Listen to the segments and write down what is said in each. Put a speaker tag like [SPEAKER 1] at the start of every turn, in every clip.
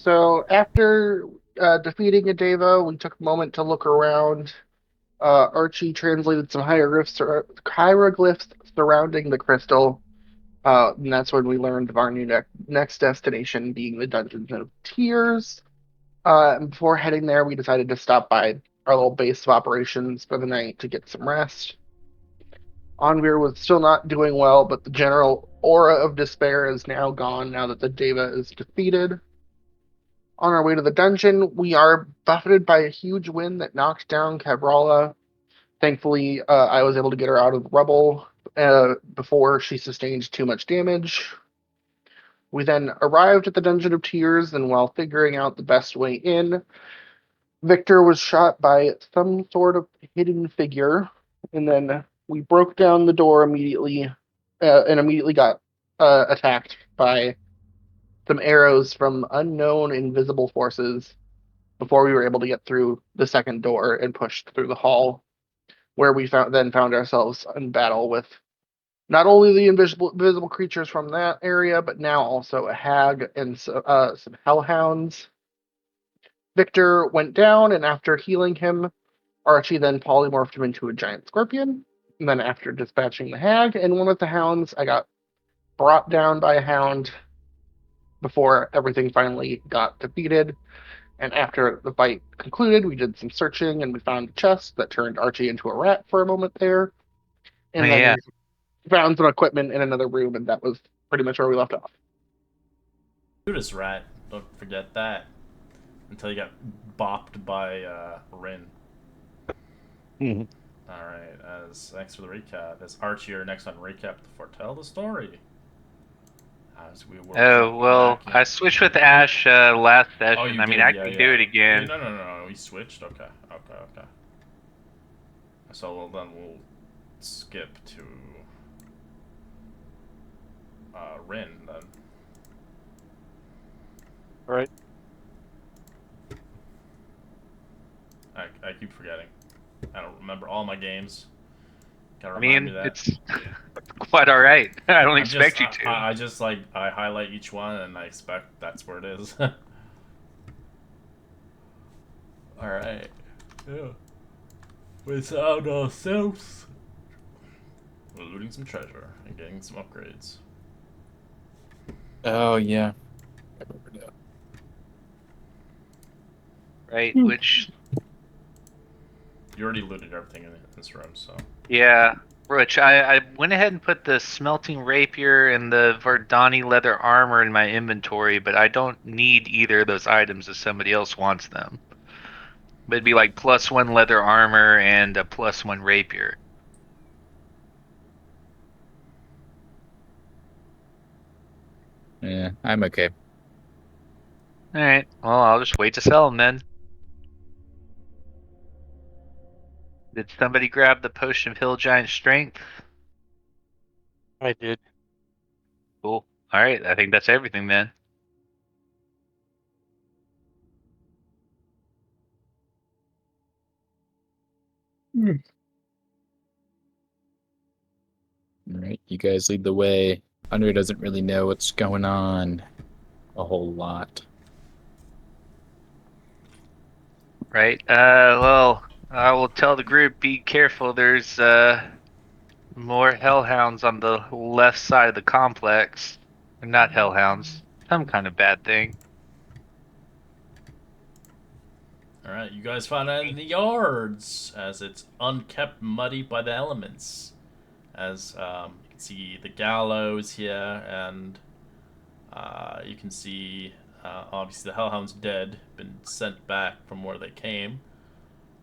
[SPEAKER 1] So after defeating Adeva, we took a moment to look around. Archie translated some hieroglyphs surrounding the crystal, and that's when we learned of our new next destination being the Dungeons of Tears. And before heading there, we decided to stop by our little base of operations for the night to get some rest. Onvir was still not doing well, but the general aura of despair is now gone now that the Deva is defeated. On our way to the dungeon, we are buffeted by a huge wind that knocked down Cabrala. Thankfully, I was able to get her out of the rubble before she sustained too much damage. We then arrived at the Dungeon of Tears, and while figuring out the best way in, Victor was shot by some sort of hidden figure, and then we broke down the door immediately, and immediately got attacked by some arrows from unknown invisible forces before we were able to get through the second door and pushed through the hall, where we found ourselves in battle with not only the invisible creatures from that area, but now also a hag and some hellhounds. Victor went down, and after healing him, Archie then polymorphed him into a giant scorpion. And then, after dispatching the hag and one of the hounds, I got brought down by a hound before everything finally got defeated. And after the fight concluded, we did some searching and we found a chest that turned Archie into a rat for a moment there. And then
[SPEAKER 2] Yeah.
[SPEAKER 1] we found some equipment in another room, and that was pretty much where we left off.
[SPEAKER 3] Judas rat. Don't forget that. Until you got bopped by Rin.
[SPEAKER 2] Mhm.
[SPEAKER 3] Alright, as thanks for the recap. As Archie, you're next on recap to foretell the story. As we will
[SPEAKER 2] Oh,
[SPEAKER 3] jump
[SPEAKER 2] well,
[SPEAKER 3] back in.
[SPEAKER 2] I switched with Ash last
[SPEAKER 3] Oh,
[SPEAKER 2] session.
[SPEAKER 3] you
[SPEAKER 2] I mean,
[SPEAKER 3] did,
[SPEAKER 2] I
[SPEAKER 3] yeah,
[SPEAKER 2] can do
[SPEAKER 3] yeah.
[SPEAKER 2] it again.
[SPEAKER 3] No. We switched. Okay. So well, then we'll skip to Rin then.
[SPEAKER 4] Right.
[SPEAKER 3] I keep forgetting. I don't remember all my games. Gotta
[SPEAKER 2] I
[SPEAKER 3] remind me
[SPEAKER 2] mean,
[SPEAKER 3] of that.
[SPEAKER 2] it's quite all right. I don't
[SPEAKER 3] I'm just
[SPEAKER 2] expect you to.
[SPEAKER 3] I just like I highlight each one and I expect that's where it is. All right. Yeah. Without ourselves, we're looting some treasure and getting some upgrades.
[SPEAKER 4] Oh yeah. I remember now.
[SPEAKER 2] Right, which,
[SPEAKER 3] You already looted everything in this room, so
[SPEAKER 2] yeah, which I went ahead and put the smelting rapier and the Verdani leather armor in my inventory, but I don't need either of those items if somebody else wants them. But it'd be like +1 leather armor and a +1 rapier.
[SPEAKER 4] Yeah, I'm okay.
[SPEAKER 2] Alright, well, I'll just wait to sell them then. Did somebody grab the potion of Hill Giant Strength?
[SPEAKER 4] I did.
[SPEAKER 2] Cool. Alright, I think that's everything then.
[SPEAKER 4] All right, you guys lead the way. Andre doesn't really know what's going on a whole lot.
[SPEAKER 2] Right. Well, I will tell the group, be careful. There's more hellhounds on the left side of the complex. They're not hellhounds. Some kind of bad thing.
[SPEAKER 3] all right. You guys found it in the yards as it's unkept, muddy by the elements. As you can see the gallows here, and you can see obviously the hellhound's dead, been sent back from where they came.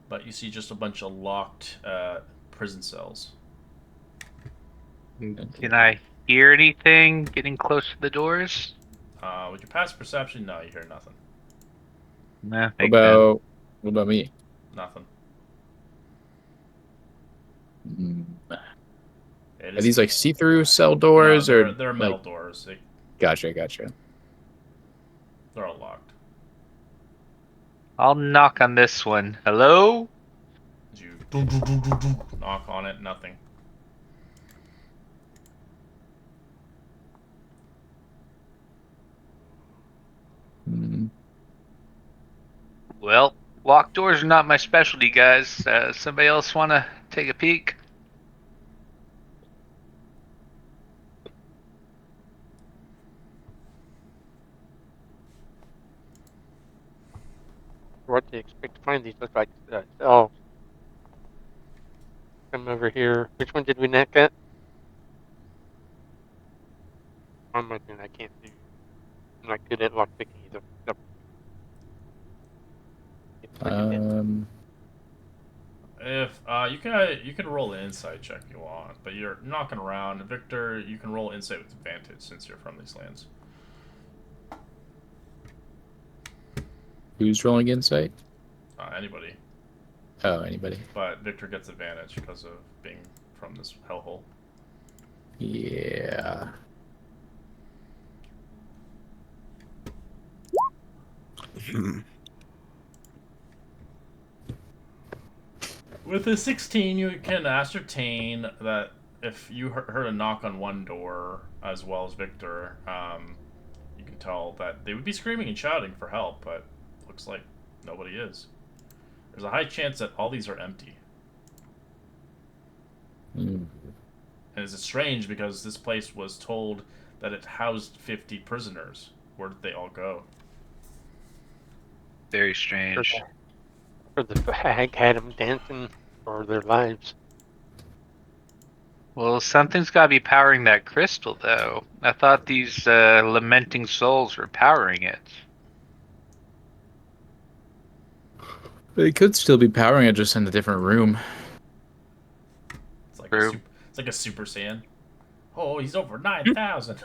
[SPEAKER 3] But you see just a bunch of locked prison cells.
[SPEAKER 2] Can I hear anything getting close to the doors?
[SPEAKER 3] With your past perception, no, you hear nothing.
[SPEAKER 2] Nah,
[SPEAKER 4] What
[SPEAKER 2] thanks, man.
[SPEAKER 4] about me?
[SPEAKER 3] Nothing.
[SPEAKER 4] Mm,
[SPEAKER 3] It
[SPEAKER 4] Are
[SPEAKER 3] is
[SPEAKER 4] these like see-through cell
[SPEAKER 3] no,
[SPEAKER 4] doors or
[SPEAKER 3] they're metal
[SPEAKER 4] like?
[SPEAKER 3] doors.
[SPEAKER 4] Gotcha.
[SPEAKER 3] They're all locked.
[SPEAKER 2] I'll knock on this one. Hello?
[SPEAKER 3] As you knock on it, nothing.
[SPEAKER 4] Mm.
[SPEAKER 2] Well, locked doors are not my specialty, guys. Somebody else want to take a peek?
[SPEAKER 5] What do you expect to find these look like? Oh, come over here. Which one did we knock at? I'm looking. I can't do. I'm not good at lock picking either. Nope. It's looking at.
[SPEAKER 3] If you can roll an insight check you want, but you're knocking around. Victor, you can roll insight with advantage since you're from these lands.
[SPEAKER 4] Who's rolling insight?
[SPEAKER 3] Anybody,
[SPEAKER 4] Oh, anybody.
[SPEAKER 3] but Victor gets advantage because of being from this hellhole.
[SPEAKER 4] Yeah.
[SPEAKER 3] With a 16, you can ascertain that if you heard a knock on one door, as well as Victor, you can tell that they would be screaming and shouting for help, but looks like nobody is. There's a high chance that all these are empty.
[SPEAKER 4] Hmm.
[SPEAKER 3] And it's strange because this place was told that it housed 50 prisoners. Where did they all go?
[SPEAKER 2] Very strange.
[SPEAKER 5] Or the hag had them dancing for their lives.
[SPEAKER 2] Well, something's got to be powering that crystal, though. I thought these lamenting souls were powering it.
[SPEAKER 4] They could still be powering it just in a different room.
[SPEAKER 3] It's like
[SPEAKER 2] True.
[SPEAKER 3] it's like a Super Saiyan. Oh, he's over 9,000.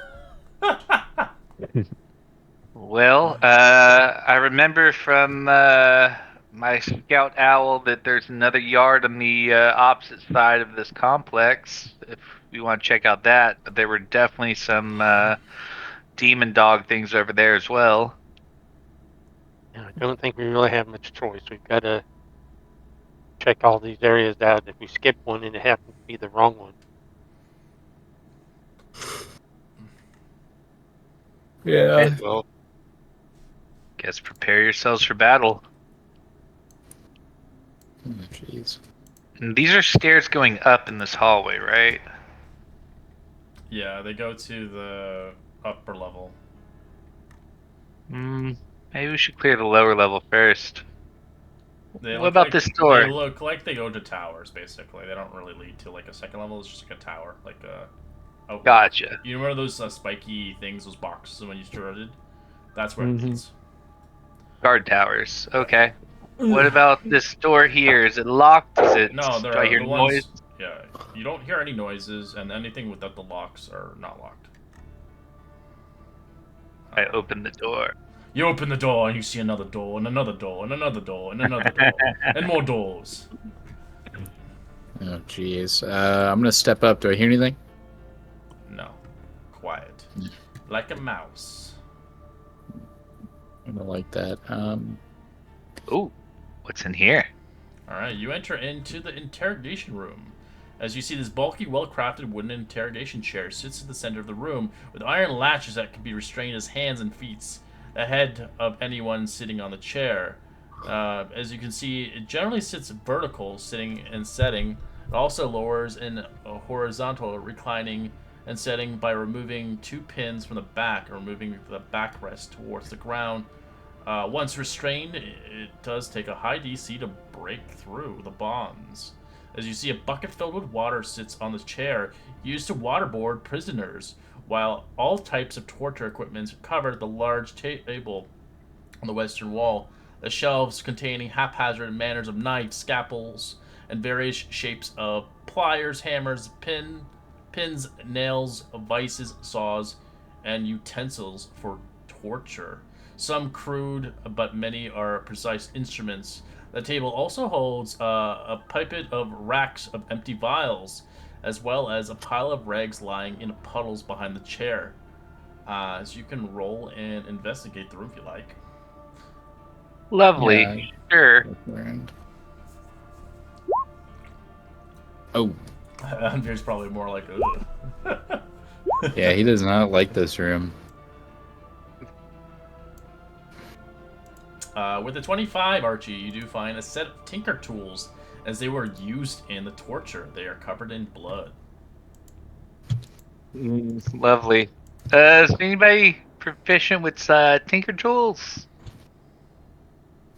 [SPEAKER 2] Well, I remember from my scout owl that there's another yard on the opposite side of this complex. If we want to check out that, but there were definitely some demon dog things over there as well.
[SPEAKER 5] Yeah, I don't think we really have much choice. We've got to check all these areas out. If we skip one and it happens to be the wrong one,
[SPEAKER 4] Yeah.
[SPEAKER 5] well,
[SPEAKER 2] Guess prepare yourselves for battle.
[SPEAKER 4] Oh, jeez.
[SPEAKER 2] And these are stairs going up in this hallway, right?
[SPEAKER 3] Yeah, they go to the upper level.
[SPEAKER 2] Maybe we should clear the lower level first.
[SPEAKER 3] They
[SPEAKER 2] What
[SPEAKER 3] look
[SPEAKER 2] about
[SPEAKER 3] like,
[SPEAKER 2] this door?
[SPEAKER 3] They look like they go to towers, basically. They don't really lead to like a second level. It's just like a tower, like a. Oh,
[SPEAKER 2] Gotcha.
[SPEAKER 3] you remember those spiky things, those boxes when you started? That's where it
[SPEAKER 5] Mhm.
[SPEAKER 3] leads.
[SPEAKER 2] Guard towers. Okay. What about this door here? Is it locked? Is it?
[SPEAKER 3] No, there
[SPEAKER 2] Do I
[SPEAKER 3] are
[SPEAKER 2] hear
[SPEAKER 3] the
[SPEAKER 2] noise?
[SPEAKER 3] ones. Yeah, you don't hear any noises, and anything without the locks are not locked.
[SPEAKER 2] I open the door.
[SPEAKER 3] You open the door and you see another door and another door and another door and another door and more doors.
[SPEAKER 4] Oh, jeez. I'm gonna step up. Do I hear anything?
[SPEAKER 3] No, quiet, like a mouse.
[SPEAKER 4] I don't like that.
[SPEAKER 2] Ooh, what's in here?
[SPEAKER 3] Alright, you enter into the interrogation room. As you see, this bulky, well-crafted wooden interrogation chair sits in the center of the room with iron latches that can be restrained as hands and feet ahead of anyone sitting on the chair. As you can see, it generally sits vertical, sitting and setting. It also lowers in a horizontal, reclining and setting by removing 2 pins from the back or moving the backrest towards the ground. Once restrained, it does take a high DC to break through the bonds. As you see, a bucket filled with water sits on the chair, used to waterboard prisoners, while all types of torture equipment cover the large table on the western wall. The shelves containing haphazard manners of knives, scalpels, and various shapes of pliers, hammers, pins, nails, vices, saws, and utensils for torture. Some crude, but many are precise instruments. The table also holds a pipette of racks of empty vials, as well as a pile of rags lying in puddles behind the chair. So you can roll and investigate the room if you like.
[SPEAKER 2] Lovely.
[SPEAKER 4] Yeah.
[SPEAKER 2] Sure.
[SPEAKER 4] Oh,
[SPEAKER 3] Andrew's probably more like, ugh.
[SPEAKER 4] yeah, he does not like this room.
[SPEAKER 3] With the 25, Archie, you do find a set of tinker tools as they were used in the torture. They are covered in blood.
[SPEAKER 2] Lovely. Is anybody proficient with tinker tools?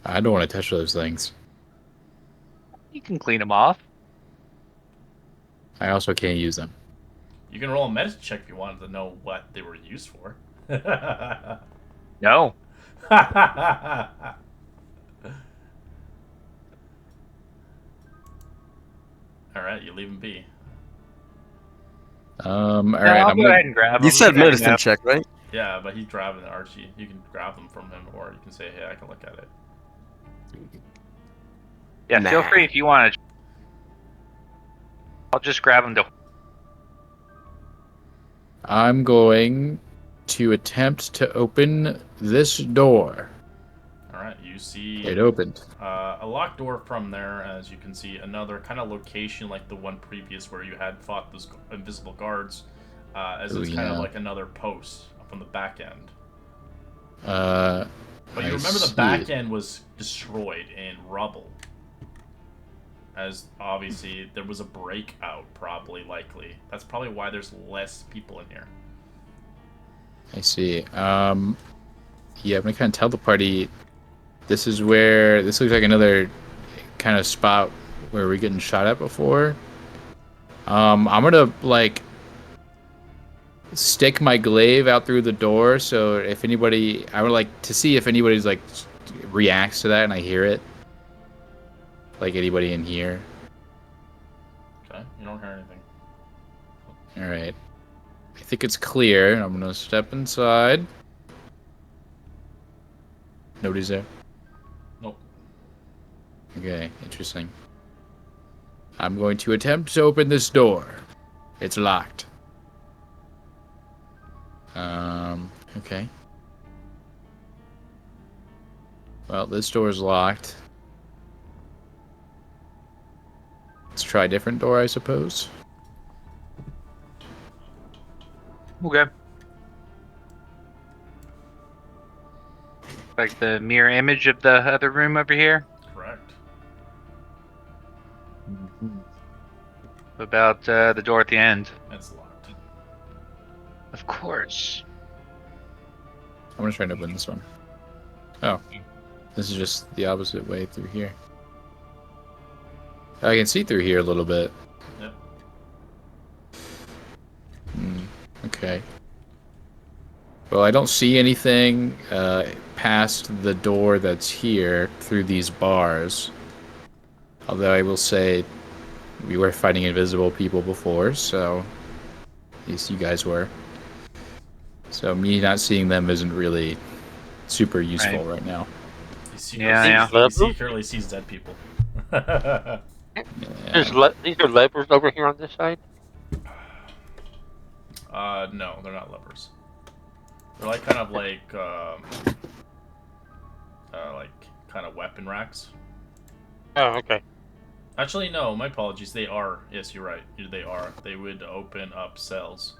[SPEAKER 4] I don't want to touch those things.
[SPEAKER 2] You can clean them off.
[SPEAKER 4] I also can't use them.
[SPEAKER 3] You can roll a medicine check if you wanted to know what they were used for.
[SPEAKER 2] No.
[SPEAKER 3] Alright, you leave him be.
[SPEAKER 4] All
[SPEAKER 2] No,
[SPEAKER 4] right.
[SPEAKER 2] I'll
[SPEAKER 4] I'm
[SPEAKER 2] go
[SPEAKER 4] gonna.
[SPEAKER 2] ahead and grab them.
[SPEAKER 6] You said medicine check, right?
[SPEAKER 3] Yeah, but he's grabbing it, Archie. You can grab them from him, or you can say, hey, I can look at it.
[SPEAKER 2] Yeah, feel
[SPEAKER 6] Nah.
[SPEAKER 2] free if you want to. I'll just grab them to.
[SPEAKER 4] I'm going to attempt to open this door.
[SPEAKER 3] Alright, you see
[SPEAKER 4] It opened.
[SPEAKER 3] a locked door from there, as you can see another kind of location like the one previous where you had fought those invisible guards, as
[SPEAKER 4] Ooh,
[SPEAKER 3] it's kind of
[SPEAKER 4] yeah.
[SPEAKER 3] like another post up on the back end.
[SPEAKER 4] But
[SPEAKER 3] But you remember the back end was destroyed in rubble. As obviously there was a breakout, probably likely. That's probably why there's less people in here.
[SPEAKER 4] I see. Yeah, I'm gonna kind of tell the party this is where this looks like another kind of spot where we're getting shot at before. I'm gonna like stick my glaive out through the door, so if anybody, I would like to see if anybody's like reacts to that and I hear it. Like anybody in here.
[SPEAKER 3] Okay, you don't hear anything.
[SPEAKER 4] All right. I think it's clear. I'm gonna step inside. Nobody's there.
[SPEAKER 3] Nope.
[SPEAKER 4] Okay, interesting. I'm going to attempt to open this door. It's locked. Okay. Well, this door is locked. Let's try a different door, I suppose.
[SPEAKER 2] Okay. Like the mirror image of the other room over here.
[SPEAKER 3] Correct.
[SPEAKER 2] What about the door at the end?
[SPEAKER 3] It's locked.
[SPEAKER 2] Of course.
[SPEAKER 4] I'm gonna try and open this one. Oh. This is just the opposite way through here. I can see through here a little bit.
[SPEAKER 3] Yep.
[SPEAKER 4] Okay. Well, I don't see anything past the door that's here through these bars. Although I will say we were fighting invisible people before, so at least you guys were. So me not seeing them isn't really super useful right now.
[SPEAKER 2] Yeah.
[SPEAKER 3] He secretly sees dead people.
[SPEAKER 4] Yeah.
[SPEAKER 5] These are levers over here on this side.
[SPEAKER 3] No, they're not levers. They're like kind of like kind of weapon racks.
[SPEAKER 5] Oh, okay.
[SPEAKER 3] Actually, no, my apologies. They are. Yes, you're right. They are. They would open up cells.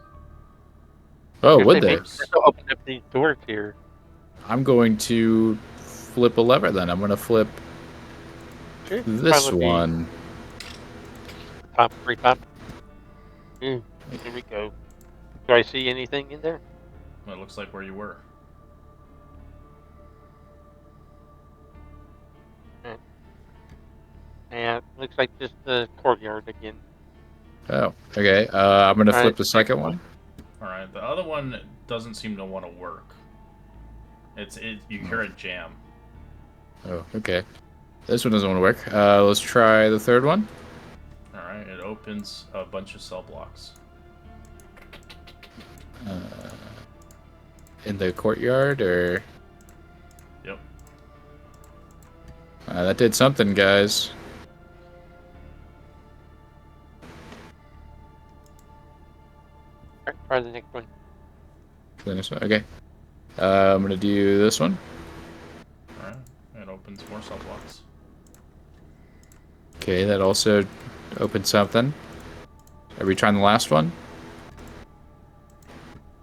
[SPEAKER 4] Oh, would they?
[SPEAKER 5] Open up these doors here.
[SPEAKER 4] I'm going to flip a lever then. I'm going to flip
[SPEAKER 5] Sure.
[SPEAKER 4] this
[SPEAKER 5] Probably
[SPEAKER 4] one.
[SPEAKER 5] Free pump. Here we go. Do I see anything in there?
[SPEAKER 3] Well, it looks like where you were.
[SPEAKER 5] And looks like just the courtyard again.
[SPEAKER 4] Oh, okay. I'm going to flip
[SPEAKER 5] Alright.
[SPEAKER 4] the second one.
[SPEAKER 3] All right. The other one doesn't seem to want to work. You hear it jam.
[SPEAKER 4] Oh, okay. This one doesn't want to work. Let's try the third one.
[SPEAKER 3] All right. It opens a bunch of cell blocks.
[SPEAKER 4] In the courtyard, or
[SPEAKER 3] Yep.
[SPEAKER 4] that did something, guys.
[SPEAKER 5] Alright, try the next one.
[SPEAKER 4] This one. Okay. I'm gonna do this one.
[SPEAKER 3] All right. It opens more cell blocks.
[SPEAKER 4] Okay, that also opened something. Are we trying the last one?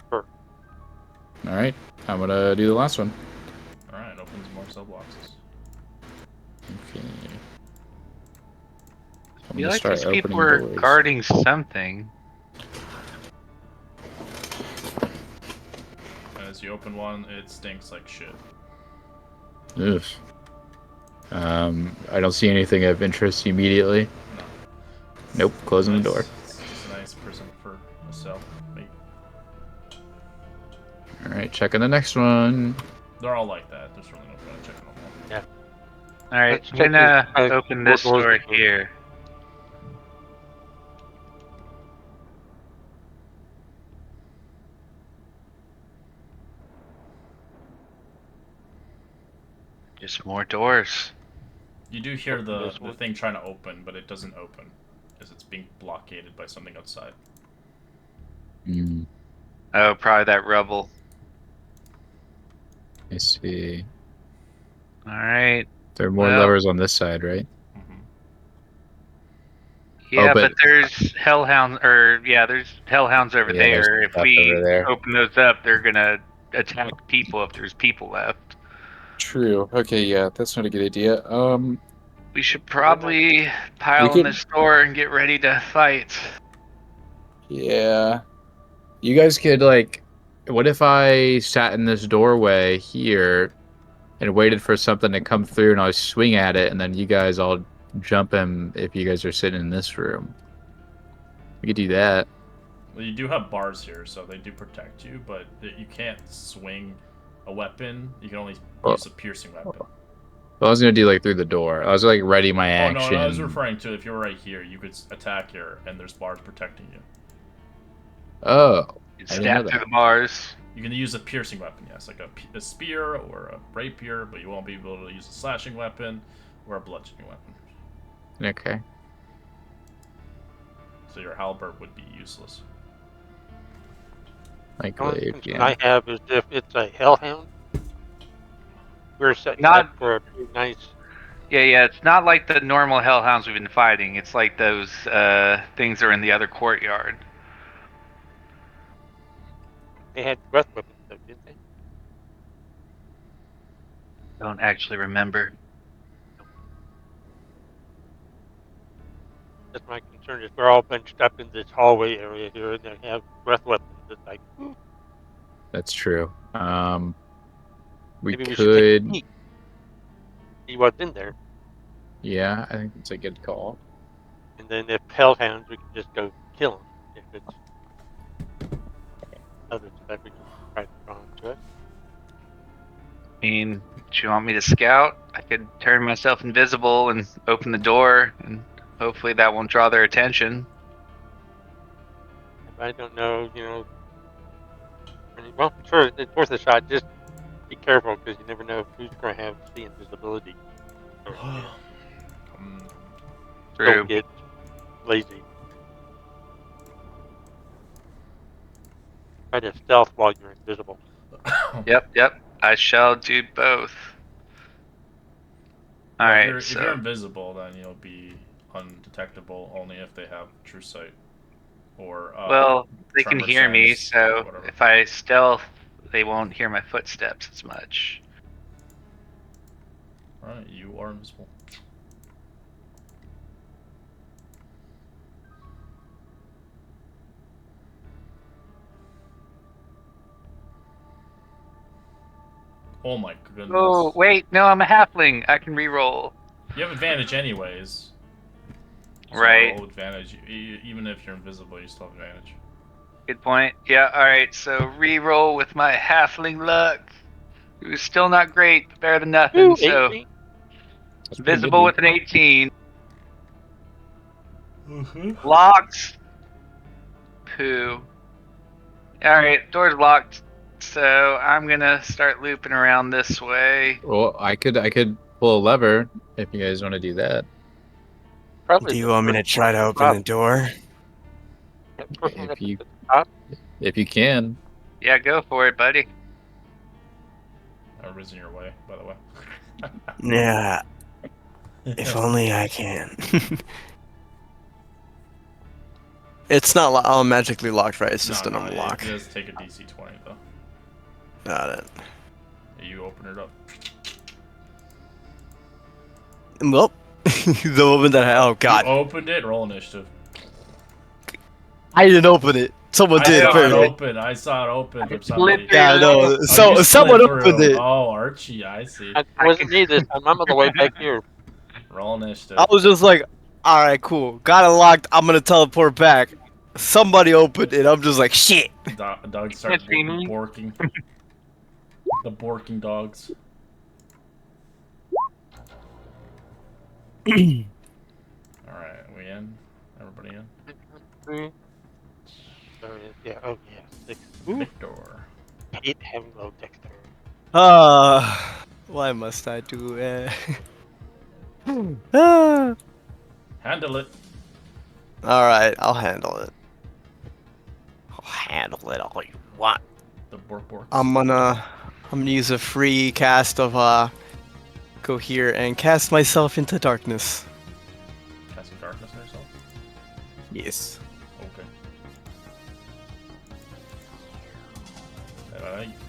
[SPEAKER 5] Sure.
[SPEAKER 4] All right. I'm gonna do the last one.
[SPEAKER 3] All right. It opens more cell cell boxes.
[SPEAKER 4] Okay.
[SPEAKER 2] I
[SPEAKER 4] I'm
[SPEAKER 2] feel
[SPEAKER 4] gonna
[SPEAKER 2] like
[SPEAKER 4] start
[SPEAKER 2] these people
[SPEAKER 4] opening
[SPEAKER 2] are
[SPEAKER 4] doors.
[SPEAKER 2] guarding something.
[SPEAKER 3] As you open one, it stinks like shit.
[SPEAKER 4] Ugh. I don't see anything of interest immediately.
[SPEAKER 3] No.
[SPEAKER 4] Nope, closing the
[SPEAKER 3] Nice.
[SPEAKER 4] door.
[SPEAKER 3] It's just a nice prison for a cell. Maybe.
[SPEAKER 4] Alright, checking the next one.
[SPEAKER 3] They're all like that. There's really no point in checking them all.
[SPEAKER 5] Yeah.
[SPEAKER 2] All right,
[SPEAKER 5] Let's
[SPEAKER 2] I'm
[SPEAKER 5] check
[SPEAKER 2] gonna
[SPEAKER 5] these
[SPEAKER 2] open
[SPEAKER 5] four
[SPEAKER 2] this
[SPEAKER 5] doors
[SPEAKER 2] door
[SPEAKER 5] again.
[SPEAKER 2] here. Just more doors.
[SPEAKER 3] You do hear
[SPEAKER 5] Open
[SPEAKER 3] the
[SPEAKER 5] this one.
[SPEAKER 3] thing trying to open, but it doesn't open, as it's being blockaded by something outside.
[SPEAKER 4] Hmm,
[SPEAKER 2] Oh, probably that rubble.
[SPEAKER 4] I see.
[SPEAKER 2] All right.
[SPEAKER 4] There are more
[SPEAKER 2] Well,
[SPEAKER 4] levers on this side, right?
[SPEAKER 3] Mm-hmm.
[SPEAKER 4] Oh,
[SPEAKER 2] yeah,
[SPEAKER 4] but
[SPEAKER 2] but there's hellhounds, or yeah, there's hellhounds over
[SPEAKER 4] yeah, there's
[SPEAKER 2] there. If
[SPEAKER 4] stuff over
[SPEAKER 2] we
[SPEAKER 4] there.
[SPEAKER 2] open those up, they're gonna attack people if there's people left.
[SPEAKER 4] True. Okay, yeah, that's not a good idea.
[SPEAKER 2] We should
[SPEAKER 5] We're not-
[SPEAKER 2] probably
[SPEAKER 4] We
[SPEAKER 2] pile on
[SPEAKER 4] could,
[SPEAKER 2] this door and get ready to fight.
[SPEAKER 4] yeah. You guys could like, what if I sat in this doorway here and waited for something to come through and I swing at it and then you guys all jump him if you guys are sitting in this room. We could do that.
[SPEAKER 3] Well, you do have bars here, so they do protect you, but you can't swing a weapon. You can only
[SPEAKER 4] Well,
[SPEAKER 3] use a piercing weapon.
[SPEAKER 4] I was gonna do like through the door. I was like ready my
[SPEAKER 3] Oh no, I was
[SPEAKER 4] action.
[SPEAKER 3] referring to if you're right here, you could attack here, and there's bars protecting you.
[SPEAKER 4] Oh,
[SPEAKER 2] You
[SPEAKER 4] I didn't know
[SPEAKER 2] stab through
[SPEAKER 4] that.
[SPEAKER 2] the bars.
[SPEAKER 3] You can use a piercing weapon, yes, like a spear or a rapier, but you won't be able to use a slashing weapon or a bludgeoning weapon.
[SPEAKER 4] Okay.
[SPEAKER 3] So your halberd would be useless.
[SPEAKER 4] Like
[SPEAKER 5] The only
[SPEAKER 4] glaive,
[SPEAKER 5] concern
[SPEAKER 4] yeah.
[SPEAKER 5] I have is if it's a hellhound, we're setting
[SPEAKER 2] Not
[SPEAKER 5] up for a pretty nice.
[SPEAKER 2] Yeah, it's not like the normal hellhounds we've been fighting. It's like those things that are in the other courtyard.
[SPEAKER 5] They had breath weapons, though, didn't they?
[SPEAKER 2] Don't actually remember.
[SPEAKER 5] That's my concern. Is we're all bunched up in this hallway area here, and they have breath weapons. It's like
[SPEAKER 4] That's true. We
[SPEAKER 5] maybe we should take a
[SPEAKER 4] could,
[SPEAKER 5] peek, see what's in there,
[SPEAKER 4] yeah, I think that's a good call.
[SPEAKER 5] and then if hellhounds, we can just go kill them. If it's other stuff, we can try to draw into it.
[SPEAKER 2] I mean, do you want me to scout? I could turn myself invisible and open the door, and hopefully that won't draw their attention.
[SPEAKER 5] If I don't know, well, sure, it's worth a shot. Just be careful because you never know who's going to have the invisibility. Or,
[SPEAKER 2] True.
[SPEAKER 5] don't get lazy. Try to stealth while you're invisible.
[SPEAKER 2] Yep. I shall do both. All
[SPEAKER 3] Well,
[SPEAKER 2] right,
[SPEAKER 3] if you're invisible, then you'll be undetectable only if they have true sight or
[SPEAKER 2] well, they can
[SPEAKER 3] tremor
[SPEAKER 2] hear me,
[SPEAKER 3] sense,
[SPEAKER 2] so
[SPEAKER 3] whatever.
[SPEAKER 2] if I stealth, they won't hear my footsteps as much.
[SPEAKER 3] Alright, you are invisible. Oh my goodness.
[SPEAKER 2] Oh, wait, no, I'm a halfling. I can re-roll.
[SPEAKER 3] You have advantage anyways. So
[SPEAKER 2] Right.
[SPEAKER 3] roll advantage. Even if you're invisible, you still have advantage.
[SPEAKER 2] Good point. Yeah, alright, so re-roll with my halfling luck. It was still not great, but better than nothing,
[SPEAKER 5] Ooh,
[SPEAKER 2] so
[SPEAKER 5] 18.
[SPEAKER 4] That's pretty good,
[SPEAKER 2] visible
[SPEAKER 4] dude.
[SPEAKER 2] with an 18.
[SPEAKER 3] Mm-hmm.
[SPEAKER 2] Locked. Poo. Alright, door's locked. So I'm gonna start looping around this way.
[SPEAKER 4] Well, I could pull a lever if you guys want to do that.
[SPEAKER 5] Probably
[SPEAKER 6] Do you
[SPEAKER 5] the
[SPEAKER 6] want me to
[SPEAKER 5] first
[SPEAKER 6] try
[SPEAKER 5] one
[SPEAKER 6] to
[SPEAKER 5] at the
[SPEAKER 6] open
[SPEAKER 5] top.
[SPEAKER 6] the door?
[SPEAKER 5] That first one
[SPEAKER 4] If
[SPEAKER 5] up
[SPEAKER 4] you
[SPEAKER 5] at the top.
[SPEAKER 4] if you can.
[SPEAKER 2] Yeah, go for it, buddy.
[SPEAKER 3] I've risen your way, by the way.
[SPEAKER 6] Yeah, if only I can. It's not all magically locked, right? It's just a normal lock.
[SPEAKER 3] It does take a DC 20 though.
[SPEAKER 6] Got it.
[SPEAKER 3] You open it up.
[SPEAKER 6] Well, the moment that oh
[SPEAKER 3] You
[SPEAKER 6] god,
[SPEAKER 3] opened it. Roll initiative.
[SPEAKER 6] I didn't open it. Someone
[SPEAKER 3] I
[SPEAKER 6] did
[SPEAKER 3] saw it
[SPEAKER 6] apparently.
[SPEAKER 3] open. I saw it open from
[SPEAKER 2] Split
[SPEAKER 3] somebody.
[SPEAKER 2] through
[SPEAKER 6] Yeah, I
[SPEAKER 2] the
[SPEAKER 6] know.
[SPEAKER 2] middle.
[SPEAKER 3] Oh, you
[SPEAKER 6] So someone
[SPEAKER 3] split
[SPEAKER 6] opened
[SPEAKER 3] through.
[SPEAKER 6] it.
[SPEAKER 3] Oh, Archie, I see.
[SPEAKER 5] It wasn't me this time. I'm on the way back here.
[SPEAKER 3] Roll initiative.
[SPEAKER 6] I was just like, all right, cool. Got it locked. I'm gonna teleport back. Somebody opened it. I'm just like, shit.
[SPEAKER 3] Dogs start
[SPEAKER 2] Can't see me.
[SPEAKER 3] borking. The borking dogs. Alright, we in? Everybody in?
[SPEAKER 5] Yeah, oh yeah. 6.
[SPEAKER 3] Victor.
[SPEAKER 5] Hate having low dexterity.
[SPEAKER 6] Why must I do it? All
[SPEAKER 3] Handle it.
[SPEAKER 6] right, I'll handle it. I'll handle it all you want.
[SPEAKER 3] The borks.
[SPEAKER 6] I'm gonna use a free cast of go here and cast myself into darkness.
[SPEAKER 3] Cast some darkness on yourself?
[SPEAKER 6] Yes.
[SPEAKER 3] Okay.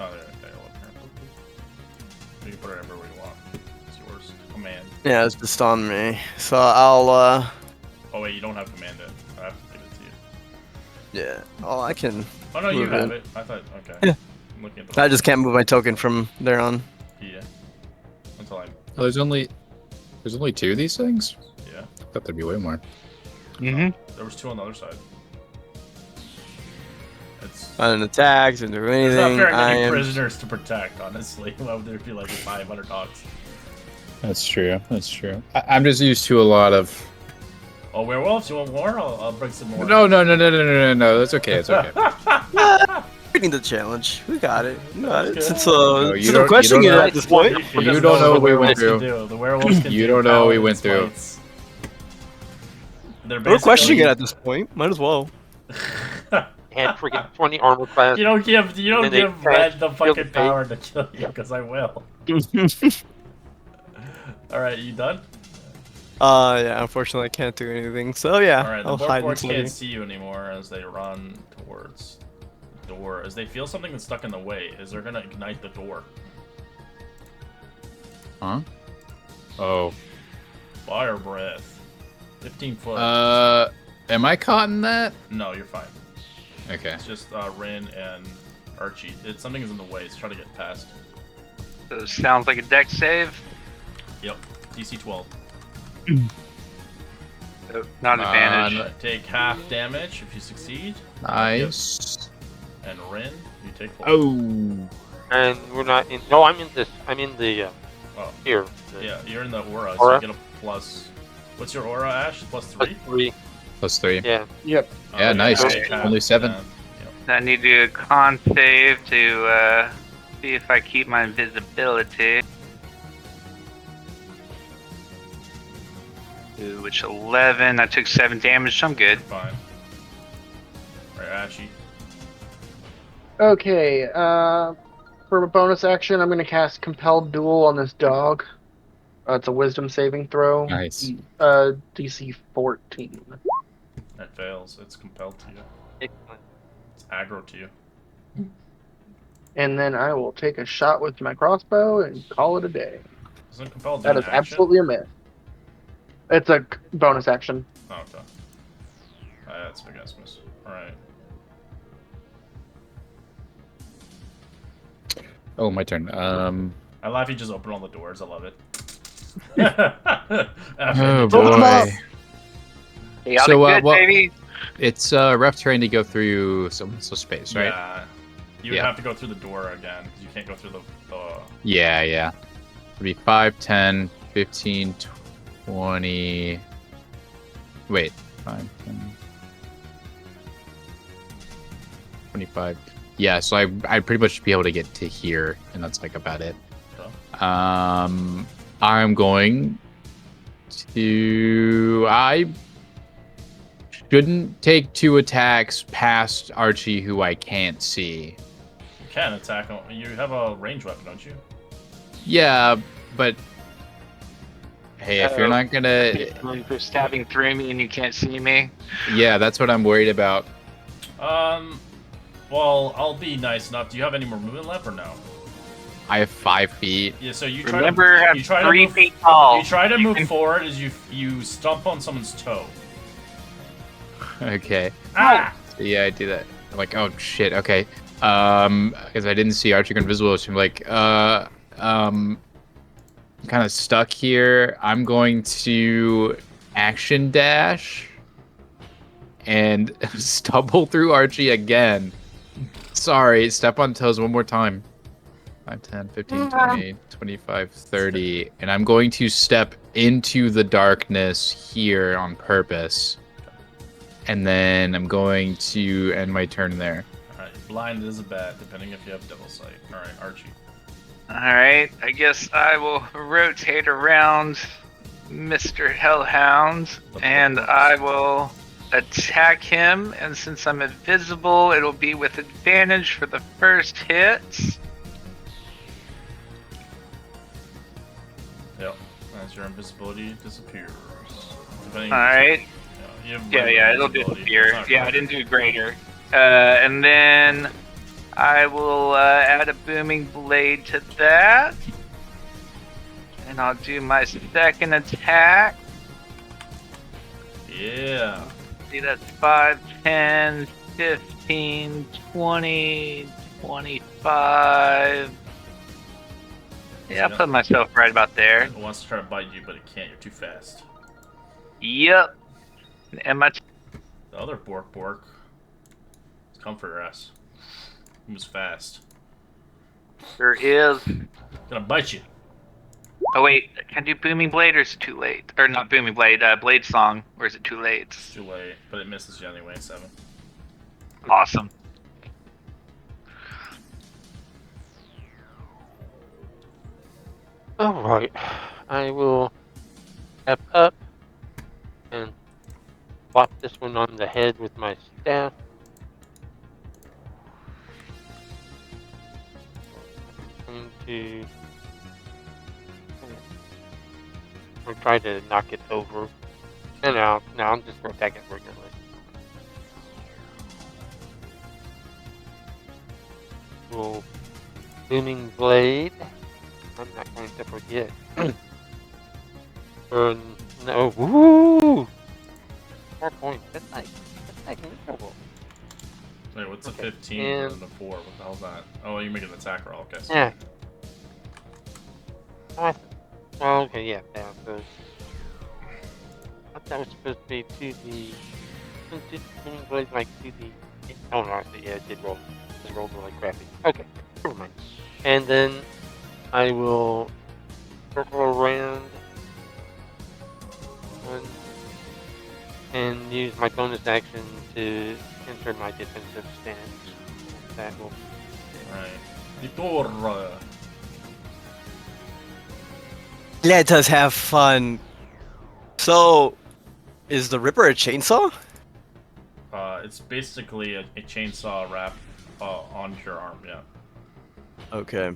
[SPEAKER 3] Oh, there. You can put it everywhere you want. It's yours. Command.
[SPEAKER 6] Yeah, it's just on me. So I'll
[SPEAKER 3] Oh wait, you don't have command it. I have to give it to you.
[SPEAKER 6] yeah. Oh, I can.
[SPEAKER 3] Oh no, you
[SPEAKER 6] Move
[SPEAKER 3] have
[SPEAKER 6] it.
[SPEAKER 3] it. I thought, okay.
[SPEAKER 6] Yeah.
[SPEAKER 3] I'm looking at the
[SPEAKER 6] I just can't move my token from there on.
[SPEAKER 3] Yeah. Until I,
[SPEAKER 4] Oh, there's only 2 of these things?
[SPEAKER 3] yeah.
[SPEAKER 4] I thought there'd be way more.
[SPEAKER 2] Mm-hmm.
[SPEAKER 3] There was 2 on the other side. It's
[SPEAKER 6] I didn't attack, didn't do
[SPEAKER 3] There's not
[SPEAKER 6] anything.
[SPEAKER 3] very
[SPEAKER 6] I
[SPEAKER 3] many
[SPEAKER 6] am.
[SPEAKER 3] prisoners to protect, honestly. Why would there be like 500 dogs?
[SPEAKER 4] That's true. That's true. I'm just used to a lot of.
[SPEAKER 3] Oh, werewolves? You want more? I'll bring some more.
[SPEAKER 4] No. That's okay. It's okay.
[SPEAKER 6] Taking the challenge. We got it. We got it.
[SPEAKER 3] Okay.
[SPEAKER 6] Since
[SPEAKER 4] No, you
[SPEAKER 6] since
[SPEAKER 4] don't-
[SPEAKER 6] I'm questioning
[SPEAKER 4] you
[SPEAKER 6] it
[SPEAKER 4] don't
[SPEAKER 6] at this point.
[SPEAKER 3] He
[SPEAKER 4] You
[SPEAKER 3] doesn't
[SPEAKER 4] don't know
[SPEAKER 3] what
[SPEAKER 4] what
[SPEAKER 3] the
[SPEAKER 4] we went
[SPEAKER 3] werewolves can
[SPEAKER 4] through.
[SPEAKER 3] do. The werewolves can
[SPEAKER 4] You
[SPEAKER 3] do
[SPEAKER 4] don't know what we went
[SPEAKER 3] paladins
[SPEAKER 4] through.
[SPEAKER 3] fights. They're
[SPEAKER 6] We're questioning it
[SPEAKER 3] basically-
[SPEAKER 6] at this point. Might as well.
[SPEAKER 5] Had freaking 20 armor class.
[SPEAKER 3] You don't give
[SPEAKER 5] then they
[SPEAKER 3] Red the
[SPEAKER 5] kill the
[SPEAKER 3] fucking
[SPEAKER 5] pig.
[SPEAKER 3] power to kill you, because I will. Alright, you done?
[SPEAKER 6] Yeah. Unfortunately, I can't do anything. So yeah,
[SPEAKER 3] Alright, the
[SPEAKER 6] I'll hide
[SPEAKER 3] Borgborgs
[SPEAKER 6] until
[SPEAKER 3] can't see you anymore as they run towards the door. As they feel something that's stuck in the way, is they're gonna ignite the door.
[SPEAKER 4] Huh? Oh.
[SPEAKER 3] Fire breath. 15 foot.
[SPEAKER 4] Am I caught in that?
[SPEAKER 3] No, you're fine.
[SPEAKER 4] Okay.
[SPEAKER 3] It's just Rin and Archie. Something is in the way, so try to get past.
[SPEAKER 2] So sounds like a deck save.
[SPEAKER 3] Yep. DC 12.
[SPEAKER 2] So not advantage.
[SPEAKER 3] Take half damage if you succeed.
[SPEAKER 4] Nice.
[SPEAKER 3] And Rin, you take full.
[SPEAKER 4] Oh.
[SPEAKER 5] And we're not in. No, I'm in this. I'm in the.
[SPEAKER 3] Oh.
[SPEAKER 5] Here.
[SPEAKER 3] Yeah, you're in the aura, so
[SPEAKER 5] Aura?
[SPEAKER 3] you get a plus. What's your aura, Ash? Plus 3?
[SPEAKER 5] 3.
[SPEAKER 4] +3.
[SPEAKER 5] Yeah.
[SPEAKER 1] Yep.
[SPEAKER 4] Yeah, nice.
[SPEAKER 3] take half,
[SPEAKER 4] Only 7.
[SPEAKER 3] and-
[SPEAKER 2] I need to do a con save to see if I keep my invisibility. Ooh, which 11. I took 7 damage, so I'm good.
[SPEAKER 3] Fine. Alright, Ashy.
[SPEAKER 1] Okay, for a bonus action, I'm going to cast Compelled Duel on this dog. It's a Wisdom saving throw.
[SPEAKER 4] Nice.
[SPEAKER 1] DC 14.
[SPEAKER 3] That fails. It's compelled to you.
[SPEAKER 5] Excellent.
[SPEAKER 3] It's aggro to you.
[SPEAKER 1] And then I will take a shot with my crossbow and call it a day.
[SPEAKER 3] Isn't compelled
[SPEAKER 1] That
[SPEAKER 3] an
[SPEAKER 1] is
[SPEAKER 3] action?
[SPEAKER 1] absolutely a myth. It's a bonus action.
[SPEAKER 3] Oh, okay. That's a big ass miss. Alright.
[SPEAKER 4] Oh, my turn.
[SPEAKER 3] I laugh, you just open all the doors. I love it.
[SPEAKER 4] Oh
[SPEAKER 6] Open 'em up.
[SPEAKER 4] boy.
[SPEAKER 2] Hey, y'all
[SPEAKER 4] So,
[SPEAKER 2] good,
[SPEAKER 4] what-
[SPEAKER 2] baby?
[SPEAKER 4] It's rough terrain to go through some space, right?
[SPEAKER 3] Yeah. You would
[SPEAKER 4] Yeah.
[SPEAKER 3] have to go through the door again, because you can't go through the...
[SPEAKER 4] Yeah. It'd be 5, 10, 15, 20. Wait, 5, 10, 25. Yeah, so I'd pretty much be able to get to here, and that's like about it.
[SPEAKER 3] Okay.
[SPEAKER 4] I'm going to. I shouldn't take 2 attacks past Archie, who I can't see.
[SPEAKER 3] You can attack him. You have a range weapon, don't you?
[SPEAKER 4] Yeah, but hey, if you're not gonna,
[SPEAKER 2] You're stabbing through me and you can't see me.
[SPEAKER 4] yeah, that's what I'm worried about.
[SPEAKER 3] Well, I'll be nice enough. Do you have any more movement left or no?
[SPEAKER 4] I have 5 feet.
[SPEAKER 3] Yeah, so you
[SPEAKER 2] Remember, I'm
[SPEAKER 3] try to
[SPEAKER 2] 3
[SPEAKER 3] move.
[SPEAKER 2] feet tall.
[SPEAKER 3] You try to
[SPEAKER 2] You
[SPEAKER 3] move
[SPEAKER 2] can-
[SPEAKER 3] forward as you stomp on someone's toe.
[SPEAKER 4] Okay.
[SPEAKER 3] Ah!
[SPEAKER 4] So yeah, I do that. I'm like, oh shit. Okay. Because I didn't see Archie go invisible, so I'm like, I'm kind of stuck here. I'm going to action dash and stumble through Archie again. Sorry, step on toes one more time. 5, 10, 15, 20, 25, 30. And I'm going to step into the darkness here on purpose. And then I'm going to end my turn there.
[SPEAKER 3] Alright, blind is a bat, depending if you have double sight. Alright, Archie.
[SPEAKER 2] Alright, I guess I will rotate around Mr. Hellhound, and I will attack him, and since I'm invisible, it'll be with advantage for the first hit.
[SPEAKER 3] Yep, as your invisibility disappears. Depending
[SPEAKER 2] Alright.
[SPEAKER 3] you have
[SPEAKER 2] Yeah,
[SPEAKER 3] regular
[SPEAKER 2] it'll
[SPEAKER 3] invisibility.
[SPEAKER 2] disappear.
[SPEAKER 3] It's not
[SPEAKER 2] Yeah, I
[SPEAKER 3] greater.
[SPEAKER 2] didn't do greater. And then I will add a booming blade to that. And I'll do my second attack.
[SPEAKER 3] Yeah.
[SPEAKER 2] See, that's 5, 10, 15, 20, 25. Yeah, I'll put myself right about there.
[SPEAKER 3] It wants to try to bite you, but it can't. You're too fast.
[SPEAKER 2] Yep. And my
[SPEAKER 3] The other Bork is comfort ass. He moves fast.
[SPEAKER 2] there is.
[SPEAKER 3] Gonna bite you.
[SPEAKER 2] Oh wait, can I do booming blade or is it too late? Or not booming blade, blade song, or is it too late?
[SPEAKER 3] It's too late, but it misses you anyway. 7.
[SPEAKER 2] Awesome.
[SPEAKER 5] Alright. I will step up and plop this one on the head with my staff. Going to or try to knock it over. And now I'm just going to attack it regularly. Roll booming blade. I'm not going to forget. No, woo! 4 points. That's like miserable.
[SPEAKER 3] Wait, what's a
[SPEAKER 5] Okay,
[SPEAKER 3] 15
[SPEAKER 5] and-
[SPEAKER 3] and a 4? What the hell's that? Oh, you make an attack roll. Okay. So
[SPEAKER 5] Yeah. Oh, okay, yeah. So I thought that was supposed to be to the. Did booming blade like to the? Oh no, yeah, it did roll. It rolled really crappy. Okay, never mind. And then I will circle around and use my bonus action to enter my defensive stance. That will.
[SPEAKER 3] Alright. Vitor.
[SPEAKER 6] Let us have fun. So, is the Ripper a chainsaw?
[SPEAKER 3] It's basically a chainsaw wrap onto your arm. Yeah.
[SPEAKER 6] Okay.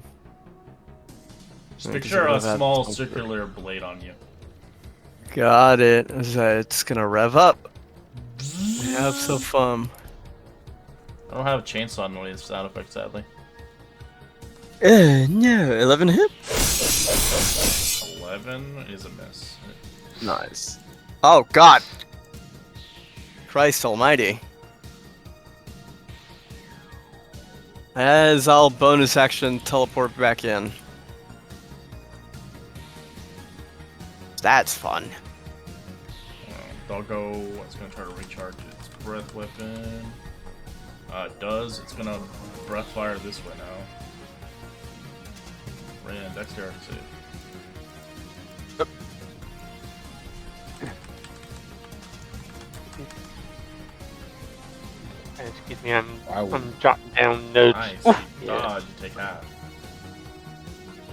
[SPEAKER 3] Just
[SPEAKER 6] Yeah, 'cause
[SPEAKER 3] picture
[SPEAKER 6] it
[SPEAKER 3] a
[SPEAKER 6] would've had
[SPEAKER 3] small
[SPEAKER 6] some-
[SPEAKER 3] circular blade on you.
[SPEAKER 6] Got it. It's gonna rev up. Have some fun.
[SPEAKER 3] I don't have a chainsaw noise sound effect, sadly.
[SPEAKER 6] No, 11 hit.
[SPEAKER 3] 11 is a miss.
[SPEAKER 6] Nice. Oh God. Christ Almighty. As I'll bonus action teleport back in. That's fun.
[SPEAKER 3] Doggo is going to try to recharge its breath weapon. It does. It's going to breath fire this way now. Ran dexterity save.
[SPEAKER 5] Excuse me, I'm
[SPEAKER 4] Wow.
[SPEAKER 5] jotting down notes.
[SPEAKER 3] Nice.
[SPEAKER 5] Oof,
[SPEAKER 3] You
[SPEAKER 5] yeah.
[SPEAKER 3] dodge, you take half.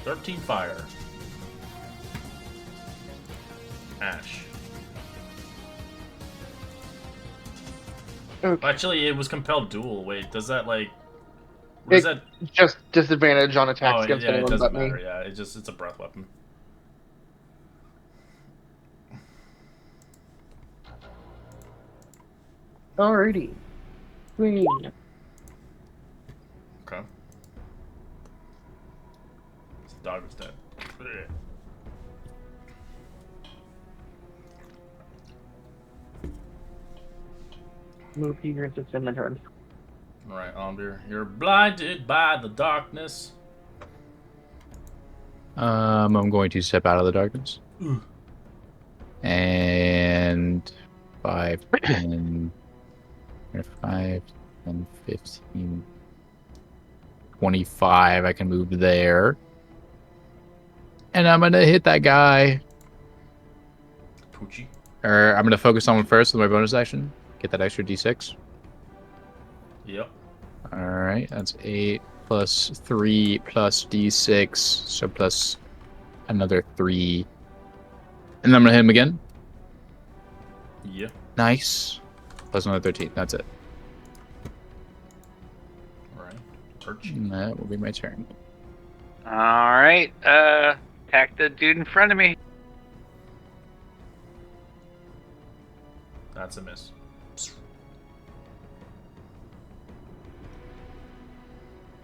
[SPEAKER 3] 13 fire. Ash.
[SPEAKER 1] Okay.
[SPEAKER 3] Actually, it was compelled duel. Wait, does that like? What is that?
[SPEAKER 1] Just disadvantage on attacks
[SPEAKER 3] Oh,
[SPEAKER 1] against
[SPEAKER 3] yeah, it
[SPEAKER 1] anyone
[SPEAKER 3] doesn't
[SPEAKER 1] but me.
[SPEAKER 3] matter. Yeah, it's a breath weapon.
[SPEAKER 1] Alrighty. Sweet.
[SPEAKER 3] Okay.
[SPEAKER 1] move here and just end my turn.
[SPEAKER 3] Right, Omdir. You're blinded by the darkness.
[SPEAKER 4] I'm going to step out of the darkness.
[SPEAKER 3] Ooh.
[SPEAKER 4] And 5, 10, 5, 10, 15, 25. I can move there. And I'm going to hit that guy.
[SPEAKER 3] Poochie.
[SPEAKER 4] Or I'm going to focus on one first with my bonus action. Get that extra d6.
[SPEAKER 3] Yep.
[SPEAKER 4] Alright, that's 8 plus 3 plus d6. So plus another 3. And I'm going to hit him again.
[SPEAKER 3] Yep.
[SPEAKER 4] Nice. Plus another 13. That's it.
[SPEAKER 3] Alright. Archie.
[SPEAKER 4] And that will be my turn.
[SPEAKER 2] All right. Attack the dude in front of me.
[SPEAKER 3] That's a miss.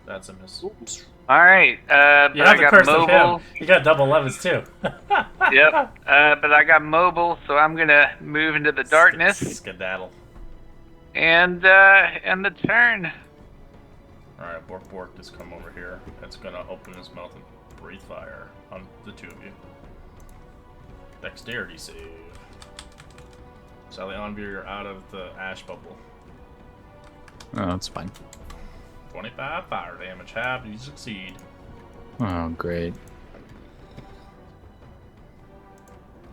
[SPEAKER 3] That's a miss.
[SPEAKER 2] All right. But
[SPEAKER 3] You
[SPEAKER 2] I
[SPEAKER 3] have the
[SPEAKER 2] got
[SPEAKER 3] curse of
[SPEAKER 2] mobile.
[SPEAKER 3] him. You got double 11s too.
[SPEAKER 2] Yep. But I got mobile, so I'm gonna move into the darkness
[SPEAKER 3] Skedaddle.
[SPEAKER 2] and end the turn.
[SPEAKER 3] Alright, Bork just come over here. It's gonna open his mouth and breathe fire on the two of you. Dexterity save. Sally Onvir, you're out of the ash bubble.
[SPEAKER 4] Oh, that's fine.
[SPEAKER 3] 25 fire damage. Have you succeed?
[SPEAKER 4] Oh, great.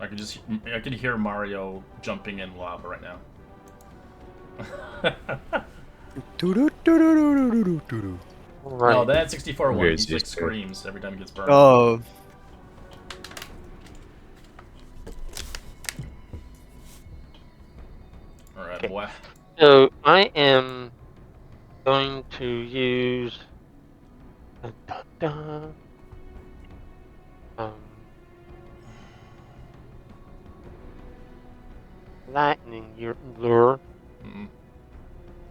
[SPEAKER 3] I can hear Mario jumping in lava right now.
[SPEAKER 5] Right.
[SPEAKER 3] No, that 64 one,
[SPEAKER 4] Very
[SPEAKER 3] he's like
[SPEAKER 4] sister.
[SPEAKER 3] screams every time he gets burned.
[SPEAKER 6] Oh,
[SPEAKER 3] Alright,
[SPEAKER 5] Okay.
[SPEAKER 3] boy.
[SPEAKER 5] So I am going to use dun, dun, dun, um, lightning lure.
[SPEAKER 3] Mm.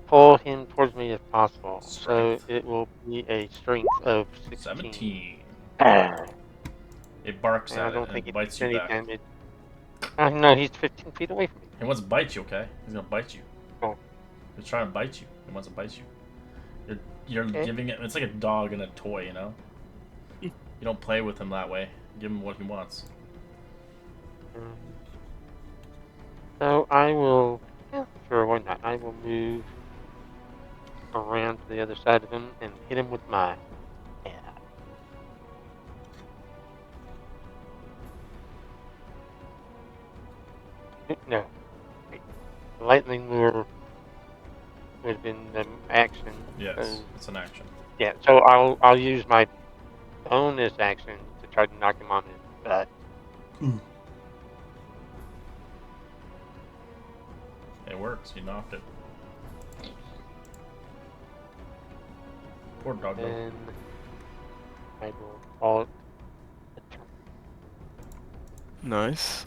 [SPEAKER 5] Pull him towards me if possible.
[SPEAKER 3] Strength.
[SPEAKER 5] So it will be a strength of 16.
[SPEAKER 3] 17.
[SPEAKER 5] Ah,
[SPEAKER 3] It barks
[SPEAKER 5] and I
[SPEAKER 3] at
[SPEAKER 5] don't
[SPEAKER 3] it
[SPEAKER 5] think
[SPEAKER 3] and
[SPEAKER 5] it
[SPEAKER 3] bites
[SPEAKER 5] does
[SPEAKER 3] you
[SPEAKER 5] any
[SPEAKER 3] back.
[SPEAKER 5] damage. No, he's 15 feet away from me.
[SPEAKER 3] He wants to bite you, okay? He's gonna bite you.
[SPEAKER 5] Oh.
[SPEAKER 3] He's trying to bite you. He wants to bite you. You're
[SPEAKER 5] Okay.
[SPEAKER 3] giving it. It's like a dog and a toy, you know. You don't play with him that way. Give him what he wants.
[SPEAKER 5] So I will. Yeah, sure, why not? I will move around to the other side of him and hit him with my. Yeah. No. Wait. Lightning lure would have been the action.
[SPEAKER 3] Yes,
[SPEAKER 5] So,
[SPEAKER 3] it's an action.
[SPEAKER 5] yeah, so I'll use my bonus action to try to knock him on his butt.
[SPEAKER 3] It works. You knocked it. Poor doggo.
[SPEAKER 5] And I will call it a turn.
[SPEAKER 6] nice.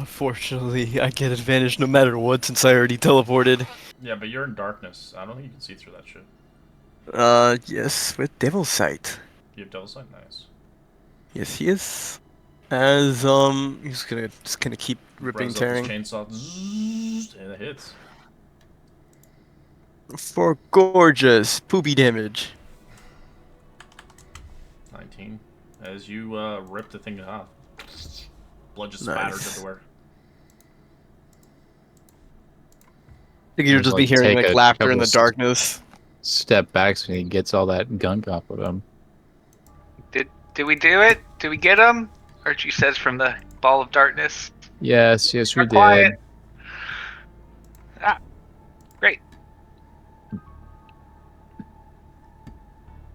[SPEAKER 6] Fortunately, I get advantage no matter what since I already teleported.
[SPEAKER 3] Yeah, but you're in darkness. I don't think you can see through that shit.
[SPEAKER 6] Yes, with Devil's Sight.
[SPEAKER 3] You have double sight. Nice.
[SPEAKER 6] Yes, he is. As he's gonna keep ripping,
[SPEAKER 3] Revs up his
[SPEAKER 6] tearing
[SPEAKER 3] chainsaw. Zzz, and it hits.
[SPEAKER 6] for gorgeous poopy damage.
[SPEAKER 3] 19. As you rip the thing off. Blood just
[SPEAKER 6] Nice.
[SPEAKER 3] spatters everywhere.
[SPEAKER 6] I think you'll
[SPEAKER 4] Just,
[SPEAKER 6] just be
[SPEAKER 4] like,
[SPEAKER 6] hearing
[SPEAKER 4] take
[SPEAKER 6] like
[SPEAKER 4] a
[SPEAKER 6] laughter in
[SPEAKER 4] couple
[SPEAKER 6] the darkness.
[SPEAKER 4] Step back so he gets all that gunk off of him.
[SPEAKER 2] Did we do it? Did we get him? Archie says from the ball of darkness.
[SPEAKER 4] Yes, we
[SPEAKER 2] You're
[SPEAKER 4] did.
[SPEAKER 2] quiet. Ah, great.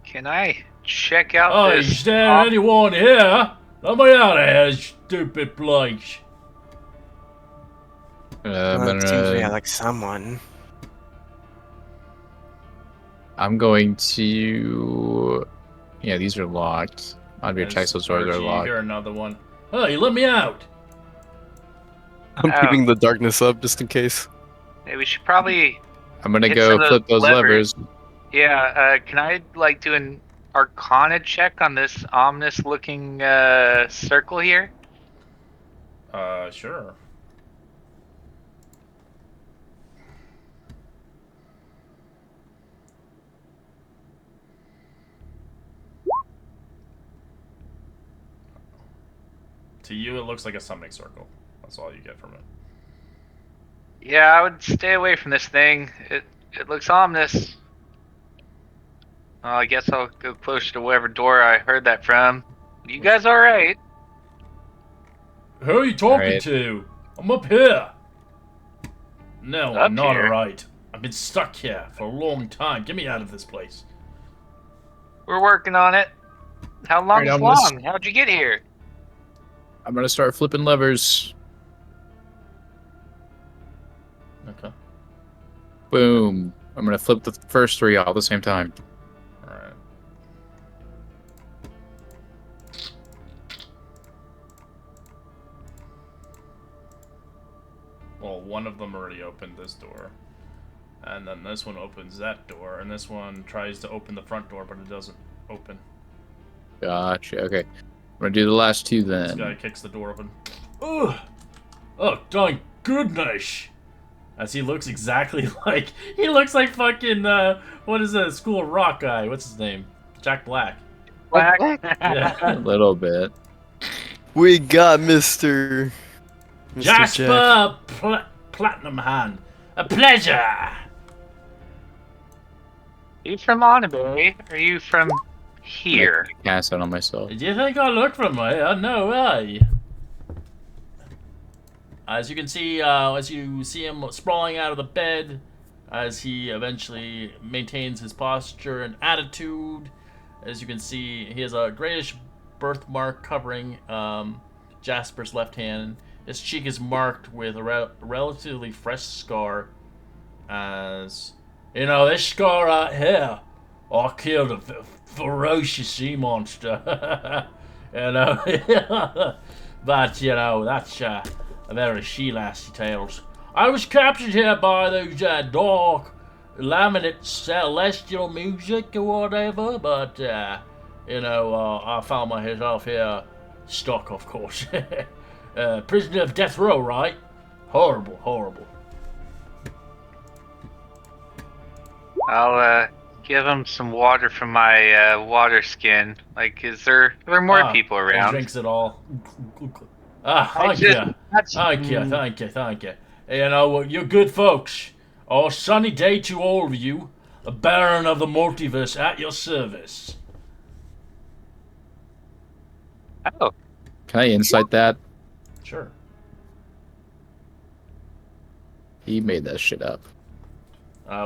[SPEAKER 2] Can I check out
[SPEAKER 3] Oh,
[SPEAKER 2] this?
[SPEAKER 3] is there anyone here? Let me out of here, stupid place.
[SPEAKER 4] I'm
[SPEAKER 6] It seems we
[SPEAKER 4] gonna.
[SPEAKER 6] have like someone.
[SPEAKER 4] I'm going to. Yeah, these are locked. On your
[SPEAKER 3] As
[SPEAKER 4] checks, those doors
[SPEAKER 3] Archie,
[SPEAKER 4] are
[SPEAKER 3] you
[SPEAKER 4] locked.
[SPEAKER 3] hear another one. Hey, let me out!
[SPEAKER 6] I'm
[SPEAKER 2] Oh.
[SPEAKER 6] keeping the darkness up just in case.
[SPEAKER 2] Hey, we should probably.
[SPEAKER 4] I'm gonna
[SPEAKER 2] hit
[SPEAKER 4] go
[SPEAKER 2] some of
[SPEAKER 4] flip
[SPEAKER 2] those
[SPEAKER 4] those levers.
[SPEAKER 2] Yeah. Can I like do an Arcana check on this ominous-looking circle here?
[SPEAKER 3] Sure. To you, it looks like a summoning circle. That's all you get from it.
[SPEAKER 2] Yeah, I would stay away from this thing. It looks ominous. I guess I'll go closer to whatever door I heard that from. You guys all right?
[SPEAKER 3] Who are you talking
[SPEAKER 4] Alright.
[SPEAKER 3] to? I'm up here. No, I'm
[SPEAKER 2] Up
[SPEAKER 3] not
[SPEAKER 2] here?
[SPEAKER 3] alright. I've been stuck here for a long time. Get me out of this place.
[SPEAKER 2] We're working on it. How long
[SPEAKER 4] Alright,
[SPEAKER 2] is long? How'd you get here?
[SPEAKER 4] I'm gonna start flipping levers.
[SPEAKER 3] Okay.
[SPEAKER 4] Boom. I'm gonna flip the first 3 all at the same time.
[SPEAKER 3] Alright. Well, one of them already opened this door. And then this one opens that door. And this one tries to open the front door, but it doesn't open.
[SPEAKER 4] Gotcha. Okay. I'm gonna do the last 2
[SPEAKER 3] This guy
[SPEAKER 4] then.
[SPEAKER 3] kicks the door open. Ugh! Oh, thank goodness! As he looks exactly like... He looks like fucking, what is that? School of Rock guy. What's his name? Jack Black.
[SPEAKER 2] Black?
[SPEAKER 3] Yeah.
[SPEAKER 4] A little bit.
[SPEAKER 6] We got Mr. Jack.
[SPEAKER 3] Jasper Platinum Hand. A pleasure!
[SPEAKER 2] Are you from Anabe? Are you from here?
[SPEAKER 4] Cast out on myself.
[SPEAKER 3] Do you think I look from here? No way. As you can see, as you see him sprawling out of the bed, as he eventually maintains his posture and attitude, as you can see, he has a grayish birthmark covering Jasper's left hand. His cheek is marked with a relatively fresh scar. As you know, this scar right here, I killed a ferocious sea monster. You know, but you know that's a very she-lassie tales. I was captured here by those dark, laminate celestial music or whatever, but you know, I found myself here stuck, of course. Prisoner of death row, right? Horrible, horrible.
[SPEAKER 2] I'll give him some water from my water skin. Like, are there more people
[SPEAKER 3] He
[SPEAKER 2] around?
[SPEAKER 3] drinks it all. Thank you. Thank you. You know, you're good folks. Oh, sunny day to all of you. A Baron of the Multiverse at your service.
[SPEAKER 2] Oh,
[SPEAKER 4] Can I insight that?
[SPEAKER 3] Sure.
[SPEAKER 4] He made that shit up.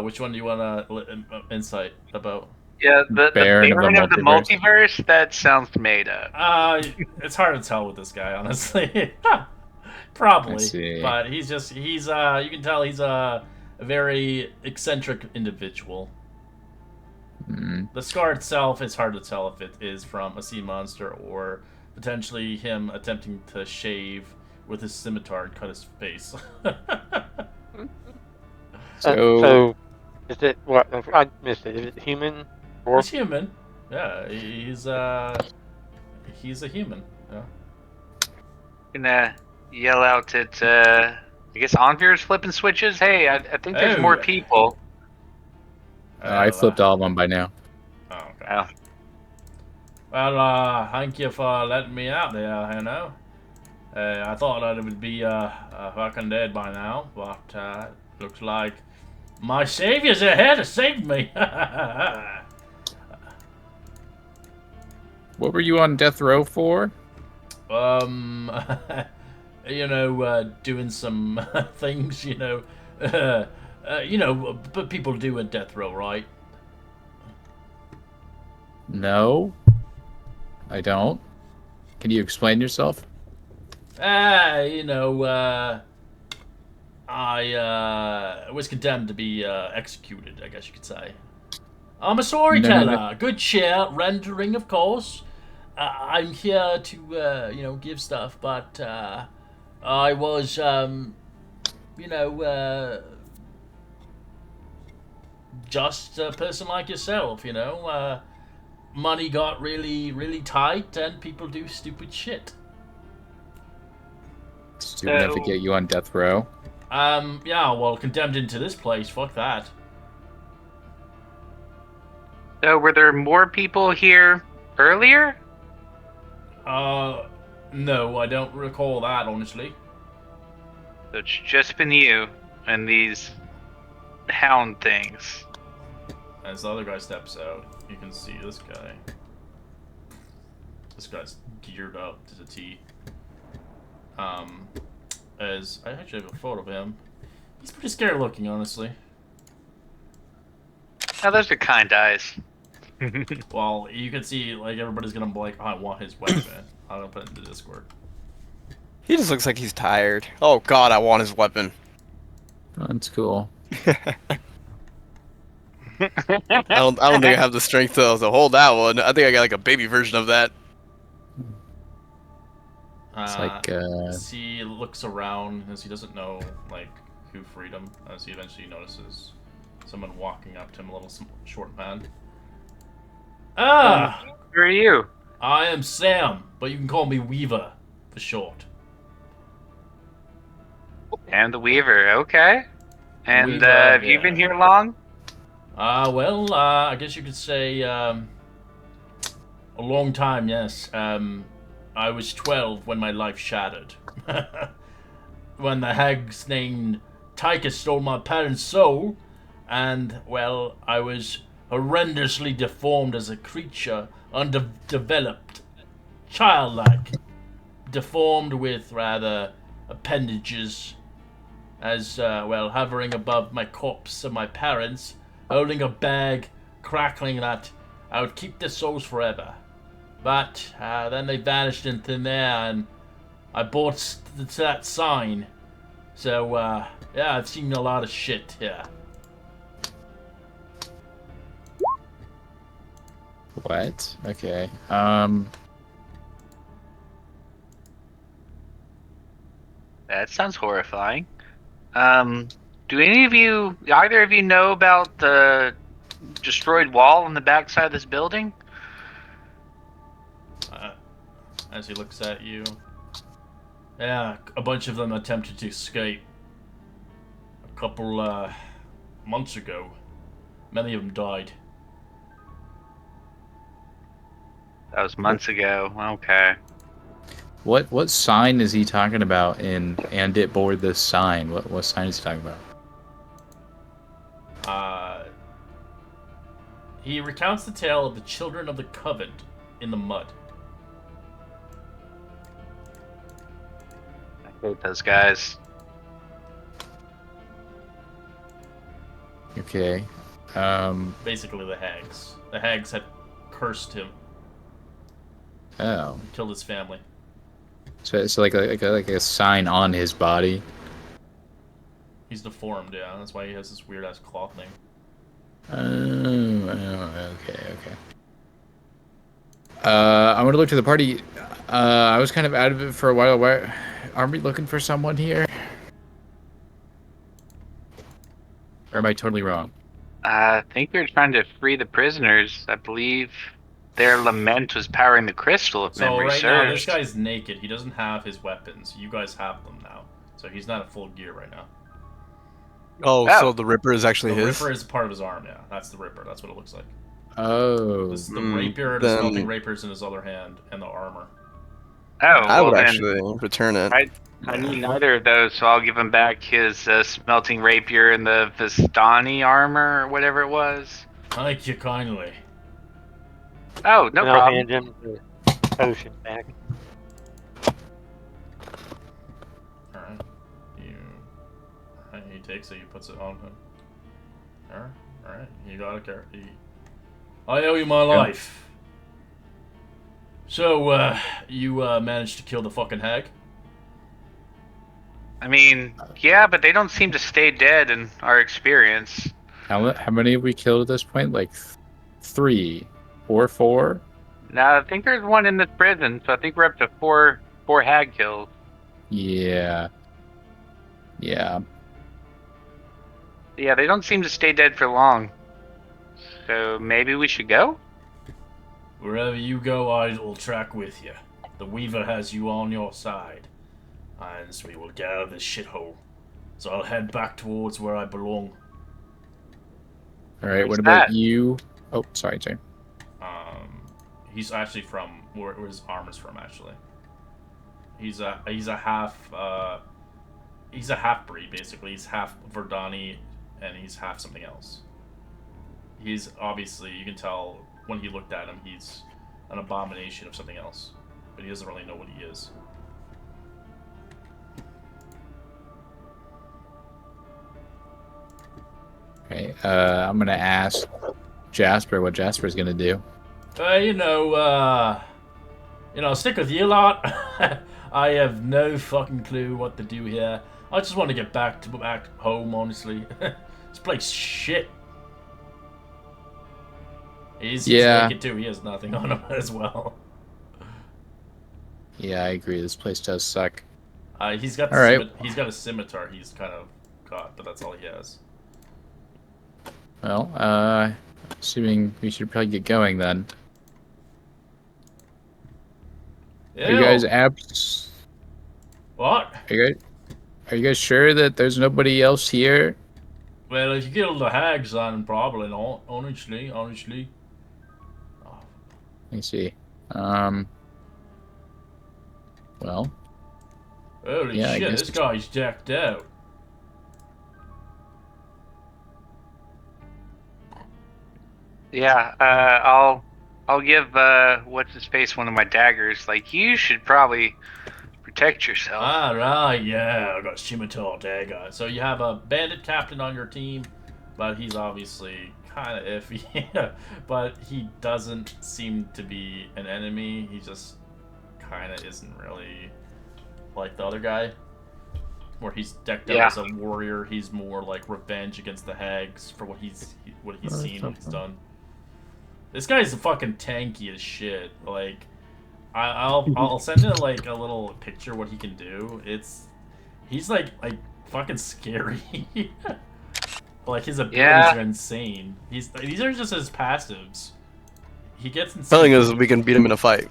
[SPEAKER 3] Which one do you want to insight about?
[SPEAKER 2] yeah, the
[SPEAKER 4] Baron
[SPEAKER 2] Baron
[SPEAKER 4] of
[SPEAKER 2] of
[SPEAKER 4] the
[SPEAKER 2] the
[SPEAKER 4] Multiverse.
[SPEAKER 2] Multiverse? That sounds made up.
[SPEAKER 3] It's hard to tell with this guy, honestly.
[SPEAKER 4] I
[SPEAKER 3] Probably.
[SPEAKER 4] see.
[SPEAKER 3] But he's you can tell he's a very eccentric individual.
[SPEAKER 4] Mm.
[SPEAKER 3] The scar itself is hard to tell if it is from a sea monster or potentially him attempting to shave with his scimitar and cut his face.
[SPEAKER 5] So, is it what? I missed it. Is it human? Or
[SPEAKER 3] He's human. Yeah, he's a human. Yeah.
[SPEAKER 2] Gonna yell out at, I guess Anvir's flipping switches? Hey, I think there's
[SPEAKER 3] Oh.
[SPEAKER 2] more people.
[SPEAKER 4] I flipped all of them by now.
[SPEAKER 3] Oh, okay.
[SPEAKER 2] Oh.
[SPEAKER 3] Well, thank you for letting me out there, you know. I thought that it would be fucking dead by now, but looks like my saviors are here to save me.
[SPEAKER 4] What were you on death row for?
[SPEAKER 3] You know, doing some things, you know, but people do in death row, right?
[SPEAKER 4] No. I don't. Can you explain yourself?
[SPEAKER 3] You know, I was condemned to be executed, I guess you could say. I'm a storyteller.
[SPEAKER 4] No.
[SPEAKER 3] Good cheer, rendering, of course. I'm here to, you know, give stuff, but I was, you know, just a person like yourself, you know. Money got really, really tight, and people do stupid shit.
[SPEAKER 4] Stupid enough to get you on death row.
[SPEAKER 3] Yeah, well, condemned into this place, fuck that.
[SPEAKER 2] So, were there more people here earlier?
[SPEAKER 3] No, I don't recall that, honestly.
[SPEAKER 2] So it's just been you and these hound things.
[SPEAKER 3] As the other guy steps out, you can see this guy. This guy's geared up to the T. As I actually have a photo of him. He's pretty scary looking, honestly.
[SPEAKER 2] Now those are kind eyes.
[SPEAKER 3] Well, you can see, like, everybody's gonna be like, oh, I want his weapon. I'm gonna put it in the Discord.
[SPEAKER 6] He just looks like he's tired. Oh god, I want his weapon.
[SPEAKER 4] That's cool.
[SPEAKER 6] I don't think I have the strength to hold that one. I think I got like a baby version of that.
[SPEAKER 4] It's like,
[SPEAKER 3] As he looks around, as he doesn't know, like, who freed him, as he eventually notices someone walking up to him, a little short man. Ah!
[SPEAKER 2] Who are you?
[SPEAKER 3] I am Sam, but you can call me Weaver for short.
[SPEAKER 2] And the Weaver, okay. And
[SPEAKER 3] Weaver,
[SPEAKER 2] have you
[SPEAKER 3] yeah.
[SPEAKER 2] been here long?
[SPEAKER 3] Well, I guess you could say, a long time, yes. I was 12 when my life shattered. When the hags named Tychus stole my parents' soul, and, well, I was horrendously deformed as a creature, underdeveloped, childlike, deformed with, rather, appendages, as, well, hovering above my corpse of my parents, holding a bag, crackling that I would keep their souls forever. But then they vanished in thin air, and I bought that sign. So, yeah, I've seen a lot of shit here.
[SPEAKER 4] what? Okay.
[SPEAKER 2] That sounds horrifying. Do either of you know about the destroyed wall on the backside of this building?
[SPEAKER 3] As he looks at you. Yeah, a bunch of them attempted to escape. A couple, months ago. Many of them died.
[SPEAKER 2] That was months ago. Okay.
[SPEAKER 4] What sign is he talking about in "And it bore this sign"? What sign is he talking about?
[SPEAKER 3] He recounts the tale of the children of the Covenant in the mud.
[SPEAKER 2] I hate those guys.
[SPEAKER 4] Okay.
[SPEAKER 3] Basically, the hags. The hags had cursed him,
[SPEAKER 4] Oh.
[SPEAKER 3] killed his family.
[SPEAKER 4] So it's like a sign on his body.
[SPEAKER 3] He's deformed, yeah. That's why he has this weird ass cloth name.
[SPEAKER 4] Oh, okay. I'm gonna look to the party. I was kind of out of it for a while. Why aren't we looking for someone here? Or am I totally wrong?
[SPEAKER 2] I think we were trying to free the prisoners. I believe their lament was powering the crystal, if
[SPEAKER 3] So
[SPEAKER 2] memory
[SPEAKER 3] right now,
[SPEAKER 2] serves.
[SPEAKER 3] this guy's naked. He doesn't have his weapons. You guys have them now. So he's not at full gear right now.
[SPEAKER 6] Oh,
[SPEAKER 2] Oh.
[SPEAKER 6] so the Ripper is actually
[SPEAKER 3] The
[SPEAKER 6] his?
[SPEAKER 3] Ripper is part of his arm, yeah. That's the Ripper. That's what it looks like.
[SPEAKER 4] Oh.
[SPEAKER 3] This is the rapier, the
[SPEAKER 6] then-
[SPEAKER 3] smelting rapiers in his other hand, and the armor.
[SPEAKER 2] Oh,
[SPEAKER 6] I
[SPEAKER 2] well
[SPEAKER 6] would
[SPEAKER 2] then,
[SPEAKER 6] actually return it.
[SPEAKER 2] I need neither of those, so I'll give him back his smelting rapier and the Vistani armor, or whatever it was.
[SPEAKER 3] Thank you kindly.
[SPEAKER 2] Oh, no
[SPEAKER 5] And I'll
[SPEAKER 2] problem.
[SPEAKER 5] hand him the potion back.
[SPEAKER 3] Alright. He takes it, he puts it on him. Alright, you got it, Garrett. I owe you my life. So, you managed to kill the fucking hag?
[SPEAKER 2] I mean, yeah, but they don't seem to stay dead in our experience.
[SPEAKER 4] How many have we killed at this point? Like 3 or 4?
[SPEAKER 2] Now, I think there's one in this prison, so I think we're up to four hag kills.
[SPEAKER 4] Yeah.
[SPEAKER 2] Yeah, they don't seem to stay dead for long. So maybe we should go?
[SPEAKER 3] Wherever you go, I will track with you. The Weaver has you on your side. And we will get out of this shithole. So I'll head back towards where I belong.
[SPEAKER 4] All right.
[SPEAKER 2] Where's
[SPEAKER 4] What about
[SPEAKER 2] that?
[SPEAKER 4] you? Oh, sorry, Jay.
[SPEAKER 3] He's actually from where his arm is from, actually. He's a half breed basically. He's half Verdani, and he's half something else. He's obviously, you can tell when he looked at him, he's an abomination of something else, but he doesn't really know what he is.
[SPEAKER 4] Okay, I'm gonna ask Jasper what Jasper's gonna do.
[SPEAKER 3] You know, stick with you lot. I have no fucking clue what to do here. I just want to get back home, honestly. This place shit. He's
[SPEAKER 4] Yeah,
[SPEAKER 3] naked too. He has nothing on him as well.
[SPEAKER 4] yeah, I agree. This place does suck.
[SPEAKER 3] He's got
[SPEAKER 4] All right.
[SPEAKER 3] he's got a scimitar. He's kind of caught, but that's all he has.
[SPEAKER 4] Well, assuming we should probably get going then. Are you guys
[SPEAKER 3] Ew.
[SPEAKER 4] abs?
[SPEAKER 3] What?
[SPEAKER 4] Are you guys sure that there's nobody else here?
[SPEAKER 3] Well, if you kill the hags, then probably not. Honestly. Oh,
[SPEAKER 4] Let me see. Um. Well,
[SPEAKER 3] holy
[SPEAKER 4] yeah, I
[SPEAKER 3] shit,
[SPEAKER 4] guess.
[SPEAKER 3] this guy's decked out.
[SPEAKER 2] Yeah, I'll give what's his face one of my daggers. Like, you should probably protect yourself.
[SPEAKER 3] Ah, right, yeah, I got scimitar dagger. So you have a bandit captain on your team, but he's obviously kind of iffy. But he doesn't seem to be an enemy. He just kind of isn't really like the other guy, where he's decked out
[SPEAKER 2] Yeah.
[SPEAKER 3] as a warrior. He's more like revenge against the hags for what he's seen, what he's done. This guy's fucking tanky as shit. Like, I'll send you like a little picture what he can do. He's like fucking scary. Like his abilities
[SPEAKER 2] Yeah.
[SPEAKER 3] are insane. These are just his passives. He gets insane.
[SPEAKER 6] Telling us we can beat him in a fight.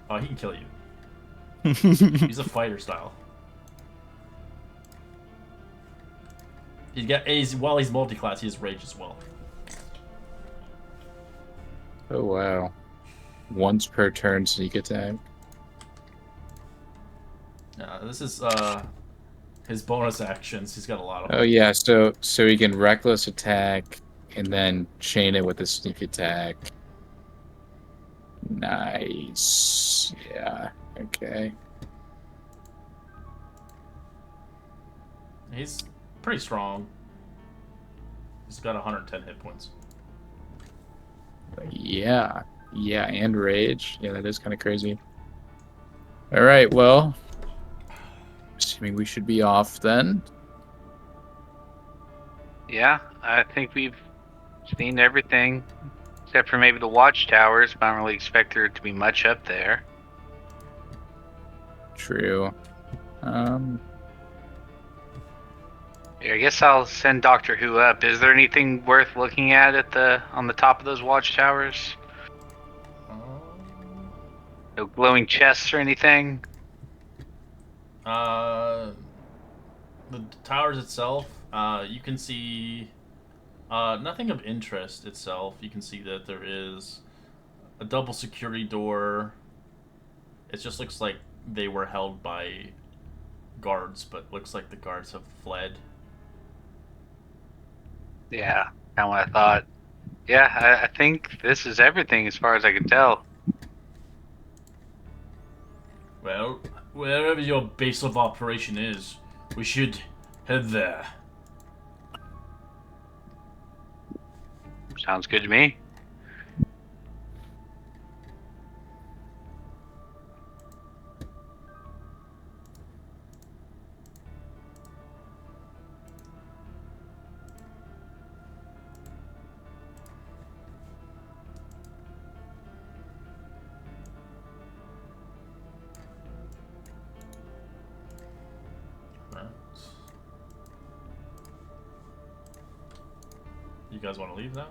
[SPEAKER 3] Oh, he can kill you. He's a fighter style. While he's multi-class, he has rage as well.
[SPEAKER 4] Oh wow. Once per turn sneak attack.
[SPEAKER 3] This is his bonus actions. He's got a lot of
[SPEAKER 4] Oh
[SPEAKER 3] them.
[SPEAKER 4] yeah, so he can reckless attack and then chain it with a sneak attack. Nice. Yeah. Okay.
[SPEAKER 3] He's pretty strong. He's got 110 hit points.
[SPEAKER 4] Yeah. Yeah, and rage. Yeah, that is kind of crazy. All right, well, assuming we should be off then.
[SPEAKER 2] Yeah, I think we've seen everything except for maybe the watchtowers, but I don't really expect there to be much up there.
[SPEAKER 4] True.
[SPEAKER 2] Yeah, I guess I'll send Doctor Who up. Is there anything worth looking at on the top of those watchtowers? No glowing chests or anything?
[SPEAKER 3] The towers itself, you can see nothing of interest itself. You can see that there is a double security door. It just looks like they were held by guards, but looks like the guards have fled.
[SPEAKER 2] Yeah, kind of what I thought. Yeah, I think this is everything as far as I can tell.
[SPEAKER 3] Well, wherever your base of operation is, we should head there.
[SPEAKER 2] Sounds good to me.
[SPEAKER 3] Right. You guys want to leave now?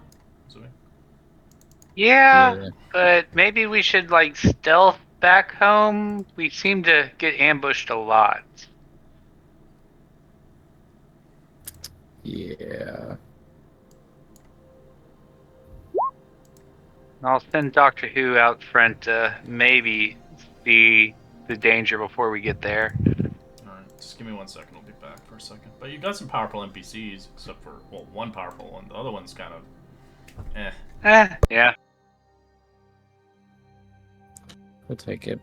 [SPEAKER 2] Yeah,
[SPEAKER 4] Yeah.
[SPEAKER 2] but maybe we should like stealth back home. We seem to get ambushed a lot.
[SPEAKER 4] Yeah.
[SPEAKER 2] I'll send Doctor Who out front to maybe see the danger before we get there.
[SPEAKER 3] Alright, just give me 1 second. I'll be back for a second. But you got some powerful NPCs, except for, well, one powerful one. The other one's kind of
[SPEAKER 2] Yeah.
[SPEAKER 4] We'll take it.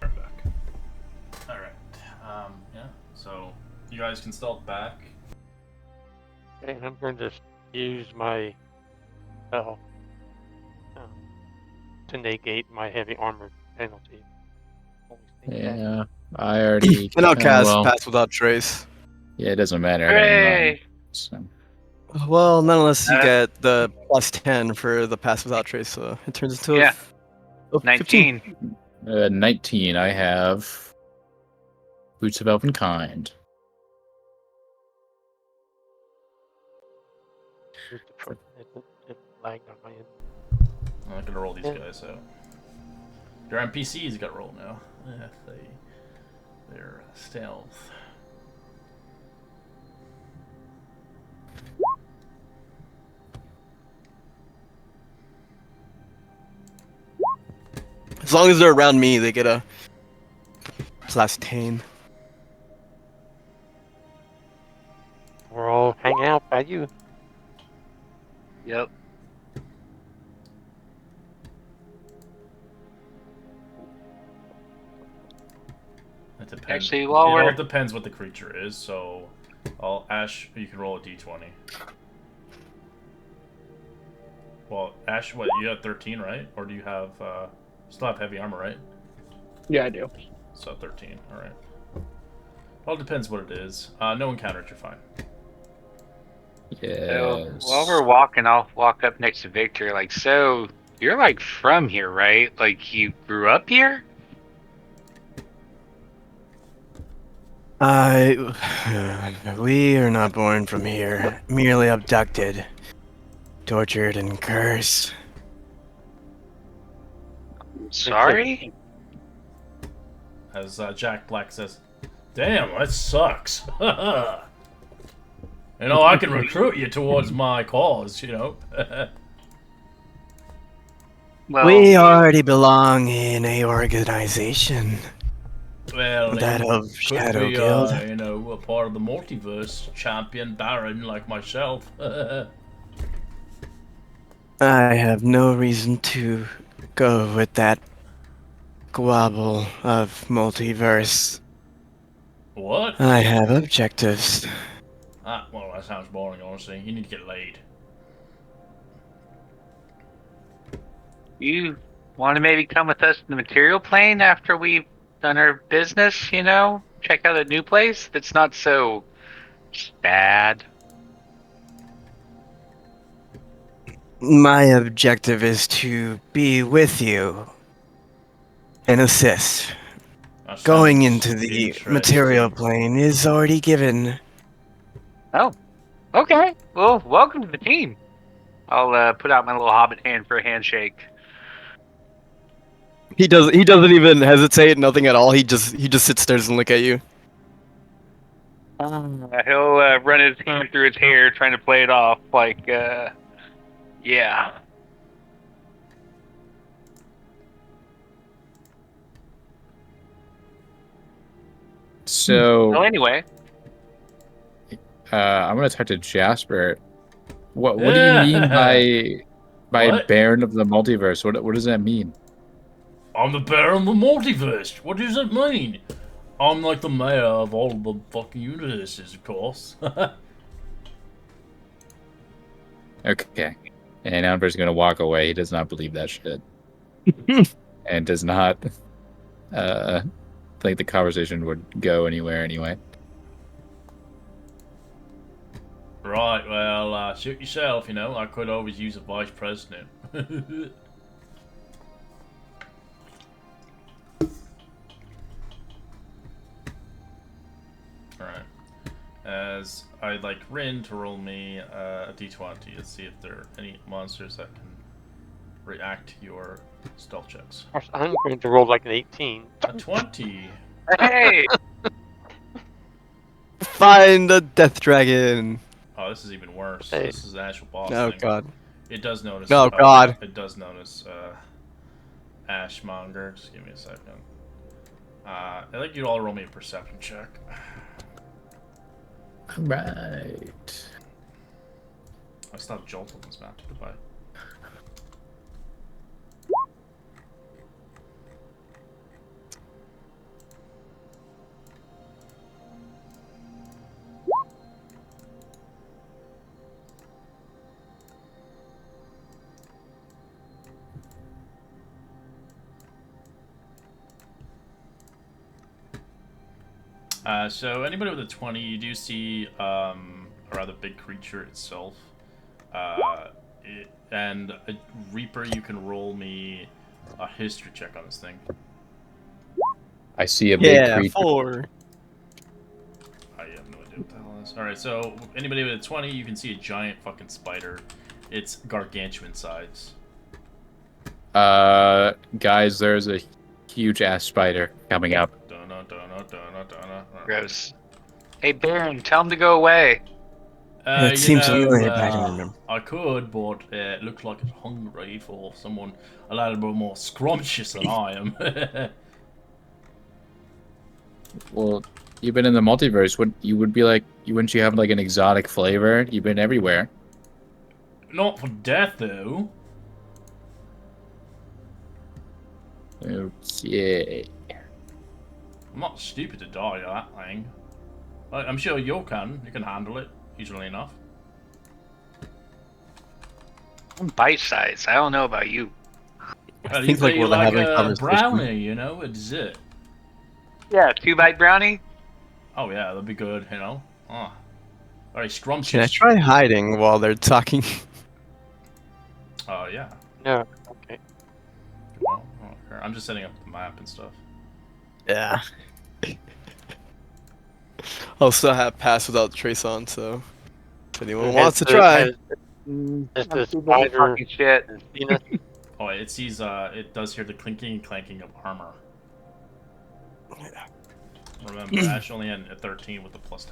[SPEAKER 3] back. Alright. Yeah. So you guys can stealth back.
[SPEAKER 5] And I'm going to use my spell to negate my heavy armor penalty. Only sneak attack.
[SPEAKER 4] Yeah, I already.
[SPEAKER 6] And I'll cast
[SPEAKER 4] well,
[SPEAKER 6] Pass Without Trace.
[SPEAKER 4] yeah, it doesn't matter. I got
[SPEAKER 2] Hooray!
[SPEAKER 4] mine. So,
[SPEAKER 6] Well, not unless you
[SPEAKER 2] Uh,
[SPEAKER 6] get the +10 for the Pass Without Trace, so it turns into
[SPEAKER 2] Yeah.
[SPEAKER 6] a 15.
[SPEAKER 2] 19.
[SPEAKER 4] 19. I have Boots of Elvenkind.
[SPEAKER 5] It lagged on my end.
[SPEAKER 3] I'm not gonna roll these guys out. Your NPCs got rolled now. Yeah, they're stealth.
[SPEAKER 6] As long as they're around me, they get a +10.
[SPEAKER 5] We're all hanging out by you.
[SPEAKER 2] Yep.
[SPEAKER 3] It depends.
[SPEAKER 2] Actually, while
[SPEAKER 3] it
[SPEAKER 2] we're
[SPEAKER 3] all depends what the creature is. So, Ash, you can roll a d20. Well, Ash, what you got 13, right? Or do you have still have heavy armor, right?
[SPEAKER 1] Yeah, I do.
[SPEAKER 3] So 13. All right. All depends what it is. No encounters, you're fine.
[SPEAKER 2] So
[SPEAKER 4] Yes.
[SPEAKER 2] while we're walking, I'll walk up next to Victor. Like, so you're like from here, right? Like you grew up here?
[SPEAKER 6] We are not born from here, merely abducted, tortured, and cursed.
[SPEAKER 2] Sorry.
[SPEAKER 3] As Jack Black says, "Damn, that sucks." You know, I can recruit you towards my cause. You know.
[SPEAKER 2] Well,
[SPEAKER 6] We already belong in a organization,
[SPEAKER 3] Well,
[SPEAKER 6] that
[SPEAKER 3] you
[SPEAKER 6] of
[SPEAKER 3] could
[SPEAKER 6] Shadow
[SPEAKER 3] be,
[SPEAKER 6] Guild.
[SPEAKER 3] you know, a part of the multiverse, champion Baron like myself.
[SPEAKER 6] I have no reason to go with that squabble of multiverse.
[SPEAKER 3] What?
[SPEAKER 6] I have objectives.
[SPEAKER 3] Well, that sounds boring, honestly. You need to get laid.
[SPEAKER 2] you want to maybe come with us to the material plane after we've done our business? You know, check out a new place that's not so bad.
[SPEAKER 6] My objective is to be with you and assist.
[SPEAKER 3] That
[SPEAKER 6] Going
[SPEAKER 3] sounds
[SPEAKER 6] into the
[SPEAKER 3] interesting.
[SPEAKER 6] material plane is already given.
[SPEAKER 2] Oh, okay. Well, welcome to the team. I'll put out my little hobbit hand for a handshake.
[SPEAKER 6] He doesn't even hesitate, nothing at all. He just sits there and look at you.
[SPEAKER 2] He'll run his hand through his hair, trying to play it off like, yeah. So
[SPEAKER 4] So,
[SPEAKER 2] anyway,
[SPEAKER 4] I'm gonna talk to Jasper. What do you mean
[SPEAKER 3] Yeah.
[SPEAKER 4] by
[SPEAKER 3] What?
[SPEAKER 4] Baron of the Multiverse? What does that mean?
[SPEAKER 3] I'm the Baron of the Multiverse. What does it mean? I'm like the mayor of all the fucking universes, of course.
[SPEAKER 4] Okay. And Amber's gonna walk away. He does not believe that shit. And does not think the conversation would go anywhere anyway.
[SPEAKER 3] Right, well, shoot yourself, you know. I could always use a vice president. Alright. As I'd like Rin to roll me a d20 to see if there are any monsters that can react to your stealth checks.
[SPEAKER 5] Of course, I'm going to roll like an 18.
[SPEAKER 3] A 20!
[SPEAKER 2] hey,
[SPEAKER 6] Find the death dragon.
[SPEAKER 3] Oh, this is even worse.
[SPEAKER 5] Hey.
[SPEAKER 3] This is the actual boss
[SPEAKER 6] Oh
[SPEAKER 3] thing.
[SPEAKER 6] god.
[SPEAKER 3] It does notice.
[SPEAKER 6] Oh, God.
[SPEAKER 3] It does notice Ashmonger. Just give me a second. I'd like you to all roll me a perception check.
[SPEAKER 4] Right.
[SPEAKER 3] I still have Jolt on this map. Goodbye. So anybody with a 20, you do see a rather big creature itself. And a Reaper, you can roll me a history check on this thing.
[SPEAKER 4] I see a big
[SPEAKER 6] Yeah,
[SPEAKER 4] creature.
[SPEAKER 6] 4.
[SPEAKER 3] I have no idea what the hell it is. Alright, so anybody with a 20, you can see a giant fucking spider. It's gargantuan size.
[SPEAKER 4] Guys, there's a huge ass spider coming up.
[SPEAKER 2] gross. Hey, Baron, tell him to go away.
[SPEAKER 6] It seems familiar, but I don't remember.
[SPEAKER 3] I could, but it looks like it's hungry for someone a little bit more scrumptious than I am.
[SPEAKER 4] Well, you've been in the multiverse. Wouldn't you have like an exotic flavor? You've been everywhere.
[SPEAKER 3] Not for death, though.
[SPEAKER 4] Okay.
[SPEAKER 3] I'm not stupid to die of that thing. I'm sure you can. You can handle it easily enough.
[SPEAKER 2] I'm bite size. I don't know about you.
[SPEAKER 6] I think like
[SPEAKER 3] you
[SPEAKER 6] we're
[SPEAKER 3] like
[SPEAKER 6] having a
[SPEAKER 3] a
[SPEAKER 6] conversation.
[SPEAKER 3] brownie, you know, a dessert.
[SPEAKER 2] Yeah, 2-bite brownie.
[SPEAKER 3] Oh yeah, that'd be good, you know. Oh, very scrumptious.
[SPEAKER 6] Can I try hiding while they're talking?
[SPEAKER 3] Oh yeah.
[SPEAKER 5] No, okay.
[SPEAKER 3] Well, I'm just setting up the map and stuff.
[SPEAKER 6] Yeah. I'll still have pass without trace on, so if anyone wants to try.
[SPEAKER 5] Has the
[SPEAKER 2] I'm too busy
[SPEAKER 5] spider
[SPEAKER 2] talking shit.
[SPEAKER 5] seen us?
[SPEAKER 3] Oh, it sees. It does hear the clinking and clanking of armor. Remember, Ash only had a 13 with a plus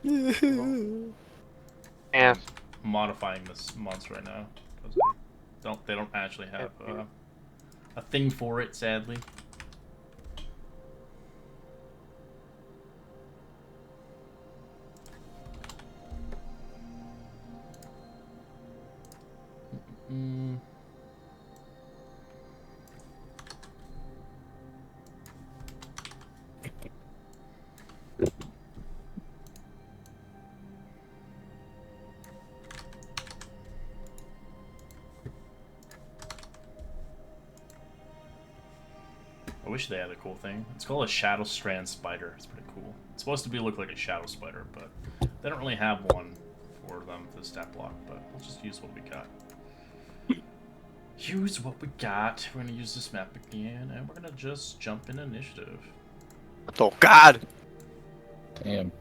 [SPEAKER 3] 10.
[SPEAKER 5] Yeah.
[SPEAKER 3] Modifying this monster right now. 'Cause they don't actually have a thing for it, sadly. Mm. I wish they had a cool thing. It's called a Shadow Strand Spider. It's pretty cool. It's supposed to look like a Shadow Spider, but they don't really have one for them for the stat block, but we'll just use what we got. Use what we got. We're gonna use this map again, and we're gonna just jump in initiative.
[SPEAKER 6] Oh god!
[SPEAKER 4] Damn.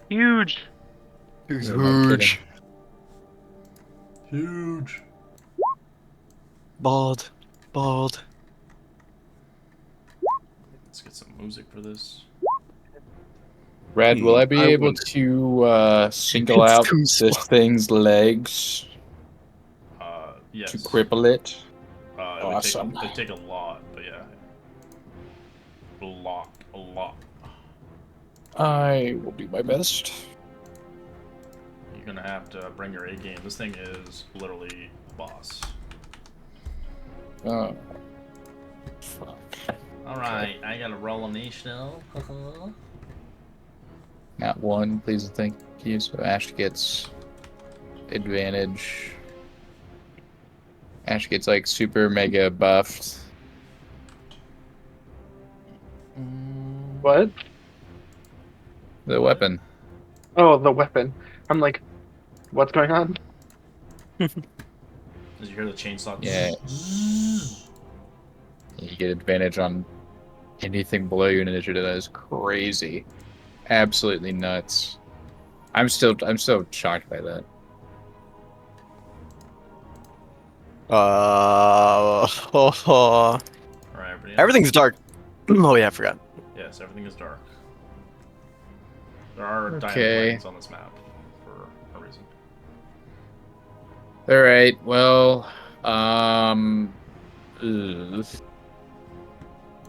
[SPEAKER 2] Huge.
[SPEAKER 4] Who am I
[SPEAKER 6] Huge.
[SPEAKER 3] Huge.
[SPEAKER 6] Bald. Bald.
[SPEAKER 3] Let's get some music for this.
[SPEAKER 4] Red, will I be
[SPEAKER 6] I
[SPEAKER 4] able
[SPEAKER 6] wonder.
[SPEAKER 4] to single
[SPEAKER 6] It's
[SPEAKER 4] out
[SPEAKER 6] too
[SPEAKER 4] this
[SPEAKER 6] small.
[SPEAKER 4] thing's legs
[SPEAKER 3] Yes.
[SPEAKER 4] to cripple it?
[SPEAKER 3] It
[SPEAKER 4] Awesome.
[SPEAKER 3] it'd take a lot, but yeah. A lot.
[SPEAKER 4] I will do my best.
[SPEAKER 3] You're gonna have to bring your A game. This thing is literally a boss.
[SPEAKER 4] Oh, fuck.
[SPEAKER 3] Alright, I gotta roll a national.
[SPEAKER 4] Not one, please and thank you. So Ash gets advantage. Ash gets like super mega buffed.
[SPEAKER 1] What?
[SPEAKER 4] The weapon.
[SPEAKER 1] Oh, the weapon. I'm like, what's going on?
[SPEAKER 3] As you hear the chainsaw.
[SPEAKER 4] Yeah, you get advantage on anything below your initiative. That is crazy. Absolutely nuts. I'm so shocked by that.
[SPEAKER 3] Alright, everybody else?
[SPEAKER 6] Everything's dark. Oh yeah, I forgot.
[SPEAKER 3] Yes, everything is dark. There are diamond
[SPEAKER 4] Okay.
[SPEAKER 3] planes on this map for a reason.
[SPEAKER 4] All right. Well, ugh.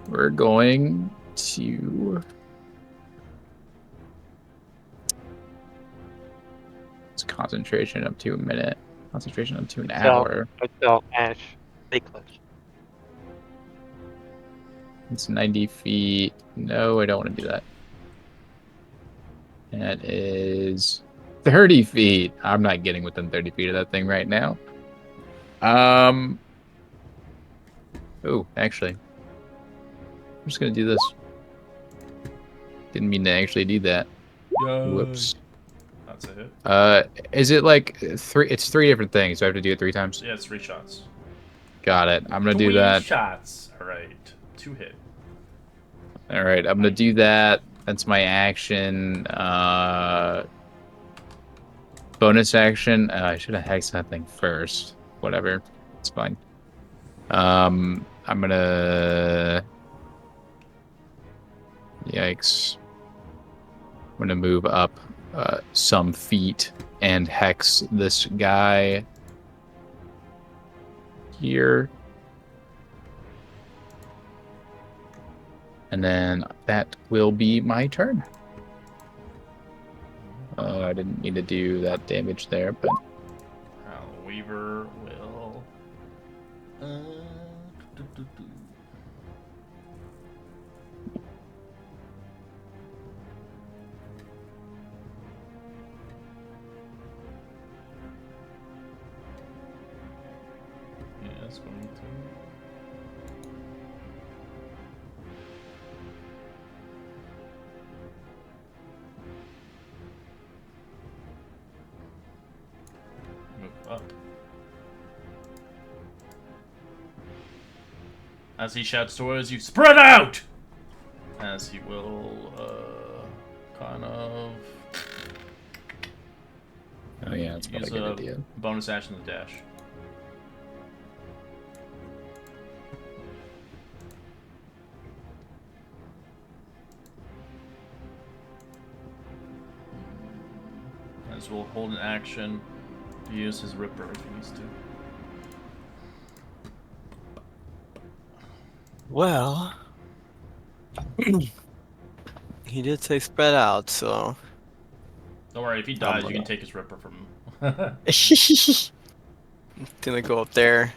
[SPEAKER 4] We're going to. It's concentration up to a minute. Concentration up to an hour.
[SPEAKER 5] I tell Ash, stay close.
[SPEAKER 4] It's 90 feet. No, I don't want to do that. That is 30 feet. I'm not getting within 30 feet of that thing right now. Oh, actually, I'm just gonna do this. Didn't mean to actually do that. Whoops.
[SPEAKER 3] That's a hit.
[SPEAKER 4] Is it like three? It's three different things. Do I have to do it 3 times?
[SPEAKER 3] Yeah, it's 3 shots.
[SPEAKER 4] Got it. I'm gonna do
[SPEAKER 3] 3
[SPEAKER 4] that.
[SPEAKER 3] shots. Alright. 2 hit.
[SPEAKER 4] All right, I'm gonna do that. That's my action. Bonus action. I should have hexed that thing first. Whatever. It's fine. I'm gonna. Yikes. I'm gonna move up some feet and hex this guy here. And then that will be my turn. I didn't need to do that damage there, but
[SPEAKER 3] Weaver will. Do, do, do. Yeah, it's going to. Move up. As he shouts towards you, spread out! As he will, kind of.
[SPEAKER 4] oh yeah, it's probably
[SPEAKER 3] use
[SPEAKER 4] a good
[SPEAKER 3] a
[SPEAKER 4] idea.
[SPEAKER 3] bonus action to dash. As will hold an action to use his Ripper if he needs to.
[SPEAKER 6] Well, he did say spread out, so.
[SPEAKER 3] Don't worry, if he dies, you can take his Ripper from him.
[SPEAKER 6] Gonna go up there.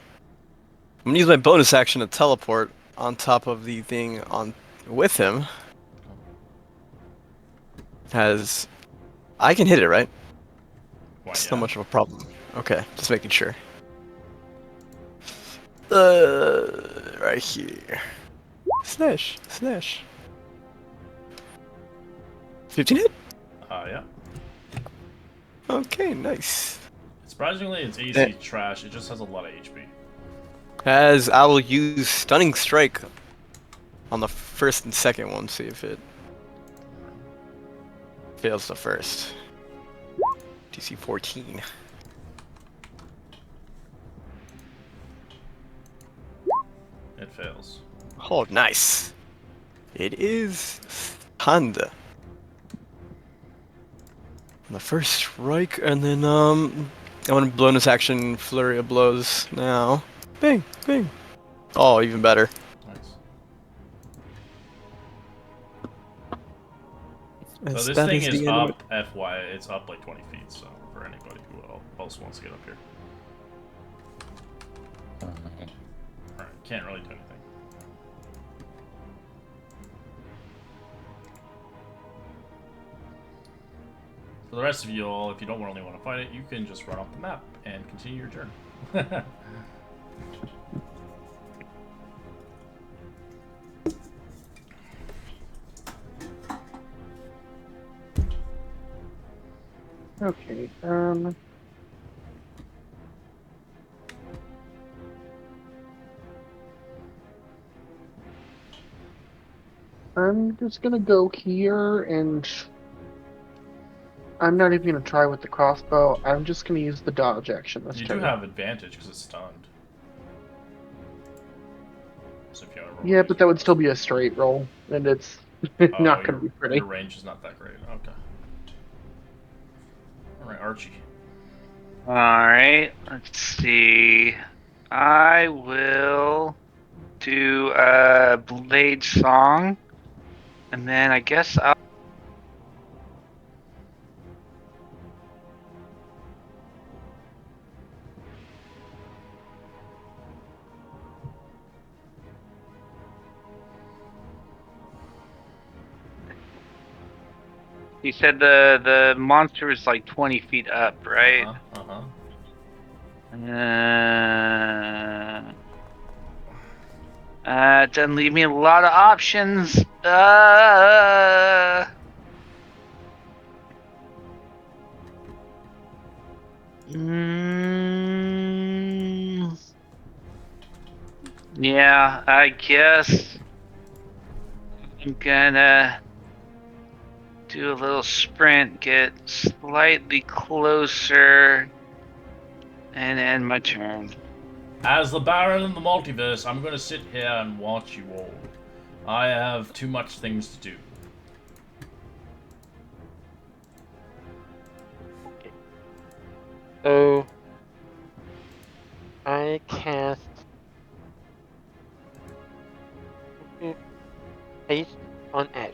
[SPEAKER 6] I'm gonna use my bonus action to teleport on top of the thing on with him. As I can hit it, right?
[SPEAKER 3] Why,
[SPEAKER 6] It's
[SPEAKER 3] yeah.
[SPEAKER 6] not much of a problem. Okay, just making sure. Right here. Slash, slash. 15 hit?
[SPEAKER 3] Yeah.
[SPEAKER 6] Okay, nice.
[SPEAKER 3] Surprisingly, it's easy trash. It just has a lot of HP.
[SPEAKER 6] As I will use Stunning Strike on the first and second one, see if it fails the first. DC 14.
[SPEAKER 3] It fails.
[SPEAKER 6] Oh, nice. It is stunned. On the first strike, and then I'm gonna bonus action flurry of blows now. Bing, bing. Oh, even better.
[SPEAKER 3] Nice. So
[SPEAKER 6] As
[SPEAKER 3] this
[SPEAKER 6] that
[SPEAKER 3] thing
[SPEAKER 6] is
[SPEAKER 3] is
[SPEAKER 6] the end of it.
[SPEAKER 3] up, FY, it's up like 20 feet, so for anybody who else wants to get up here. Alright, can't really do anything. For the rest of you all, if you don't really want to fight it, you can just run off the map and continue your turn.
[SPEAKER 1] Okay. I'm just gonna go here, and I'm not even gonna try with the crossbow. I'm just gonna use the dodge action this
[SPEAKER 3] You do
[SPEAKER 1] turn.
[SPEAKER 3] have advantage because it's stunned. So if you want to roll
[SPEAKER 1] Yeah,
[SPEAKER 3] against
[SPEAKER 1] but
[SPEAKER 3] your
[SPEAKER 1] that would still
[SPEAKER 3] crossbow.
[SPEAKER 1] be a straight roll, and it's
[SPEAKER 3] Oh,
[SPEAKER 1] not gonna be
[SPEAKER 3] your
[SPEAKER 1] pretty.
[SPEAKER 3] range is not that great. Okay. Alright, Archie.
[SPEAKER 2] Alright, let's see. I will do a Blade Song, and then I guess I'll. You said the monster is like 20 feet up, right?
[SPEAKER 3] Uh-huh.
[SPEAKER 2] Doesn't leave me a lot of options. Mm, yeah, I guess I'm gonna do a little sprint, get slightly closer, and end my turn.
[SPEAKER 3] As the Baron in the multiverse, I'm gonna sit here and watch you all. I have too much things to do.
[SPEAKER 5] Okay. So I cast haste on Ash.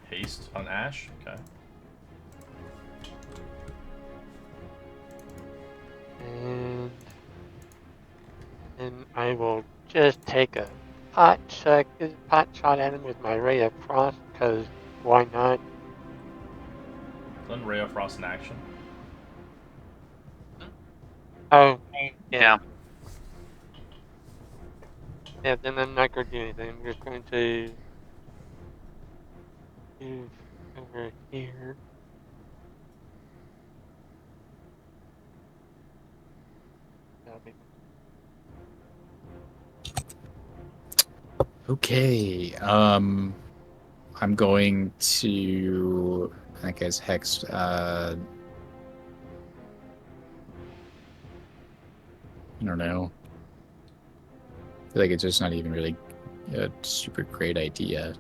[SPEAKER 3] Haste on Ash? Okay.
[SPEAKER 5] And I will just take a pot shot at him with my ray of frost, because why not?
[SPEAKER 3] Then Ray of Frost in action.
[SPEAKER 5] Oh, yeah.
[SPEAKER 2] Yeah.
[SPEAKER 5] Yeah, then I'm not going to do anything. I'm just going to move over here. That'll be
[SPEAKER 4] Okay. I'm going to, I guess, hex. I don't know. I feel like it's just not even really a super great idea.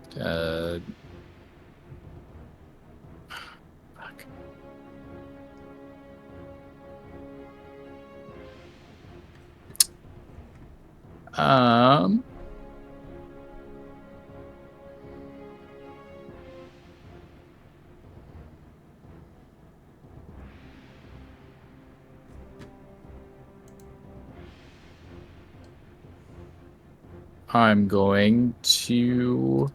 [SPEAKER 4] Fuck. Um. I'm going to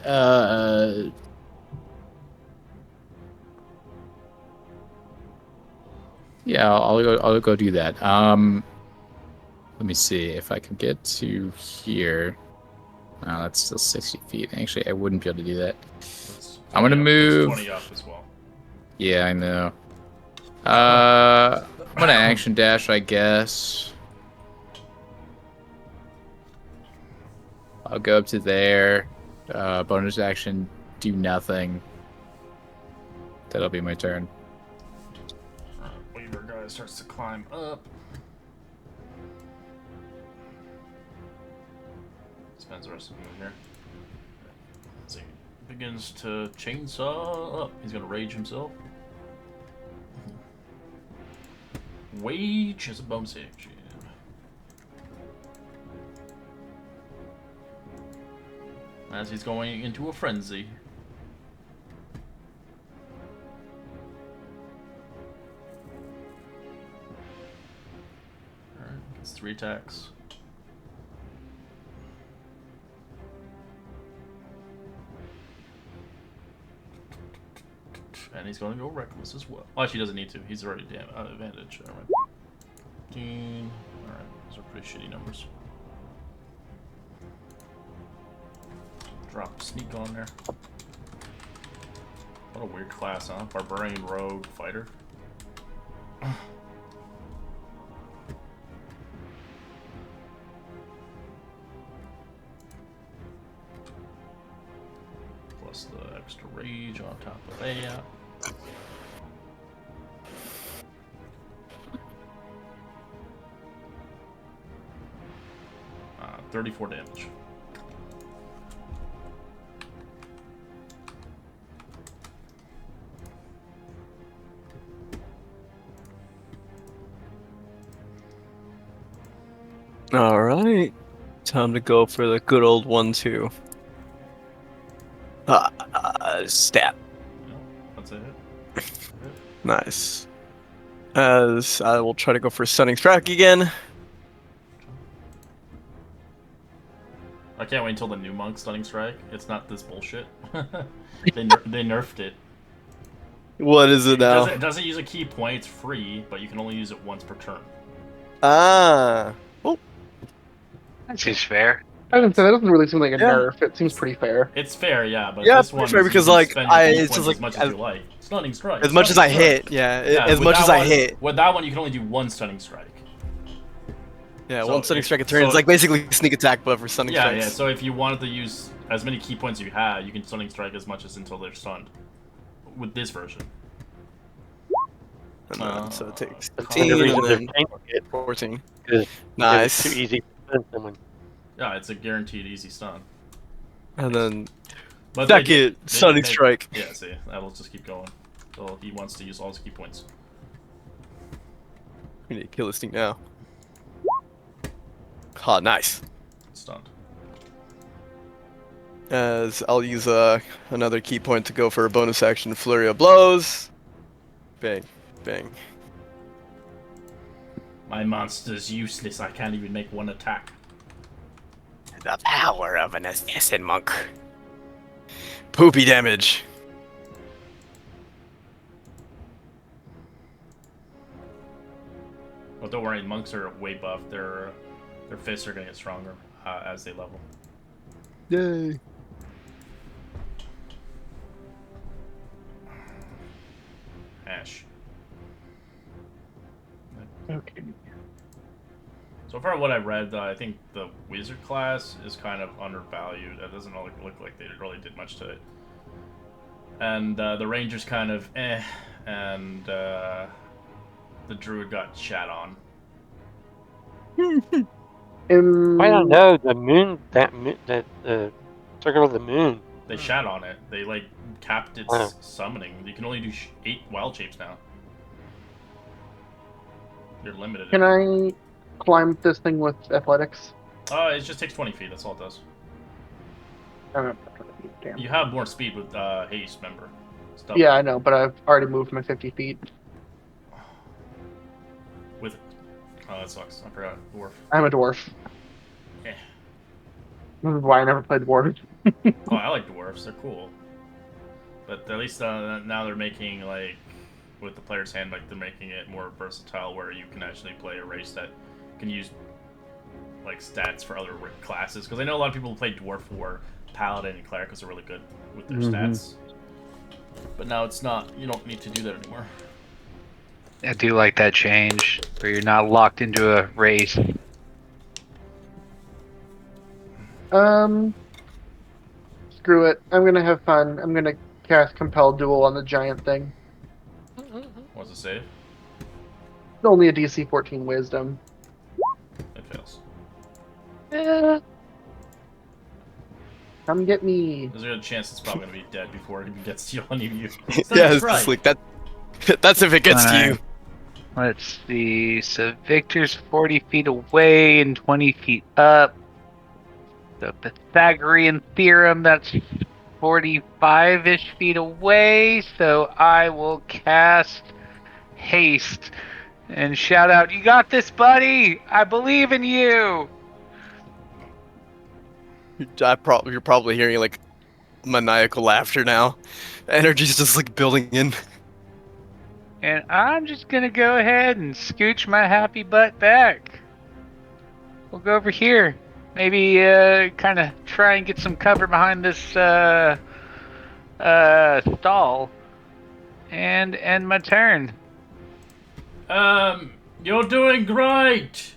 [SPEAKER 4] uh yeah, I'll go do that. Let me see if I can get to here. Oh, that's still 60 feet. Actually, I wouldn't be able to do that.
[SPEAKER 3] It's
[SPEAKER 4] I'm
[SPEAKER 3] 20
[SPEAKER 4] gonna
[SPEAKER 3] up. It's
[SPEAKER 4] move.
[SPEAKER 3] 20 up as well.
[SPEAKER 4] Yeah, I know. I'm gonna action dash, I guess. I'll go up to there. Bonus action, do nothing. That'll be my turn.
[SPEAKER 3] Weaver guy starts to climb up. Spends the rest of the move here. Let's see. Begins to chainsaw up. He's gonna rage himself. Wage is a bonus action. as he's going into a frenzy. Alright, gets 3 attacks. And he's going to go reckless as well. Oh, actually, he doesn't need to. He's already advantage. Alright. 15. Alright, those are pretty shitty numbers. Drop sneak on there. What a weird class, huh? Barbarian, rogue, fighter. Plus the extra rage on top of that. 34 damage.
[SPEAKER 6] Alright. Time to go for the good old 1-2. Stab.
[SPEAKER 3] Yeah, that's it.
[SPEAKER 6] Nice. As I will try to go for Stunning Strike again.
[SPEAKER 3] I can't wait until the new monk stunning strike. It's not this bullshit. they nerfed it.
[SPEAKER 6] What is it now?
[SPEAKER 3] It doesn't use a key point. It's free, but you can only use it once per turn.
[SPEAKER 6] Ah. Oh.
[SPEAKER 2] That seems fair.
[SPEAKER 1] I was gonna say that doesn't really seem like a
[SPEAKER 6] Yeah.
[SPEAKER 1] nerf. It seems pretty fair.
[SPEAKER 3] It's fair, yeah, but
[SPEAKER 6] Yeah,
[SPEAKER 3] this
[SPEAKER 6] pretty
[SPEAKER 3] one
[SPEAKER 6] fair
[SPEAKER 3] is
[SPEAKER 6] because,
[SPEAKER 3] you can
[SPEAKER 6] like,
[SPEAKER 3] spend your key
[SPEAKER 6] it's
[SPEAKER 3] points
[SPEAKER 6] just like
[SPEAKER 3] as much as you like. Stunning strike.
[SPEAKER 6] As much as I
[SPEAKER 3] Stunning strike.
[SPEAKER 6] hit, yeah.
[SPEAKER 3] Yeah,
[SPEAKER 6] As
[SPEAKER 3] with
[SPEAKER 6] much
[SPEAKER 3] that
[SPEAKER 6] as I
[SPEAKER 3] one-
[SPEAKER 6] hit.
[SPEAKER 3] With that one, you can only do one stunning strike.
[SPEAKER 6] Yeah,
[SPEAKER 3] So
[SPEAKER 6] one Stunning
[SPEAKER 3] if-
[SPEAKER 6] Strike a turn.
[SPEAKER 3] so-
[SPEAKER 6] It's like basically sneak attack, but for Stunning
[SPEAKER 3] Yeah,
[SPEAKER 6] Strikes.
[SPEAKER 3] yeah. So if you wanted to use as many key points you have, you can stunning strike as much as until they're stunned. With this version.
[SPEAKER 6] And then, so it takes
[SPEAKER 5] That's
[SPEAKER 6] 15
[SPEAKER 5] the reason
[SPEAKER 6] and
[SPEAKER 5] they're
[SPEAKER 6] then
[SPEAKER 5] changing it,
[SPEAKER 6] 14.
[SPEAKER 5] because it's
[SPEAKER 6] Nice.
[SPEAKER 5] too easy to stun someone.
[SPEAKER 3] Yeah, it's a guaranteed easy stun.
[SPEAKER 6] And then
[SPEAKER 3] But
[SPEAKER 6] second Stunning Strike.
[SPEAKER 3] Yeah, see, that'll just keep going. So he wants to use all his key points.
[SPEAKER 6] We need to kill this thing now. Oh, nice.
[SPEAKER 3] Stunned.
[SPEAKER 6] As I'll use another key point to go for a bonus action Flurry of Blows. Bang, bang.
[SPEAKER 3] My monster's useless. I can't even make one attack.
[SPEAKER 6] The power of an assassin monk. Poopy damage.
[SPEAKER 3] But don't worry, monks are way buffed. Their fists are gonna get stronger as they level.
[SPEAKER 6] Yay.
[SPEAKER 3] Ash.
[SPEAKER 1] Okay.
[SPEAKER 3] So far, what I read, I think the wizard class is kind of undervalued. It doesn't look like they really did much to it. And the ranger's kind of and the druid got shat on.
[SPEAKER 5] I don't know, the moon, that circle of the moon.
[SPEAKER 3] They shat on it. They like capped its
[SPEAKER 5] Wow.
[SPEAKER 3] summoning. You can only do 8 wild shapes now. You're limited.
[SPEAKER 1] Can I climb this thing with athletics?
[SPEAKER 3] It just takes 20 feet. That's all it does.
[SPEAKER 1] Damn.
[SPEAKER 3] You have more speed with haste, remember? Stuff
[SPEAKER 1] Yeah, I know, but I've already moved my 50 feet.
[SPEAKER 3] with. Oh, that sucks. I forgot. Dwarf.
[SPEAKER 1] I'm a dwarf.
[SPEAKER 3] Eh.
[SPEAKER 1] This is why I never played dwarves.
[SPEAKER 3] Oh, I like dwarves. They're cool. But at least now they're making, like, with the player's hand, like, they're making it more versatile where you can actually play a race that can use, like, stats for other classes. Because I know a lot of people who play dwarf for paladin and cleric because they're really good with their stats. But now it's not. You don't need to do that anymore.
[SPEAKER 2] I do like that change where you're not locked into a race.
[SPEAKER 1] Screw it. I'm gonna have fun. I'm gonna cast Compel Duel on the giant thing.
[SPEAKER 3] What's it save?
[SPEAKER 1] It's only a DC 14 Wisdom.
[SPEAKER 3] It fails.
[SPEAKER 1] Come get me.
[SPEAKER 3] There's a good chance it's probably going to be dead before it even gets to you on you.
[SPEAKER 6] Yeah, it's just like that. That's if it gets to you.
[SPEAKER 2] Let's see. So Victor's 40 feet away and 20 feet up. the Pythagorean theorem that's 45-ish feet away, so I will cast haste and shout out, "You got this, buddy! I believe in you!"
[SPEAKER 6] You're probably hearing like maniacal laughter now. Energy's just like building in.
[SPEAKER 2] And I'm just gonna go ahead and scooch my happy butt back. We'll go over here. Maybe kind of try and get some cover behind this stall. And end my turn.
[SPEAKER 3] You're doing great.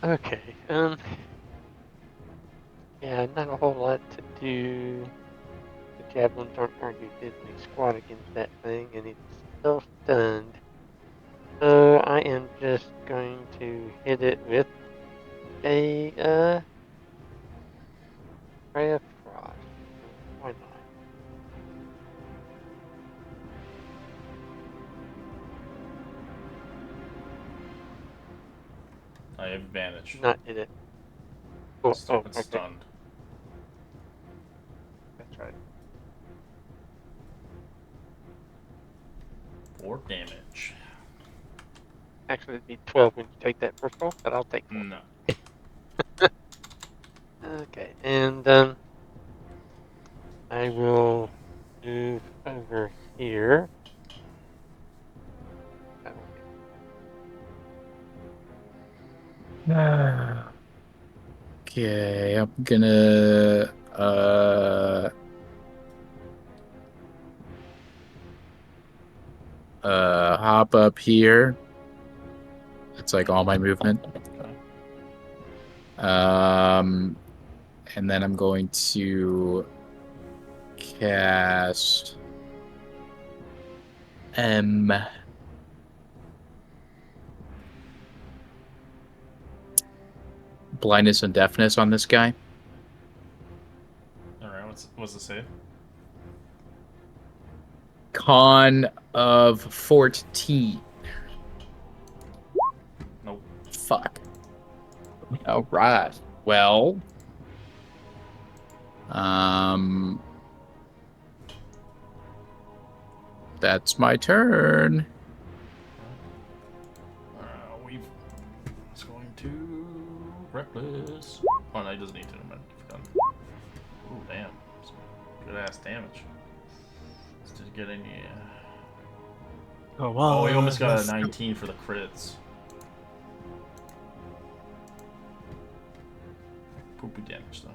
[SPEAKER 5] Okay. Yeah, not a whole lot to do. The javelins aren't going to do diddly squat against that thing, and it's still stunned. So I am just going to hit it with a ray of frost. Why not?
[SPEAKER 3] I have advantage.
[SPEAKER 5] Not hit it. Oh,
[SPEAKER 3] It's
[SPEAKER 5] okay.
[SPEAKER 3] stunned.
[SPEAKER 5] That's right.
[SPEAKER 3] 4 damage.
[SPEAKER 5] Actually, it'd be 12 when you take that first roll, but I'll take 4.
[SPEAKER 3] No.
[SPEAKER 5] Okay, and I will move over here.
[SPEAKER 4] Okay, I'm gonna hop up here. It's like all my movement. And then I'm going to cast blindness and deafness on this guy.
[SPEAKER 3] Alright, what's the save?
[SPEAKER 4] Con of 14.
[SPEAKER 3] Nope.
[SPEAKER 4] Fuck. All right. Well, that's my turn.
[SPEAKER 3] We've. It's going to reckless. Oh no, he doesn't need to. Never mind. Ooh, damn. Some good ass damage. Did he get any?
[SPEAKER 6] Oh wow.
[SPEAKER 3] Oh, he almost got a 19 for the crits. Poopy damage though.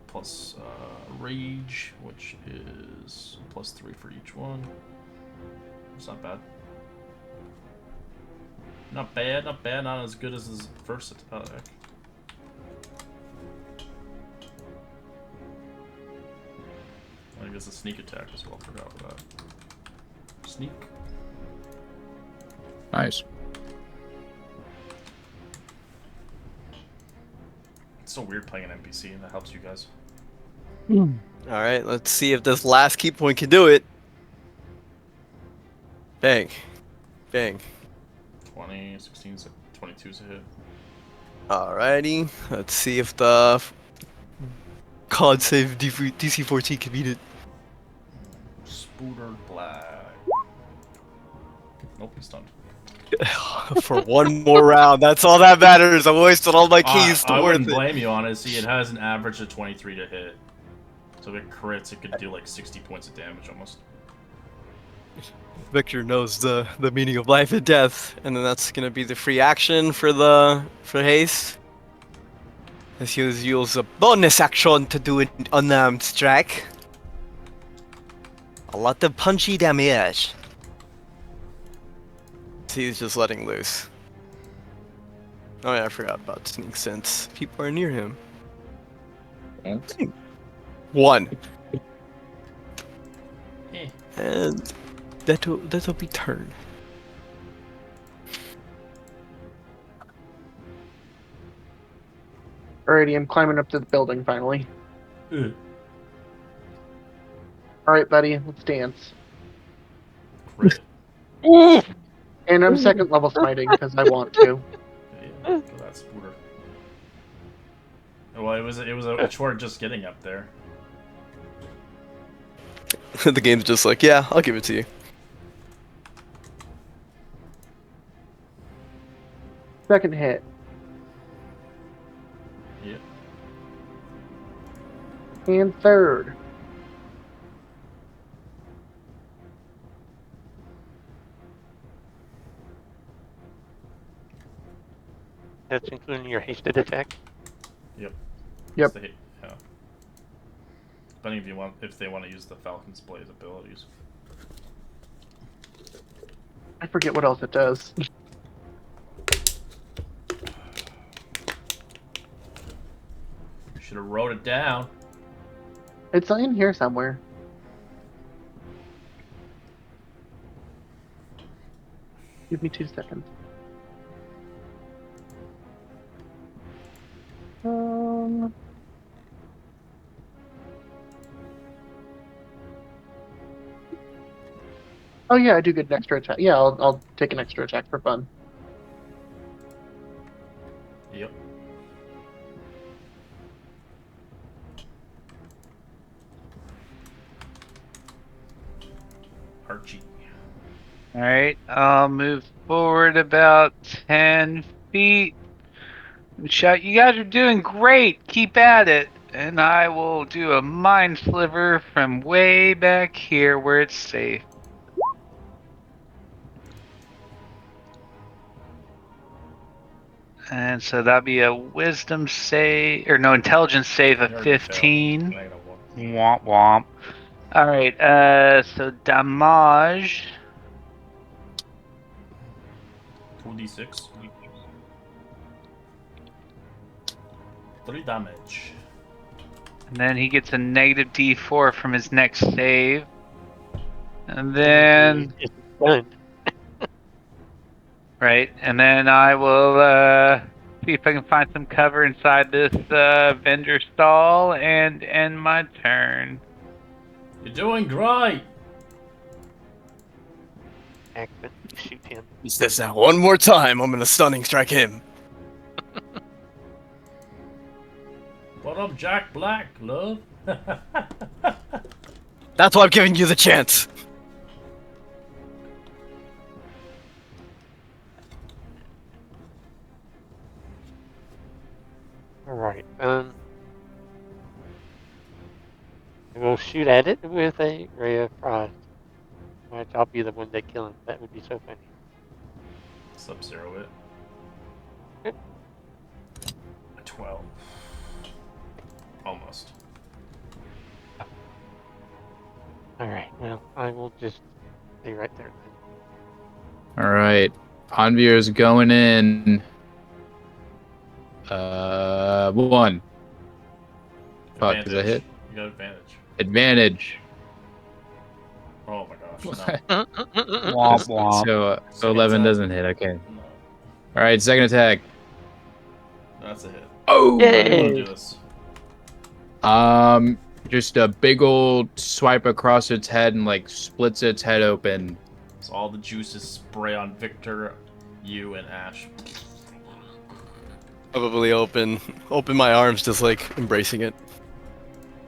[SPEAKER 3] Plus rage, which is +3 for each one. It's not bad. Not bad, not bad. Not as good as his first attack. I guess a sneak attack as well. Forgot about that. Sneak.
[SPEAKER 4] Nice.
[SPEAKER 3] It's so weird playing an NPC, and that helps you guys.
[SPEAKER 6] All right, let's see if this last key point can do it. Bang, bang.
[SPEAKER 3] 20, 16, 22 is a hit.
[SPEAKER 6] Alrighty, let's see if the COD save DC 14 can beat it.
[SPEAKER 3] Spooter Black. Nope, he's stunned.
[SPEAKER 6] For one more round, that's all that matters. I wasted all my keys
[SPEAKER 3] I
[SPEAKER 6] to worth
[SPEAKER 3] wouldn't
[SPEAKER 6] it.
[SPEAKER 3] blame you, honestly. It has an average of 23 to hit. So if it crits, it could do like 60 points of damage almost.
[SPEAKER 6] Victor knows the meaning of life and death, and then that's gonna be the free action for haste. As he use a bonus action to do an unarmed strike. A lot of punchy damage. He's just letting loose. Oh yeah, I forgot about sneak since people are near him. One.
[SPEAKER 3] Eh.
[SPEAKER 6] And that'll be turn.
[SPEAKER 1] Alrighty, I'm climbing up to the building finally.
[SPEAKER 3] Ugh.
[SPEAKER 1] Alright, buddy, let's dance.
[SPEAKER 3] crit.
[SPEAKER 5] Ooh!
[SPEAKER 1] And I'm second level smiting because I want to.
[SPEAKER 3] Yeah, look at that spooter. Well, it was a chore just getting up there.
[SPEAKER 6] The game's just like, yeah, I'll give it to you.
[SPEAKER 1] Second hit.
[SPEAKER 3] Yeah.
[SPEAKER 1] And third.
[SPEAKER 5] That's including your hasted attack.
[SPEAKER 3] Yep.
[SPEAKER 1] Yep.
[SPEAKER 3] It's the hit, yeah. Depending if they want to use the Falcon's Blaze abilities.
[SPEAKER 1] I forget what else it does.
[SPEAKER 3] Should have wrote it down.
[SPEAKER 1] It's in here somewhere. Give me 2 seconds. Oh yeah, I do get an extra attack. Yeah, I'll take an extra attack for fun.
[SPEAKER 3] Yep. Archie.
[SPEAKER 2] All right, I'll move forward about 10 feet. And shout, you guys are doing great. Keep at it. And I will do a mind sliver from way back here where it's safe. And so that'll be a wisdom save, or no, intelligence save of
[SPEAKER 3] You already failed.
[SPEAKER 2] 15.
[SPEAKER 3] -1.
[SPEAKER 2] Womp womp. All right, so damage.
[SPEAKER 3] 2d6. 3 damage.
[SPEAKER 2] And then he gets a negative d4 from his next save. And then,
[SPEAKER 5] It's done.
[SPEAKER 2] right, and then I will see if I can find some cover inside this vendor stall and end my turn.
[SPEAKER 3] You're doing great.
[SPEAKER 5] Accident. You shoot him.
[SPEAKER 6] He says that one more time, I'm gonna stunning strike him.
[SPEAKER 3] What up, Jack Black, love?
[SPEAKER 6] That's why I'm giving you the chance.
[SPEAKER 5] Alright, I will shoot at it with a ray of frost. Which I'll be the one that kill him. That would be so funny.
[SPEAKER 3] Sub-Zero it.
[SPEAKER 5] Good.
[SPEAKER 3] A 12. Almost.
[SPEAKER 5] Alright, well, I will just stay right there then.
[SPEAKER 4] All right. Anvir's going in. 1. Fuck, did I hit?
[SPEAKER 3] You got advantage.
[SPEAKER 4] Advantage.
[SPEAKER 3] Oh my gosh,
[SPEAKER 2] Womp womp.
[SPEAKER 4] So
[SPEAKER 3] Second
[SPEAKER 4] 11
[SPEAKER 3] attack.
[SPEAKER 4] doesn't hit. Okay.
[SPEAKER 3] no. No.
[SPEAKER 4] All right, second attack.
[SPEAKER 3] That's a hit.
[SPEAKER 4] Oh.
[SPEAKER 3] How do you want to
[SPEAKER 5] Yay!
[SPEAKER 3] do this?
[SPEAKER 4] Just a big old swipe across its head and like splits its head open.
[SPEAKER 3] So all the juices spray on Victor, you, and Ash.
[SPEAKER 6] Probably open my arms, just like embracing it.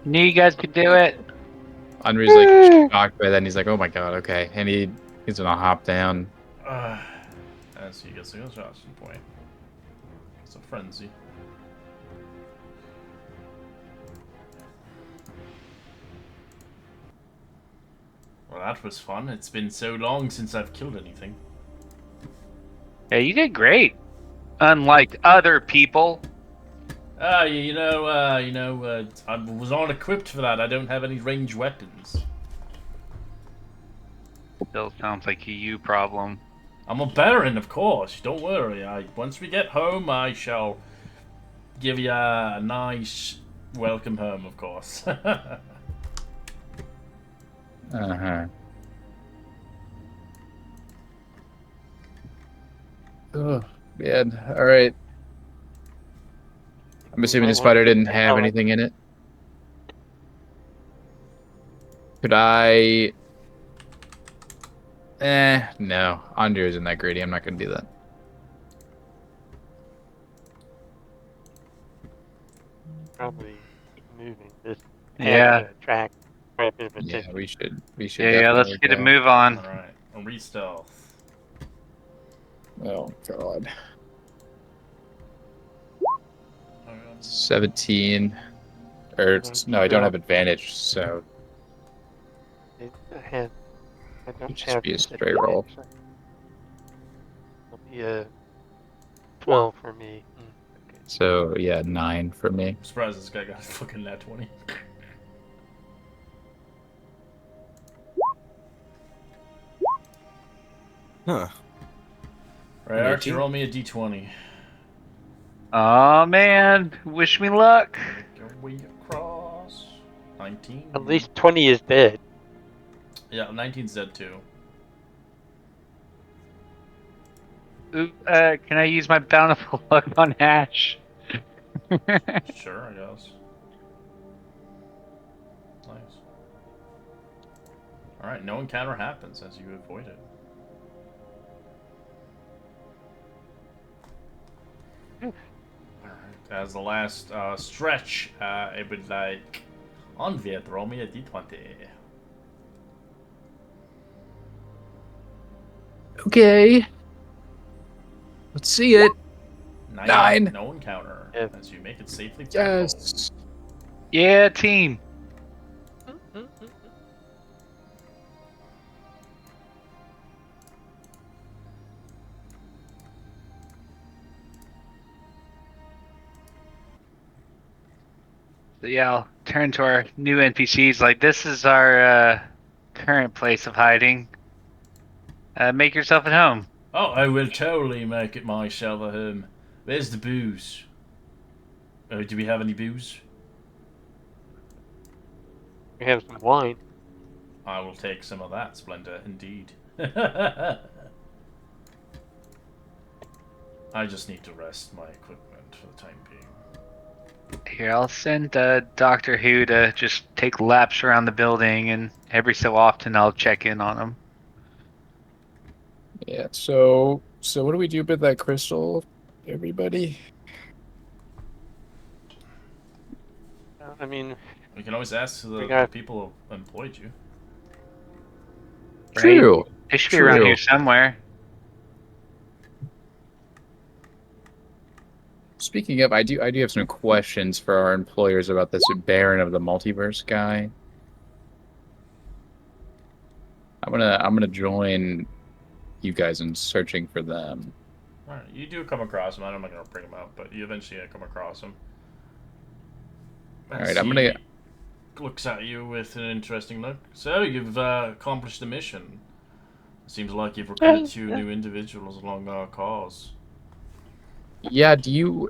[SPEAKER 2] Knew you guys could do it.
[SPEAKER 4] Anvir's like shocked by that, and he's like, "Oh my god, okay." And he's gonna hop down.
[SPEAKER 3] As he gets a exhaustion point. It's a frenzy. Well, that was fun. It's been so long since I've killed anything.
[SPEAKER 2] Yeah, you did great. Unlike other people.
[SPEAKER 3] I was not equipped for that. I don't have any ranged weapons.
[SPEAKER 2] Still sounds like a you problem.
[SPEAKER 3] I'm a Baron, of course. Don't worry. Once we get home, I shall give you a nice welcome home, of course.
[SPEAKER 4] Uh-huh. Oh, man. All right. I'm assuming the spider didn't have anything in it. Could I No. Andre isn't that greedy. I'm not gonna do that.
[SPEAKER 5] Probably keep moving. This has
[SPEAKER 2] Yeah.
[SPEAKER 5] to attract quite a bit of
[SPEAKER 4] Yeah,
[SPEAKER 5] attention.
[SPEAKER 4] we should
[SPEAKER 2] Yeah, let's
[SPEAKER 4] definitely
[SPEAKER 2] get a
[SPEAKER 4] go.
[SPEAKER 2] move on.
[SPEAKER 3] Alright, a re-stealth.
[SPEAKER 4] Oh god.
[SPEAKER 3] Um,
[SPEAKER 4] 17. Or no, I don't have advantage, so
[SPEAKER 5] I
[SPEAKER 4] it
[SPEAKER 5] don't
[SPEAKER 4] just
[SPEAKER 5] have
[SPEAKER 4] be a straight
[SPEAKER 5] disadvantage.
[SPEAKER 4] roll.
[SPEAKER 5] So it'll be a 12 for me. Okay.
[SPEAKER 4] So yeah, 9 for me.
[SPEAKER 3] I'm surprised this guy got a fucking nat 20.
[SPEAKER 6] Huh.
[SPEAKER 3] Right, Archie, roll me a d20.
[SPEAKER 2] Oh man, wish me luck.
[SPEAKER 3] Make your way across. 19.
[SPEAKER 5] At least 20 is dead.
[SPEAKER 3] Yeah, 19's dead too.
[SPEAKER 2] Ooh, can I use my bountiful luck on Ash?
[SPEAKER 3] Sure, I guess. Nice. Alright, no encounter happens as you avoid it. Alright, as the last stretch, I would like Onviet, roll me a d20.
[SPEAKER 4] Okay. Let's see it. 9.
[SPEAKER 3] No encounter.
[SPEAKER 5] Yeah.
[SPEAKER 3] As you make it safely through the hole.
[SPEAKER 4] Yes.
[SPEAKER 2] Yeah, team. So yeah, I'll turn to our new NPCs. Like, this is our current place of hiding. Make yourself at home.
[SPEAKER 3] Oh, I will totally make it myself at home. Where's the booze? Do we have any booze?
[SPEAKER 5] We have some wine.
[SPEAKER 3] I will take some of that, Splendor, indeed. I just need to rest my equipment for the time being.
[SPEAKER 2] Here, I'll send Doctor Who to just take laps around the building, and every so often I'll check in on him.
[SPEAKER 4] Yeah. So what do we do with that crystal, everybody?
[SPEAKER 5] I mean,
[SPEAKER 3] We can always ask the
[SPEAKER 5] got-
[SPEAKER 3] people who employed you.
[SPEAKER 2] Right?
[SPEAKER 4] True.
[SPEAKER 2] They should be around
[SPEAKER 4] True.
[SPEAKER 2] here somewhere.
[SPEAKER 4] Speaking of, I do have some questions for our employers about this Baron of the Multiverse guy. I'm gonna join you guys in searching for them.
[SPEAKER 3] Alright, you do come across him. I'm not going to bring him out, but you eventually come across him.
[SPEAKER 4] Alright, I'm gonna...
[SPEAKER 3] Looks at you with an interesting look. So, you've accomplished the mission. Seems like you've recruited two new individuals along our cause.
[SPEAKER 4] Yeah,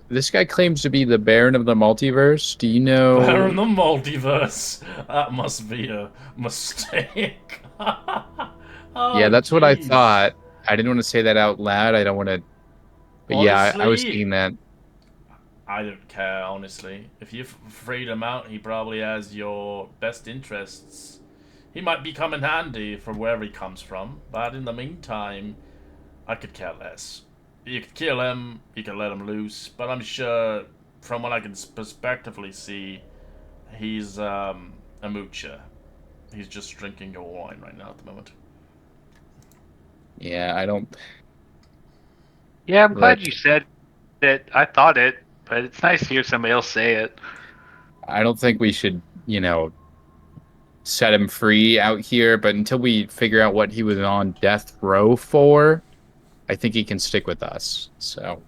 [SPEAKER 4] this guy claims to be the Baron of the Multiverse. Do you know...
[SPEAKER 3] Baron the multiverse. That must be a mistake. Oh,
[SPEAKER 4] yeah, that's what I
[SPEAKER 3] jeez.
[SPEAKER 4] thought. I didn't want to say that out loud. I don't want to... But yeah, I was
[SPEAKER 3] Honestly,
[SPEAKER 4] thinking that.
[SPEAKER 3] I don't care, honestly. If you've freed him out, he probably has your best interests. He might be come in handy from wherever he comes from, but in the meantime, I could care less. You could kill him, you could let him loose, but I'm sure, from what I can perspectively see, he's a moocher. He's just drinking your wine right now at the moment.
[SPEAKER 4] Yeah, I don't...
[SPEAKER 2] Yeah, I'm glad
[SPEAKER 4] Look,
[SPEAKER 2] you said it. I thought it, but it's nice to hear somebody else say it.
[SPEAKER 4] I don't think we should, set him free out here, but until we figure out what he was on death row for, I think he can stick with us. So,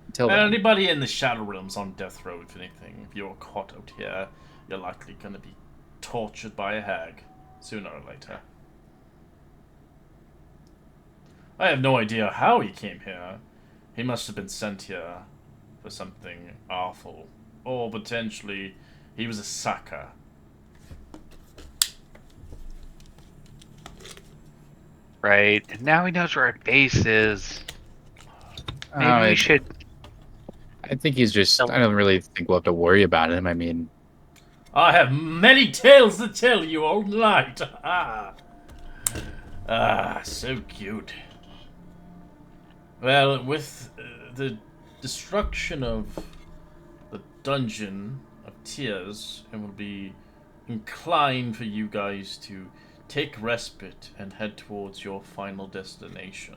[SPEAKER 4] until then.
[SPEAKER 3] Anybody in the Shadow Realms on death row, if anything, if you're caught out here, you're likely going to be tortured by a hag, sooner or later. I have no idea how he came here. He must have been sent here for something awful. Or potentially, he was a sucker.
[SPEAKER 2] Right. And now he knows where our base is. Maybe we should...
[SPEAKER 4] I think he's just... I don't really think we'll have to worry about him. I mean...
[SPEAKER 3] I have many tales to tell you all night. Ah, so cute. Well, with the destruction of the dungeon of tears, it will be inclined for you guys to take respite and head towards your final destination.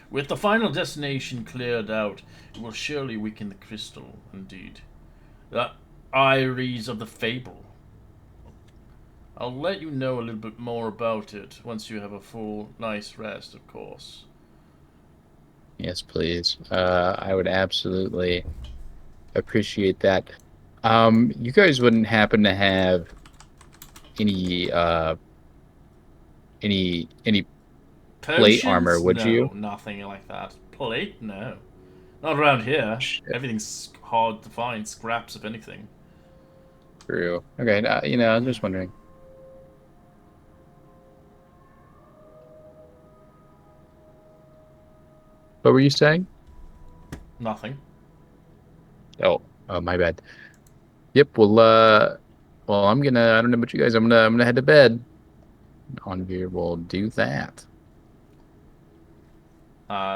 [SPEAKER 3] With the final destination cleared out, it will surely weaken the crystal, indeed. The Iries of the Fable. I'll let you know a little bit more about it once you have a full, nice rest, of course.
[SPEAKER 4] Yes, please. I would absolutely appreciate that. You guys wouldn't happen to have any any plate armor,
[SPEAKER 3] Potions?
[SPEAKER 4] would you?
[SPEAKER 3] No, nothing like that. Plate? No. Not around here.
[SPEAKER 4] Shit,
[SPEAKER 3] Everything's hard to find, scraps of anything.
[SPEAKER 4] true. Okay, I'm just wondering. What were you saying?
[SPEAKER 3] Nothing.
[SPEAKER 4] Oh, my bad. Yep. Well, I don't know about you guys. I'm gonna head to bed. On here, we'll do that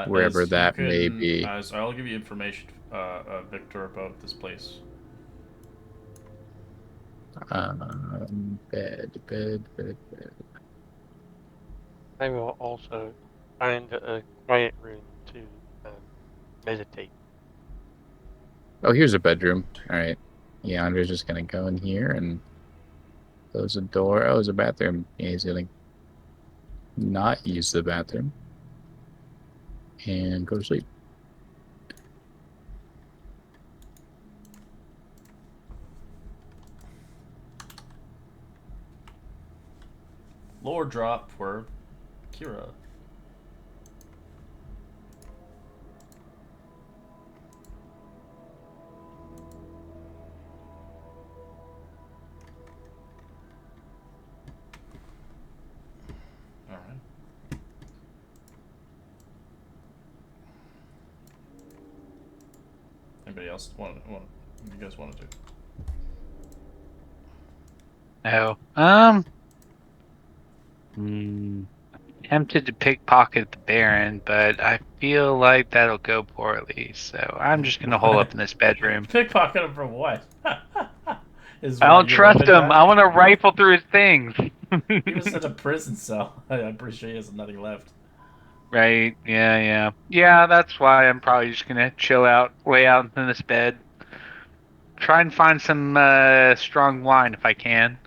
[SPEAKER 4] wherever
[SPEAKER 3] As you
[SPEAKER 4] that may
[SPEAKER 3] can,
[SPEAKER 4] be.
[SPEAKER 3] as I'll give you information, Victor, about this place.
[SPEAKER 4] Bed.
[SPEAKER 5] I will also find a quiet room to meditate.
[SPEAKER 4] Oh, here's a bedroom. All right. Yeah, Andre's just gonna go in here and close the door. Oh, there's a bathroom. Yeah, he's gonna not use the bathroom and go to sleep.
[SPEAKER 3] Lore drop for Kira. Alright. Anybody else what do you guys want to do?
[SPEAKER 2] No. Tempted to pickpocket the Baron, but I feel like that'll go poorly. So I'm just gonna hole up in this bedroom.
[SPEAKER 3] Pickpocket him for what? Is
[SPEAKER 2] I
[SPEAKER 3] what
[SPEAKER 2] don't
[SPEAKER 3] your
[SPEAKER 2] trust
[SPEAKER 3] weapon
[SPEAKER 2] him.
[SPEAKER 3] back?
[SPEAKER 2] I want to rifle through his things.
[SPEAKER 3] He was in a prison cell. I'm pretty sure he has nothing left.
[SPEAKER 2] Right? Yeah. That's why I'm probably just gonna chill out, lay out in this bed, try and find some strong wine if I can.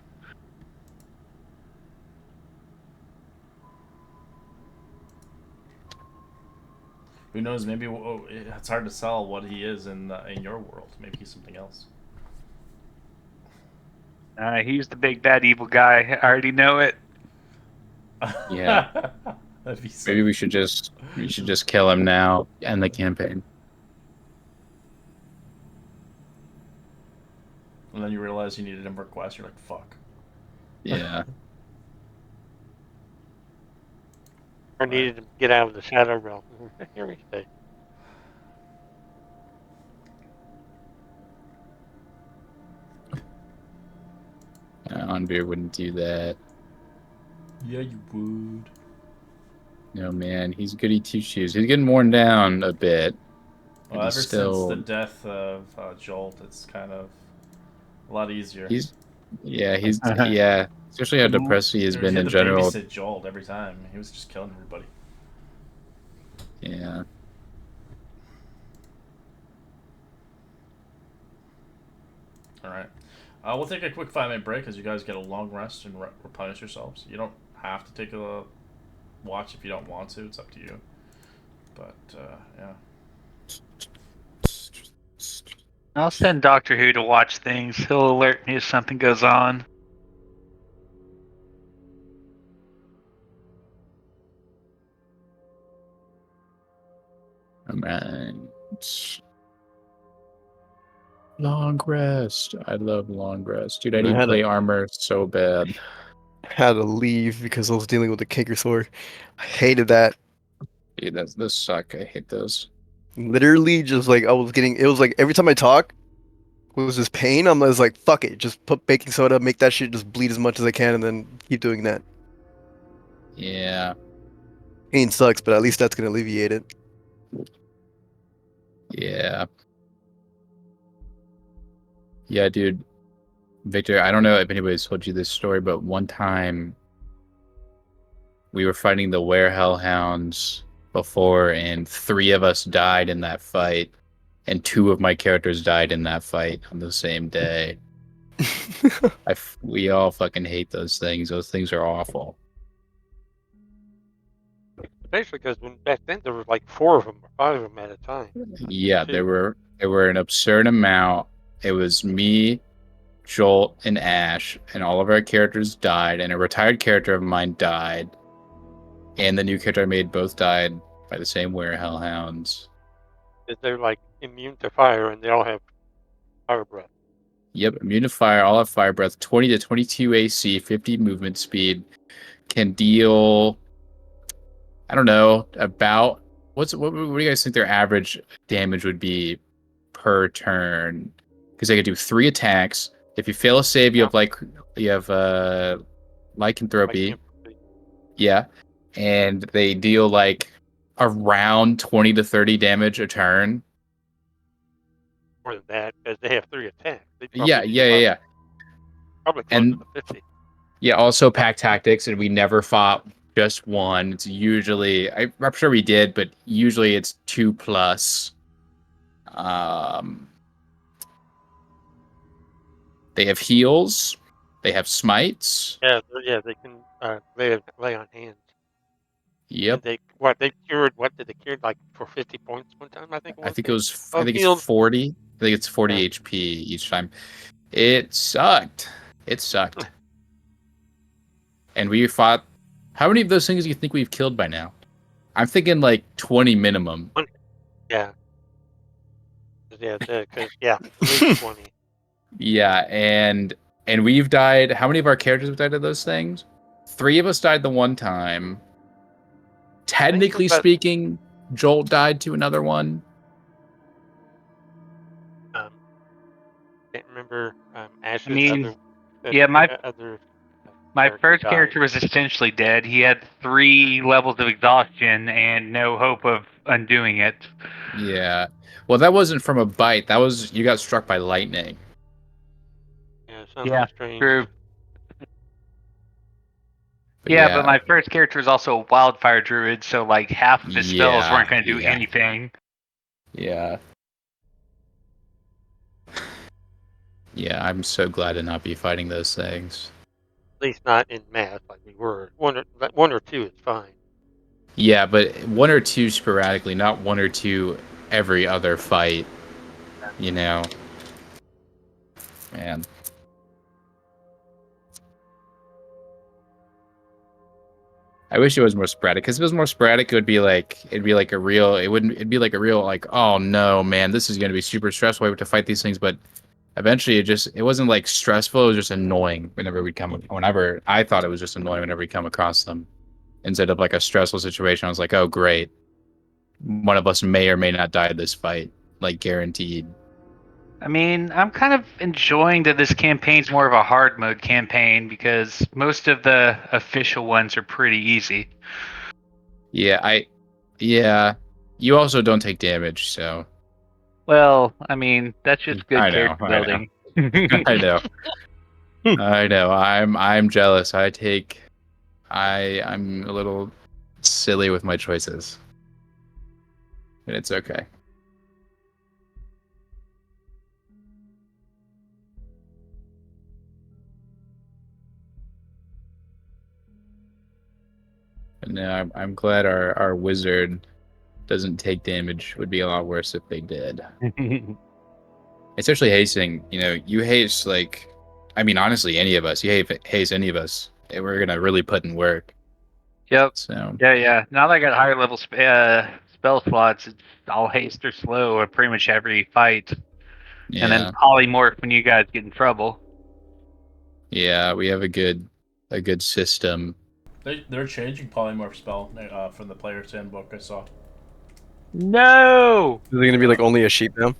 [SPEAKER 3] Who knows? Maybe it's hard to sell what he is in your world. Maybe he's something else.
[SPEAKER 2] He's the big bad evil guy. I already know it.
[SPEAKER 4] Yeah.
[SPEAKER 3] That'd be so.
[SPEAKER 4] Maybe we should just kill him now. End the campaign.
[SPEAKER 3] And then you realize you needed him for a quest. You're like, fuck.
[SPEAKER 4] Yeah.
[SPEAKER 5] Or needed to get out of the shadow realm. Here we stay.
[SPEAKER 4] Andre wouldn't do that.
[SPEAKER 3] Yeah, you would.
[SPEAKER 4] No, man, he's goody two shoes. He's getting worn down a bit.
[SPEAKER 3] Well,
[SPEAKER 4] But
[SPEAKER 3] ever
[SPEAKER 4] he's still,
[SPEAKER 3] since the death of Jolt, it's kind of a lot easier.
[SPEAKER 4] yeah. Especially how depressed he has
[SPEAKER 3] You
[SPEAKER 4] been
[SPEAKER 3] had
[SPEAKER 4] in
[SPEAKER 3] to
[SPEAKER 4] general.
[SPEAKER 3] babysit Jolt every time. He was just killing everybody.
[SPEAKER 4] Yeah.
[SPEAKER 3] All right. We'll take a quick 5-minute break as you guys get a long rest and replenish yourselves. You don't have to take a watch if you don't want to. It's up to you. But yeah.
[SPEAKER 2] I'll send Doctor Who to watch things. He'll alert me if something goes on.
[SPEAKER 4] All right. Long rest. I love long rest. Dude, I
[SPEAKER 6] I
[SPEAKER 4] need
[SPEAKER 6] had
[SPEAKER 4] play armor so bad.
[SPEAKER 6] had to leave because I was dealing with the canker sore. I hated that.
[SPEAKER 4] Dude, those suck. I hate those.
[SPEAKER 6] Literally, just like I was getting, it was like every time I talk, it was this pain. I'm just like, fuck it, just put baking soda, make that shit just bleed as much as I can, and then keep doing that.
[SPEAKER 4] Yeah.
[SPEAKER 6] Pain sucks, but at least that's gonna alleviate it.
[SPEAKER 4] Yeah. Yeah, dude. Victor, I don't know if anybody's told you this story, but one time we were fighting the Werehellhounds before, and 3 of us died in that fight, and 2 of my characters died in that fight on the same day. We all fucking hate those things. Those things are awful.
[SPEAKER 5] Especially because back then there were like 4 of them or 5 of them at a time.
[SPEAKER 4] Yeah, there were an absurd amount. It was me, Jolt, and Ash, and all of our characters died, and a retired character of mine died, and the new character I made both died by the same Werehellhounds.
[SPEAKER 5] They're like immune to fire and they all have fire breath.
[SPEAKER 4] Yep, immune to fire, all have fire breath, 20 to 22 AC, 50 movement speed, can deal, I don't know, about what do you guys think their average damage would be per turn? Because they could do 3 attacks. If you fail a save, you have lycanthropy. Yeah. And they deal like around 20 to 30 damage a turn.
[SPEAKER 5] More than that, because they have 3 attacks.
[SPEAKER 4] Yeah.
[SPEAKER 5] Probably closer
[SPEAKER 4] And
[SPEAKER 5] to 50.
[SPEAKER 4] yeah, also pack tactics, and we never fought just one. It's usually, I'm sure we did, but usually it's 2 plus. They have heals. They have smites.
[SPEAKER 5] Yeah, they can lay on hands.
[SPEAKER 4] Yep.
[SPEAKER 5] And they cured like for 50 points one time, I think it
[SPEAKER 4] I
[SPEAKER 5] was.
[SPEAKER 4] think it was.
[SPEAKER 5] Oh,
[SPEAKER 4] I think
[SPEAKER 5] healed.
[SPEAKER 4] it's 40. I think it's 40
[SPEAKER 5] Yeah.
[SPEAKER 4] HP each time. It sucked. It sucked. And we fought. How many of those things do you think we've killed by now? I'm thinking like 20 minimum.
[SPEAKER 5] Yeah. Because at least 20.
[SPEAKER 4] Yeah, and we've died. How many of our characters have died of those things? 3 of us died the one time. Technically speaking, Jolt died to another one.
[SPEAKER 5] Can't remember Ash's
[SPEAKER 2] my first character was essentially dead. He had 3 levels of exhaustion and no hope of undoing it.
[SPEAKER 4] Yeah. Well, that wasn't from a bite. That was, you got struck by lightning.
[SPEAKER 5] Yeah, sounds strange.
[SPEAKER 2] True.
[SPEAKER 4] But
[SPEAKER 2] but my first character is also a wildfire druid, so like half of his spells weren't going to do anything.
[SPEAKER 4] Yeah. Yeah, I'm so glad to not be fighting those things.
[SPEAKER 5] At least not in mass like we were. One or 2 is fine.
[SPEAKER 4] Yeah, but 1 or 2 sporadically, not 1 or 2 every other fight. You know? Man. I wish it was more sporadic, because if it was more sporadic, it'd be like a real, it'd be like a real, like, oh no, man, this is going to be super stressful. We have to fight these things, but eventually it wasn't like stressful, it was just annoying whenever I thought it was just annoying whenever we come across them. Instead of like a stressful situation, I was like, oh great. One of us may or may not die in this fight, like guaranteed.
[SPEAKER 2] I mean, I'm kind of enjoying that this campaign's more of a hard mode campaign because most of the official ones are pretty easy.
[SPEAKER 4] Yeah, you also don't take damage, so.
[SPEAKER 2] Well, I mean, that's just good character building.
[SPEAKER 4] I know. I know. I'm jealous. I'm a little silly with my choices. And it's okay. But no, I'm glad our wizard doesn't take damage. Would be a lot worse if they did. Especially hasting, you haste like, I mean, honestly, any of us. You haste any of us, we're gonna really put in work.
[SPEAKER 2] Yep.
[SPEAKER 4] So.
[SPEAKER 2] Yeah. Now that I got higher level spell slots, it's all haste or slow at pretty much every fight.
[SPEAKER 4] Yeah.
[SPEAKER 2] And then polymorph when you guys get in trouble.
[SPEAKER 4] Yeah, we have a good system.
[SPEAKER 3] They're changing polymorph spell from the player's handbook I saw.
[SPEAKER 2] No!
[SPEAKER 6] Is it gonna be like only a sheep now?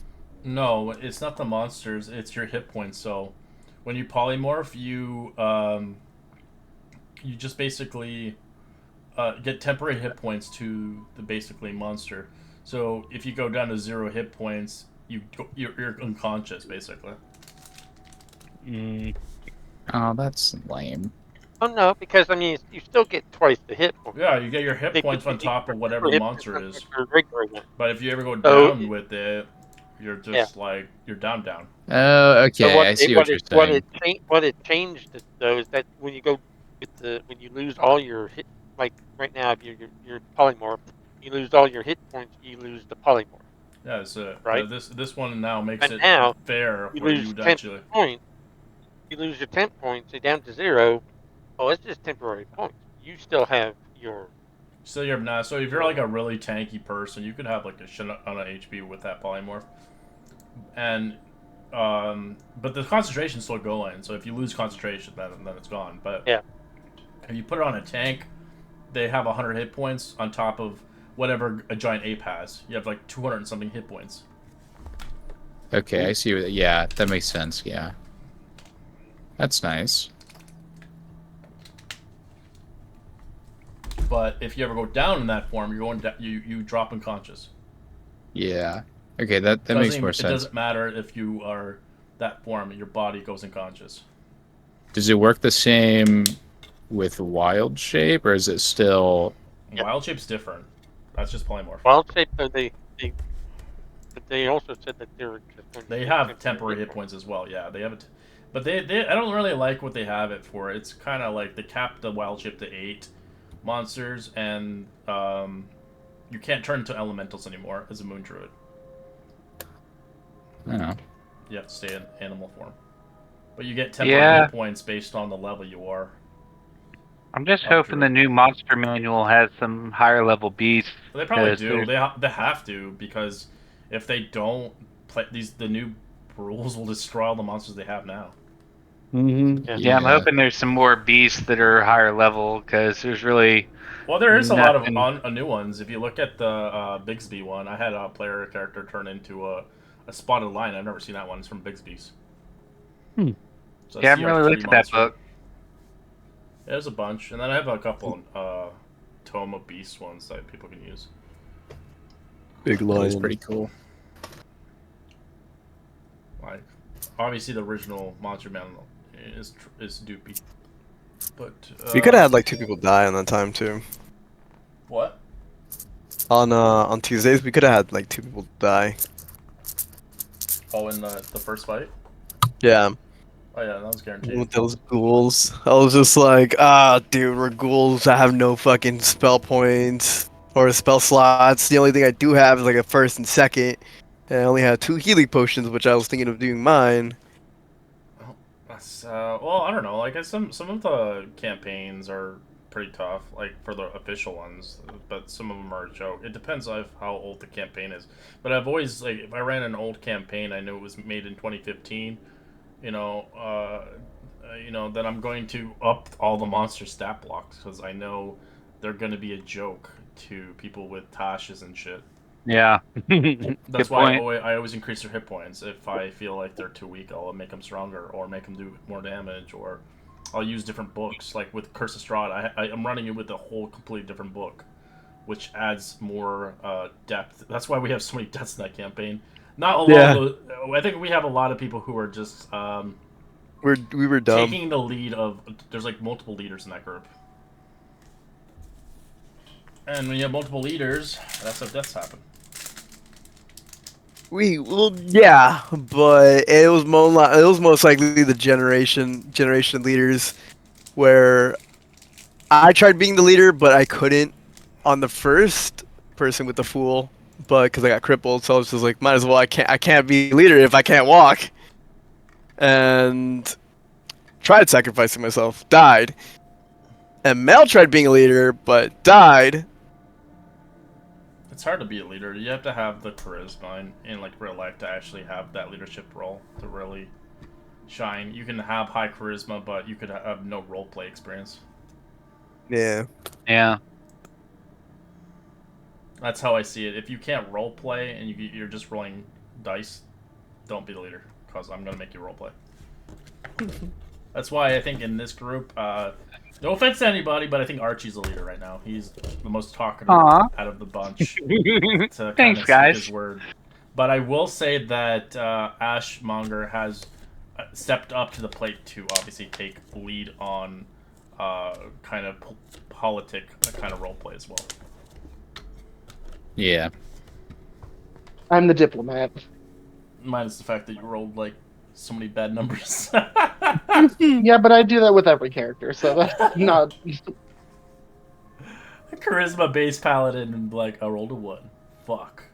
[SPEAKER 3] No, it's not the monsters. It's your hit points. So when you polymorph, you just basically get temporary hit points to the basically monster. So if you go down to 0 hit points, you're unconscious basically.
[SPEAKER 4] Oh, that's lame.
[SPEAKER 5] Oh no, because I mean you still get twice the hit points.
[SPEAKER 3] Yeah, you get your hit
[SPEAKER 5] They could
[SPEAKER 3] points on
[SPEAKER 5] be
[SPEAKER 3] top of whatever
[SPEAKER 5] temporary
[SPEAKER 3] the
[SPEAKER 5] hit points
[SPEAKER 3] monster
[SPEAKER 5] on
[SPEAKER 3] is.
[SPEAKER 5] your regular one.
[SPEAKER 3] But if you ever go
[SPEAKER 5] So
[SPEAKER 3] down with it, you're
[SPEAKER 5] yeah.
[SPEAKER 3] just like you're down.
[SPEAKER 4] Oh,
[SPEAKER 5] So
[SPEAKER 4] okay. I see what you're saying.
[SPEAKER 5] what it changed though is that when you go with when you lose all your hit, like right now if you're polymorph, you lose all your hit points, you lose the polymorph,
[SPEAKER 3] Yeah, so
[SPEAKER 5] right?
[SPEAKER 3] this one now makes
[SPEAKER 5] But
[SPEAKER 3] it
[SPEAKER 5] now
[SPEAKER 3] fair
[SPEAKER 5] you
[SPEAKER 3] where you
[SPEAKER 5] lose
[SPEAKER 3] would
[SPEAKER 5] temp
[SPEAKER 3] actually.
[SPEAKER 5] points. You lose your temp points, you're down to 0. Oh, it's just temporary points. You still have your
[SPEAKER 3] So you're not. So if you're like
[SPEAKER 5] your
[SPEAKER 3] a really tanky person, you could have like a shit on an HP with that polymorph, and but the concentration's still going. So if you lose concentration, then it's gone. But
[SPEAKER 5] yeah.
[SPEAKER 3] if you put it on a tank, they have 100 hit points on top of whatever a giant ape has. You have like 200 and something hit points.
[SPEAKER 4] Okay, I see. Yeah, that makes sense. Yeah, that's nice.
[SPEAKER 3] But if you ever go down in that form, you're going you drop unconscious.
[SPEAKER 4] Yeah. Okay, that makes more
[SPEAKER 3] It
[SPEAKER 4] sense.
[SPEAKER 3] doesn't matter if you are that form, your body goes unconscious.
[SPEAKER 4] Does it work the same with wild shape, or is it still?
[SPEAKER 5] Yeah.
[SPEAKER 3] Wild shape's different. That's just polymorph.
[SPEAKER 5] Wild shape though but they also said that they were just going to
[SPEAKER 3] They
[SPEAKER 5] give
[SPEAKER 3] have temporary
[SPEAKER 5] temporary
[SPEAKER 3] hit points as well. Yeah, they have it, but they I don't really like what they have it for. It's kind of like they capped the wild shape to 8 monsters, and you can't turn into elementals anymore as a moon druid.
[SPEAKER 4] I don't know.
[SPEAKER 3] You have to stay in animal form, but you get temporary
[SPEAKER 2] Yeah,
[SPEAKER 3] hit points based on the level you are.
[SPEAKER 2] I'm just
[SPEAKER 3] Up
[SPEAKER 2] hoping
[SPEAKER 3] through.
[SPEAKER 2] the new monster manual has some higher level beasts
[SPEAKER 3] But they probably
[SPEAKER 2] because
[SPEAKER 3] do.
[SPEAKER 2] there's.
[SPEAKER 3] They have to because if they don't, the new rules will destroy all the monsters they have now.
[SPEAKER 5] Yeah.
[SPEAKER 2] Yeah, I'm
[SPEAKER 4] Yeah.
[SPEAKER 2] hoping there's some more beasts that are higher level because there's really
[SPEAKER 3] Well, there is a lot of
[SPEAKER 2] nothing.
[SPEAKER 3] new ones. If you look at the Bigsby one, I had a player character turn into a spotted lion. I've never seen that one. It's from Bigsby's.
[SPEAKER 2] Hmm.
[SPEAKER 3] So a
[SPEAKER 2] Yeah, I'm really
[SPEAKER 3] CR3
[SPEAKER 2] liking that
[SPEAKER 3] monster.
[SPEAKER 2] book.
[SPEAKER 3] Yeah, there's a bunch, and then I have a couple Tome of Beast ones that people can use.
[SPEAKER 6] Big
[SPEAKER 4] That is
[SPEAKER 6] lion.
[SPEAKER 4] pretty cool.
[SPEAKER 3] Like, obviously the original Monster Manual is doopy, but
[SPEAKER 6] We could have had like 2 people die on that time too.
[SPEAKER 3] what?
[SPEAKER 6] On Tuesdays, we could have had like 2 people die.
[SPEAKER 3] Oh, in the first fight.
[SPEAKER 6] Yeah,
[SPEAKER 3] Oh yeah, that was guaranteed.
[SPEAKER 6] with those ghouls. I was just like, dude, we're ghouls. I have no fucking spell points or spell slots. The only thing I do have is like a first and second. And I only have 2 healing potions, which I was thinking of doing mine.
[SPEAKER 3] That's well, I don't know. Like some of the campaigns are pretty tough, like for the official ones, but some of them are a joke. It depends on how old the campaign is. But I've always like if I ran an old campaign, I knew it was made in 2015. You know, then I'm going to up all the monster stat blocks because I know they're going to be a joke to people with tashes and shit.
[SPEAKER 2] Yeah.
[SPEAKER 3] That's
[SPEAKER 2] Good
[SPEAKER 3] why
[SPEAKER 2] point.
[SPEAKER 3] I always increase their hit points. If I feel like they're too weak, I'll make them stronger or make them do more damage, or I'll use different books. Like with Curse of Strahd, I'm running it with a whole completely different book, which adds more depth. That's why we have so many deaths in that campaign. Not a lot
[SPEAKER 6] Yeah,
[SPEAKER 3] of the. I think we have a lot of people who are just
[SPEAKER 6] we were dumb.
[SPEAKER 3] taking the lead of. There's like multiple leaders in that group, and when you have multiple leaders, that's how deaths happen.
[SPEAKER 6] Well, yeah, but it was most likely the generation leaders where I tried being the leader, but I couldn't on the first person with the fool, but because I got crippled, so I was just like, might as well. I can't be leader if I can't walk, and tried sacrificing myself, died. And Mel tried being a leader, but died.
[SPEAKER 3] It's hard to be a leader. You have to have the charisma in like real life to actually have that leadership role to really shine. You can have high charisma, but you could have no roleplay experience.
[SPEAKER 6] Yeah.
[SPEAKER 2] Yeah.
[SPEAKER 3] That's how I see it. If you can't roleplay and you're just rolling dice, don't be the leader because I'm gonna make you roleplay. That's why I think in this group, No offense to anybody, but I think Archie's the leader right now. He's the most talkative
[SPEAKER 2] Aw.
[SPEAKER 3] out of the bunch to kind
[SPEAKER 2] Thanks,
[SPEAKER 3] of speak his
[SPEAKER 2] guys.
[SPEAKER 3] word. But I will say that Ashmonger has stepped up to the plate to obviously take lead on kind of politic kind of roleplay as well.
[SPEAKER 4] Yeah.
[SPEAKER 1] I'm the diplomat.
[SPEAKER 3] Minus the fact that you rolled like so many bad numbers.
[SPEAKER 1] Yeah, but I do that with every character, so that's not.
[SPEAKER 3] Charisma based paladin and like I rolled a 1. Fuck.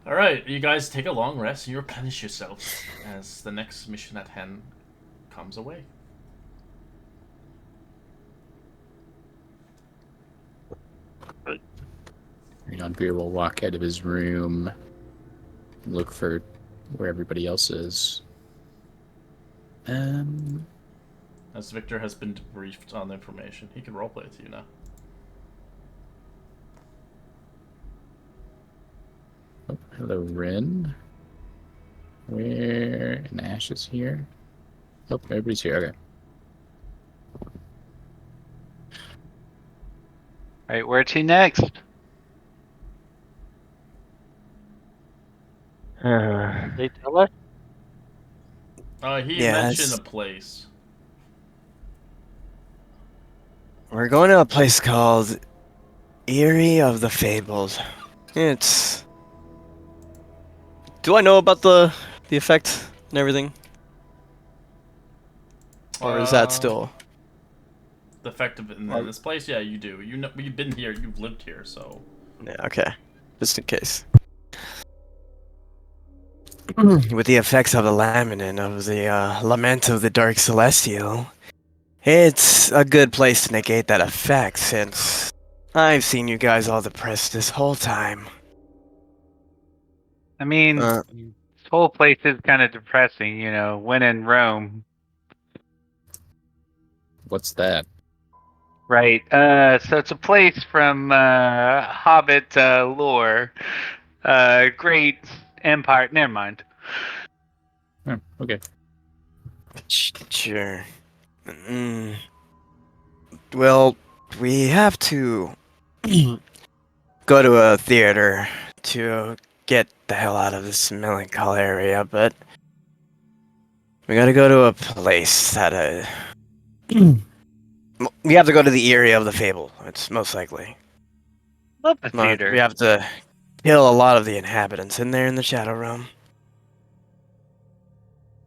[SPEAKER 3] Alright, you guys take a long rest and you replenish yourselves as the next mission at hand comes away.
[SPEAKER 4] Beer will walk out of his room, look for where everybody else is.
[SPEAKER 3] As Victor has been debriefed on the information, he can roleplay it to you now.
[SPEAKER 4] Oh, hello, Rin. Where? And Ash is here. Oh, everybody's here. Okay.
[SPEAKER 2] Right, where to next?
[SPEAKER 5] They tell us.
[SPEAKER 3] He
[SPEAKER 6] Yes.
[SPEAKER 3] mentioned a place.
[SPEAKER 6] We're going to a place called Eerie of the Fables. It's. Do I know about the effect and everything, or is that still?
[SPEAKER 3] The effect of it in this place? Yeah, you do. You know, you've been here. You've lived here, so.
[SPEAKER 6] Yeah. Okay. Just in case. With the effects of the laminin of the Lament of the Dark Celestial, it's a good place to negate that effect since I've seen you guys all depressed this whole time.
[SPEAKER 2] I mean,
[SPEAKER 6] Uh,
[SPEAKER 2] this whole place is kind of depressing, you know, when in Rome.
[SPEAKER 4] What's that?
[SPEAKER 2] Right. So it's a place from Hobbit lore. Great empire. Never mind.
[SPEAKER 4] Oh, okay.
[SPEAKER 6] Sure. Mm. Well, we have to go to a theater to get the hell out of this melancholy area, but we gotta go to a place that we have to go to the area of the fable. It's most likely.
[SPEAKER 2] Love the
[SPEAKER 6] We
[SPEAKER 2] theater.
[SPEAKER 6] have to kill a lot of the inhabitants in there in the Shadow Realm.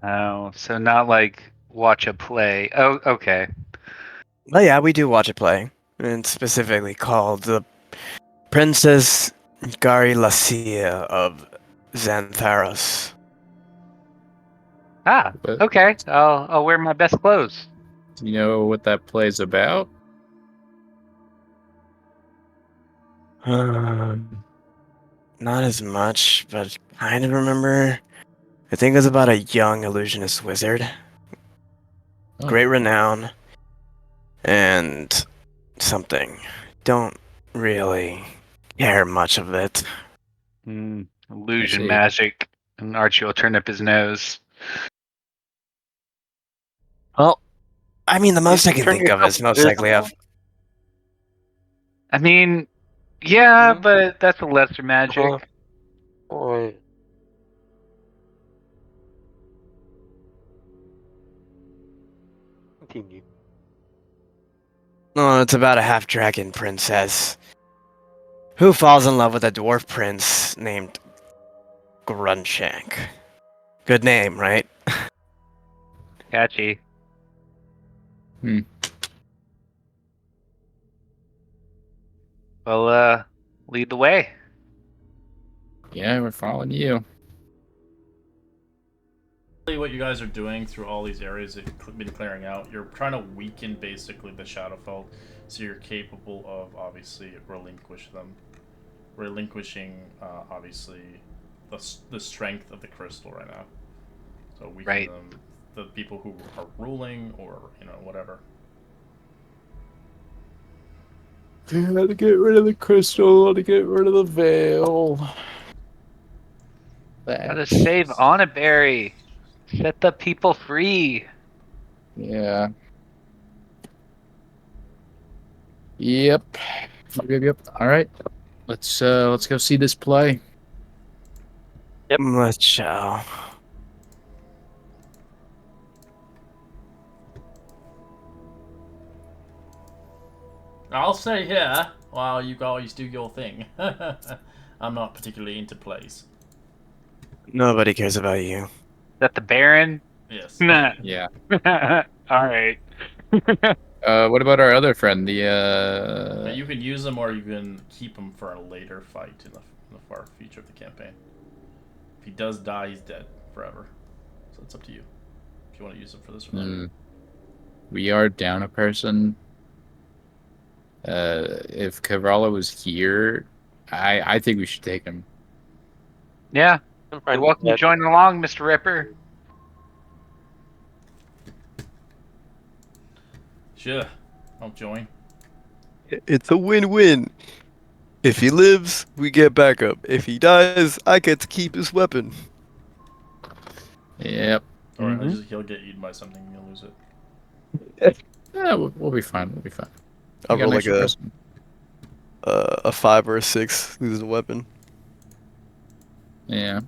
[SPEAKER 2] Oh, so not like watch a play. Oh, okay.
[SPEAKER 6] But yeah, we do watch a play. It's specifically called The Princess Gari Lacia of Xantharos.
[SPEAKER 2] Ah,
[SPEAKER 4] But
[SPEAKER 2] okay. I'll wear my best clothes.
[SPEAKER 4] do you know what that play's about?
[SPEAKER 6] Not as much, but kind of remember. I think it was about a young illusionist wizard.
[SPEAKER 4] Oh.
[SPEAKER 6] Great renown. And something. Don't really care much of it.
[SPEAKER 2] Illusion
[SPEAKER 4] see.
[SPEAKER 2] magic. And Archie will turn up his nose.
[SPEAKER 6] Well, I mean, the most I
[SPEAKER 5] You
[SPEAKER 6] can
[SPEAKER 5] turn
[SPEAKER 6] think of is
[SPEAKER 5] yourself
[SPEAKER 6] most likely
[SPEAKER 5] invisible?
[SPEAKER 2] I mean, yeah,
[SPEAKER 5] Hmm?
[SPEAKER 2] but that's a lesser magic.
[SPEAKER 5] Boy. Continue.
[SPEAKER 6] Oh, it's about a half-dragon princess who falls in love with a dwarf prince named Grunshank. Good name, right?
[SPEAKER 2] Catchy.
[SPEAKER 4] Hmm.
[SPEAKER 2] Well, lead the way.
[SPEAKER 4] Yeah, we're following you.
[SPEAKER 3] What you guys are doing through all these areas that you've been clearing out, you're trying to weaken basically the Shadowfell, so you're capable of obviously relinquishing obviously the strength of the crystal right now. So weaken
[SPEAKER 2] Right.
[SPEAKER 3] them, the people who are ruling, or whatever.
[SPEAKER 4] How to get rid of the crystal, how to get rid of the veil.
[SPEAKER 2] Gotta save Anaberry. Set the people free.
[SPEAKER 4] Yeah. Yep. Yep. All right. Let's go see this play.
[SPEAKER 6] Let's chow.
[SPEAKER 3] I'll stay here while you guys do your thing. I'm not particularly into plays.
[SPEAKER 6] Nobody cares about you.
[SPEAKER 2] Is that the Baron?
[SPEAKER 3] Yes.
[SPEAKER 2] Nah.
[SPEAKER 4] Yeah.
[SPEAKER 2] All right.
[SPEAKER 4] What about our other friend, the
[SPEAKER 3] You can use them or you can keep them for a later fight in the far future of the campaign. If he does die, he's dead forever. So it's up to you if you want to use them for this or not.
[SPEAKER 4] we are down a person. If Cavallo was here, I think we should take him.
[SPEAKER 2] Yeah.
[SPEAKER 5] I'm
[SPEAKER 2] You're
[SPEAKER 5] fine with
[SPEAKER 2] welcome to
[SPEAKER 5] that.
[SPEAKER 2] join along, Mr. Ripper.
[SPEAKER 3] Sure, I'll join.
[SPEAKER 6] It's a win-win. If he lives, we get backup. If he dies, I get to keep his weapon.
[SPEAKER 4] Yep.
[SPEAKER 3] Or
[SPEAKER 1] Mhm.
[SPEAKER 3] he'll get eaten by something and you'll lose it.
[SPEAKER 4] Yeah, we'll be fine. We'll be fine.
[SPEAKER 6] I'll
[SPEAKER 4] We got
[SPEAKER 6] roll
[SPEAKER 4] an
[SPEAKER 6] like
[SPEAKER 4] extra person.
[SPEAKER 6] a 5 or a 6, lose a weapon.
[SPEAKER 4] Yeah.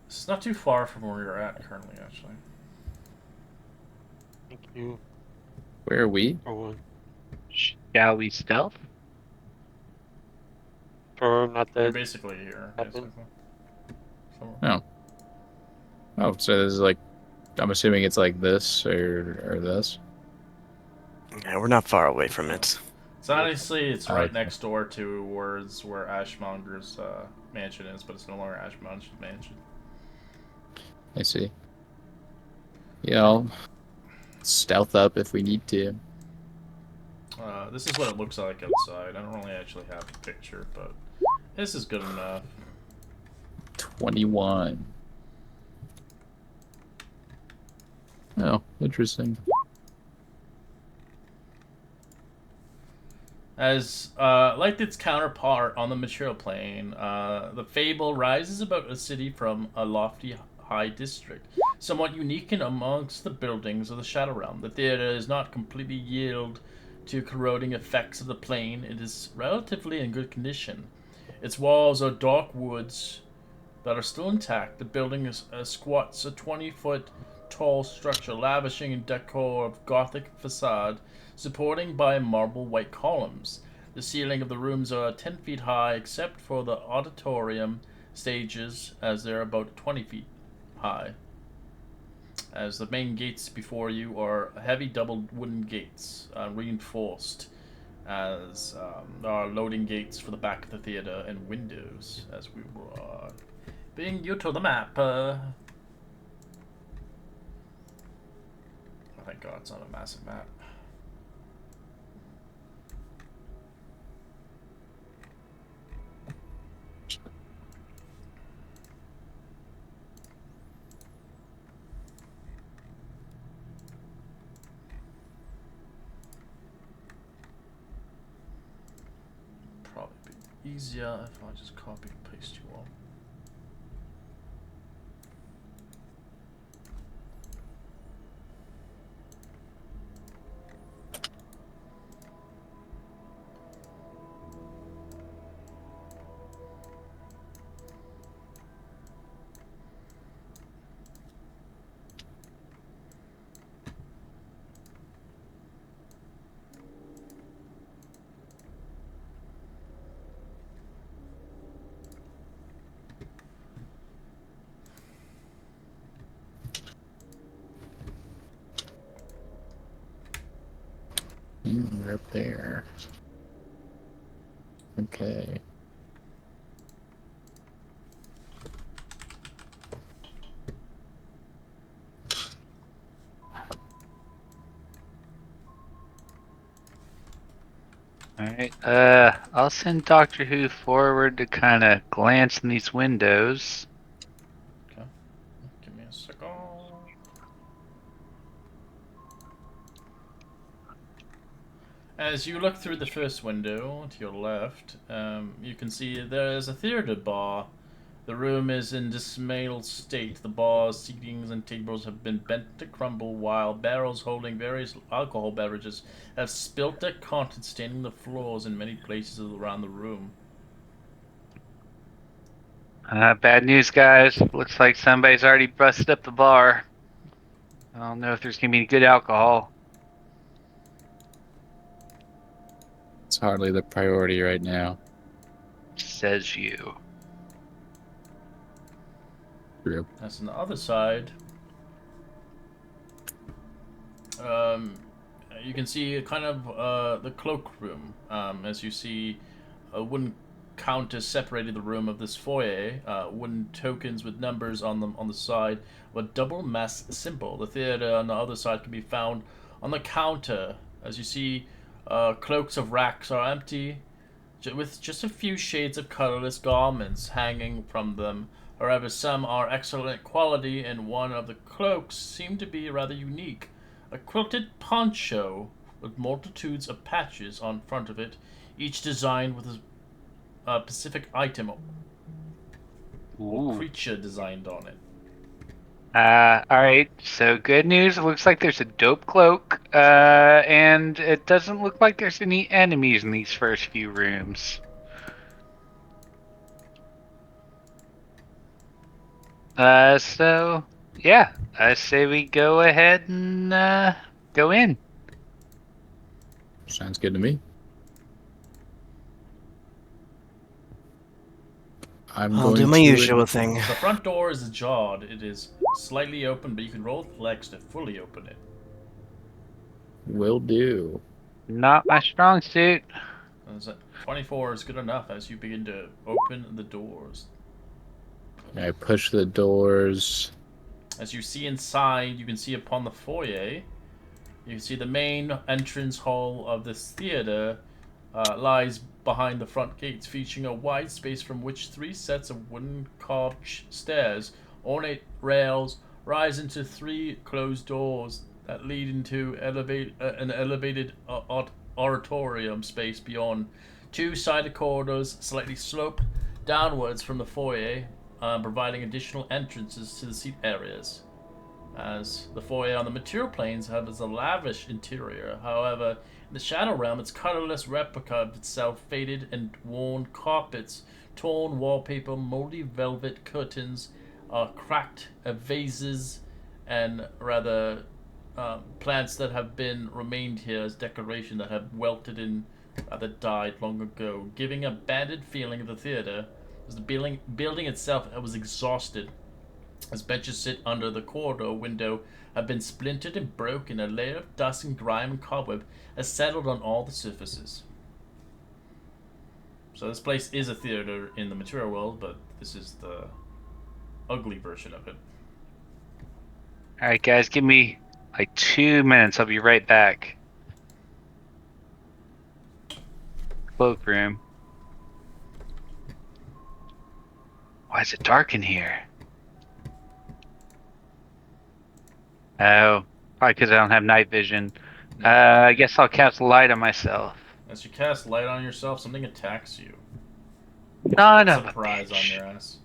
[SPEAKER 3] It's not too far from where you're at currently, actually.
[SPEAKER 5] Thank you
[SPEAKER 4] Where are we?
[SPEAKER 5] for one.
[SPEAKER 2] Shall we stealth?
[SPEAKER 5] For not
[SPEAKER 3] You're
[SPEAKER 5] that
[SPEAKER 3] basically here.
[SPEAKER 5] happen.
[SPEAKER 3] Basically. So,
[SPEAKER 4] Oh, so this is like, I'm assuming it's like this or this.
[SPEAKER 6] Yeah, we're not far away from it.
[SPEAKER 3] so honestly, it's right
[SPEAKER 4] Okay.
[SPEAKER 3] next door towards where Ashmonger's mansion is, but it's no longer Ashmonger's mansion.
[SPEAKER 4] I see. Yeah, I'll stealth up if we need to.
[SPEAKER 3] This is what it looks like outside. I don't really actually have a picture, but this is good enough.
[SPEAKER 4] 21. Oh, interesting.
[SPEAKER 3] As like its counterpart on the material plane, the fable rises about a city from a lofty high district, somewhat unique in amongst the buildings of the Shadow Realm. The theater is not completely yield to corroding effects of the plane. It is relatively in good condition. Its walls are dark woods that are still intact. The building squats a 20-foot tall structure, lavishing in decor of Gothic facade, supporting by marble white columns. The ceiling of the rooms are 10 feet high, except for the auditorium stages, as they're about 20 feet high. As the main gates before you are heavy double wooden gates, reinforced, as there are loading gates for the back of the theater and windows, as we were bring you to the map. Oh, thank God it's not a massive map. Probably be easier if I just copy and paste you all.
[SPEAKER 4] We're up there. Okay.
[SPEAKER 2] Alright. I'll send Doctor Who forward to kind of glance in these windows.
[SPEAKER 3] Okay. Give me a second. As you look through the first window to your left, you can see there is a theater bar The room is in dismantled state. The bars, seatings, and tables have been bent to crumble, while barrels holding various alcohol beverages have spilt their contents, staining the floors in many places around the room.
[SPEAKER 2] Bad news, guys. Looks like somebody's already busted up the bar. I don't know if there's gonna be any good alcohol.
[SPEAKER 4] It's hardly the priority right now.
[SPEAKER 2] Says you.
[SPEAKER 4] True.
[SPEAKER 3] As on the other side, um, you can see kind of the cloakroom. As you see, a wooden counter separated the room of this foyer. Wooden tokens with numbers on them on the side of a double mass symbol. The theater on the other side can be found on the counter. As you see, cloaks of racks are empty, with just a few shades of colorless garments hanging from them. However, some are excellent quality, and one of the cloaks seemed to be rather unique. A quilted poncho with multitudes of patches on front of it, each designed with a specific item or
[SPEAKER 2] Ooh.
[SPEAKER 3] creature designed on it.
[SPEAKER 2] Alright, so good news. It looks like there's a dope cloak, and it doesn't look like there's any enemies in these first few rooms. So, yeah, I say we go ahead and, go in.
[SPEAKER 4] Sounds good to me. I'm
[SPEAKER 6] I'll
[SPEAKER 4] going
[SPEAKER 6] do my
[SPEAKER 4] to
[SPEAKER 6] usual thing.
[SPEAKER 3] The front door is ajar. It is slightly open, but you can roll flex to fully open it.
[SPEAKER 4] Will do.
[SPEAKER 2] Not my strong suit.
[SPEAKER 3] 24 is good enough as you begin to open the doors.
[SPEAKER 4] I push the doors.
[SPEAKER 3] As you see inside, you can see upon the foyer, you can see the main entrance hall of this theater lies behind the front gates, featuring a wide space from which 3 sets of wooden carved stairs, ornate rails, rise into 3 closed doors that lead into an elevated auditorium space beyond. 2 sided corridors slightly slope downwards from the foyer, providing additional entrances to the seat areas. As the foyer on the material planes has a lavish interior, however, in the shadow realm, its colorless replica of itself, faded and worn carpets, torn wallpaper, moldy velvet curtains, cracked vases, and rather plants that have been remained here as decoration that have wilted and rather died long ago, giving a banded feeling of the theater. As the building itself was exhausted, as benches sit under the corridor window have been splintered and broken, a layer of dust and grime and cobweb has settled on all the surfaces. So this place is a theater in the material world, but this is the ugly version of it.
[SPEAKER 2] Alright, guys, give me like 2 minutes. I'll be right back. Cloakroom. Why is it dark in here? Oh, probably because I don't have night vision. I guess I'll cast light on myself.
[SPEAKER 3] As you cast light on yourself, something attacks you.
[SPEAKER 2] None of a
[SPEAKER 3] Surprise on
[SPEAKER 2] bitch.
[SPEAKER 3] your ass.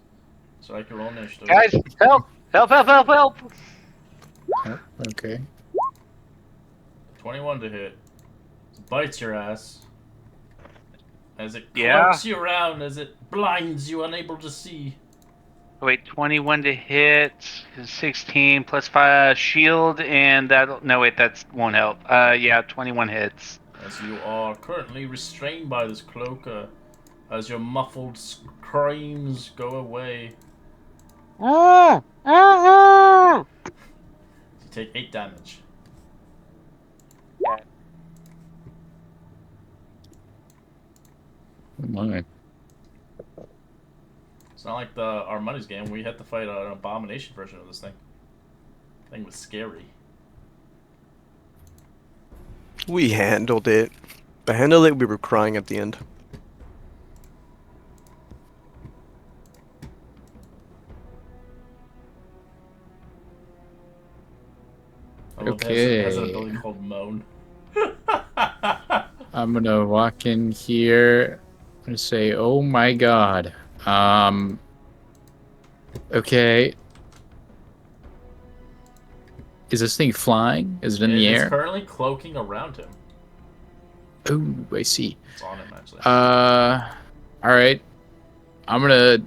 [SPEAKER 3] So I can roll initiative.
[SPEAKER 2] Guys, help! Help, help, help, help!
[SPEAKER 4] Oh, okay.
[SPEAKER 3] 21 to hit. It bites your ass. As it
[SPEAKER 2] Yeah.
[SPEAKER 3] cloaks you around, as it blinds you, unable to see.
[SPEAKER 2] Wait, 21 to hit, 16 plus 5 shield, and that'll. No, wait, that won't help. Yeah, 21 hits.
[SPEAKER 3] As you are currently restrained by this cloak, as your muffled screams go away.
[SPEAKER 2] Ah! Ah!
[SPEAKER 3] You take 8 damage.
[SPEAKER 4] Oh my.
[SPEAKER 3] It's not like our money's game. We had to fight an abomination version of this thing. Thing was scary.
[SPEAKER 6] We handled it. I handled it. We were crying at the end.
[SPEAKER 3] I love it has an
[SPEAKER 4] Okay.
[SPEAKER 3] ability called Moan.
[SPEAKER 4] I'm gonna walk in here and say, "Oh my God." Okay. Is this thing flying? Is it in
[SPEAKER 3] It
[SPEAKER 4] the
[SPEAKER 3] is
[SPEAKER 4] air?
[SPEAKER 3] currently cloaking around him.
[SPEAKER 4] Oh, I see.
[SPEAKER 3] It's on him, actually.
[SPEAKER 4] All right. I'm gonna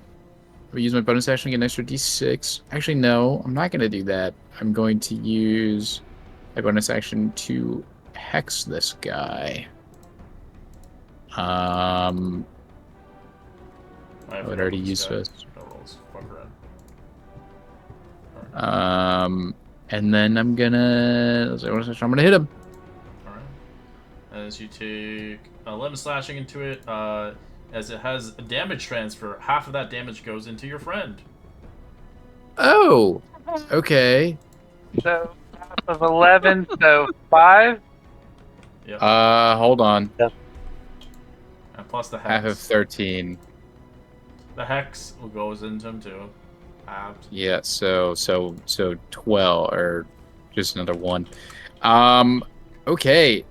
[SPEAKER 4] use my bonus action to get an extra D6. Actually, no, I'm not gonna do that. I'm going to use my bonus action to hex this guy.
[SPEAKER 3] I
[SPEAKER 4] I would
[SPEAKER 3] forgot
[SPEAKER 4] already
[SPEAKER 3] about this
[SPEAKER 4] use
[SPEAKER 3] guy.
[SPEAKER 4] this.
[SPEAKER 3] No rolls. Fucker in.
[SPEAKER 4] Um, and then I'm gonna hit him.
[SPEAKER 3] Alright. As you take 11 slashing into it, as it has a damage transfer, half of that damage goes into your friend.
[SPEAKER 4] Oh, okay.
[SPEAKER 2] So half of 11, so 5.
[SPEAKER 3] Yep.
[SPEAKER 4] Hold on.
[SPEAKER 3] And plus the
[SPEAKER 4] Half of
[SPEAKER 3] hex.
[SPEAKER 4] 13.
[SPEAKER 3] The hex goes into him too. Halved.
[SPEAKER 4] Yeah, so 12 or just another one. Okay.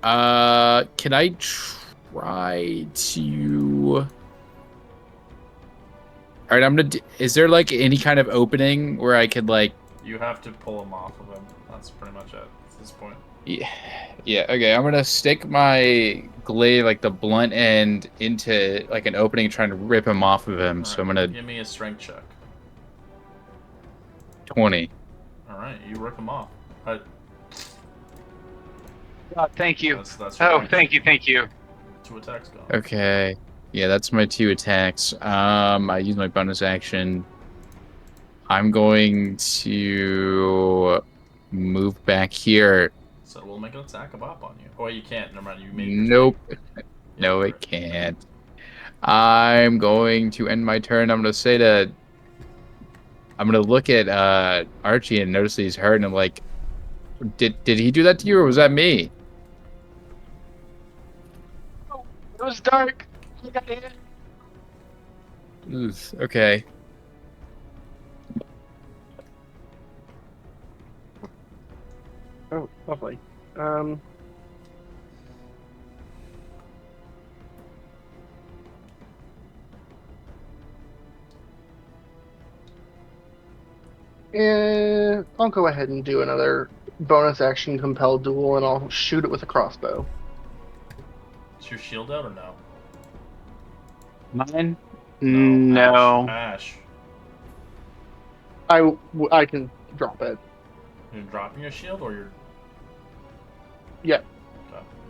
[SPEAKER 4] Can I try to? All right, is there like any kind of opening where I could like?
[SPEAKER 3] You have to pull him off of him. That's pretty much it at this point.
[SPEAKER 4] Yeah, yeah. Okay, I'm gonna stick my glaive, like the blunt end, into like an opening, trying to rip him off of him. So
[SPEAKER 3] Alright.
[SPEAKER 4] I'm gonna
[SPEAKER 3] Give me a strength check.
[SPEAKER 4] 20.
[SPEAKER 3] Alright, you rip him off.
[SPEAKER 2] Oh, thank you.
[SPEAKER 3] That's your
[SPEAKER 2] Oh,
[SPEAKER 3] action.
[SPEAKER 2] thank you.
[SPEAKER 3] 2 attacks gone.
[SPEAKER 4] Okay. Yeah, that's my 2 attacks. I use my bonus action. I'm going to move back here.
[SPEAKER 3] So we'll make an attack of op on you. Oh, you can't. Never mind. You made your
[SPEAKER 4] Nope.
[SPEAKER 3] Yeah,
[SPEAKER 4] No,
[SPEAKER 3] you're
[SPEAKER 4] it can't. I'm going to end my turn. I'm gonna look at Archie and notice that he's hurt, and I'm like, did he do that to you, or was that me?
[SPEAKER 2] Oh, it was dark. I got hit.
[SPEAKER 4] Oof, okay.
[SPEAKER 1] Oh, lovely. Um, I'll go ahead and do another bonus action compel duel, and I'll shoot it with a crossbow.
[SPEAKER 3] Is your shield out or no?
[SPEAKER 2] Mine?
[SPEAKER 3] No.
[SPEAKER 2] No.
[SPEAKER 3] Ash.
[SPEAKER 1] I can drop it.
[SPEAKER 3] You're dropping your shield or you're.
[SPEAKER 1] Yeah.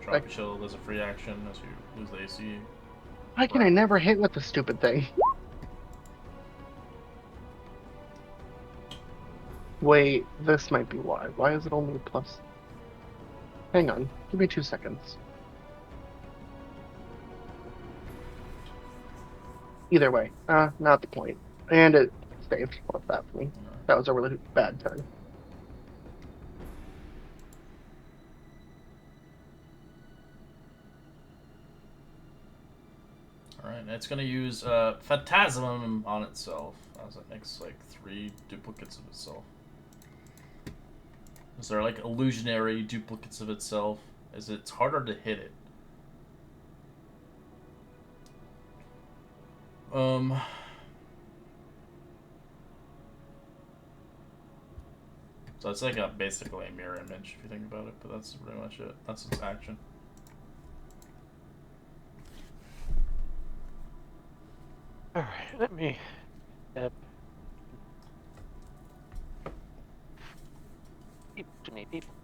[SPEAKER 3] Drop your shield as a free action as you lose the AC.
[SPEAKER 1] Why can I never hit with the stupid thing? Wait, this might be why. Why is it only plus? Hang on, give me 2 seconds. Either way, not the point. And it saved that for me. That was a really bad turn.
[SPEAKER 3] Alright, it's gonna use Phantasm on itself, as it makes like 3 duplicates of itself. Is there like illusionary duplicates of itself? As it's harder to hit it. So it's like basically a mirror image if you think about it, but that's pretty much it. That's its action.
[SPEAKER 5] Alright, let me step. Too many people.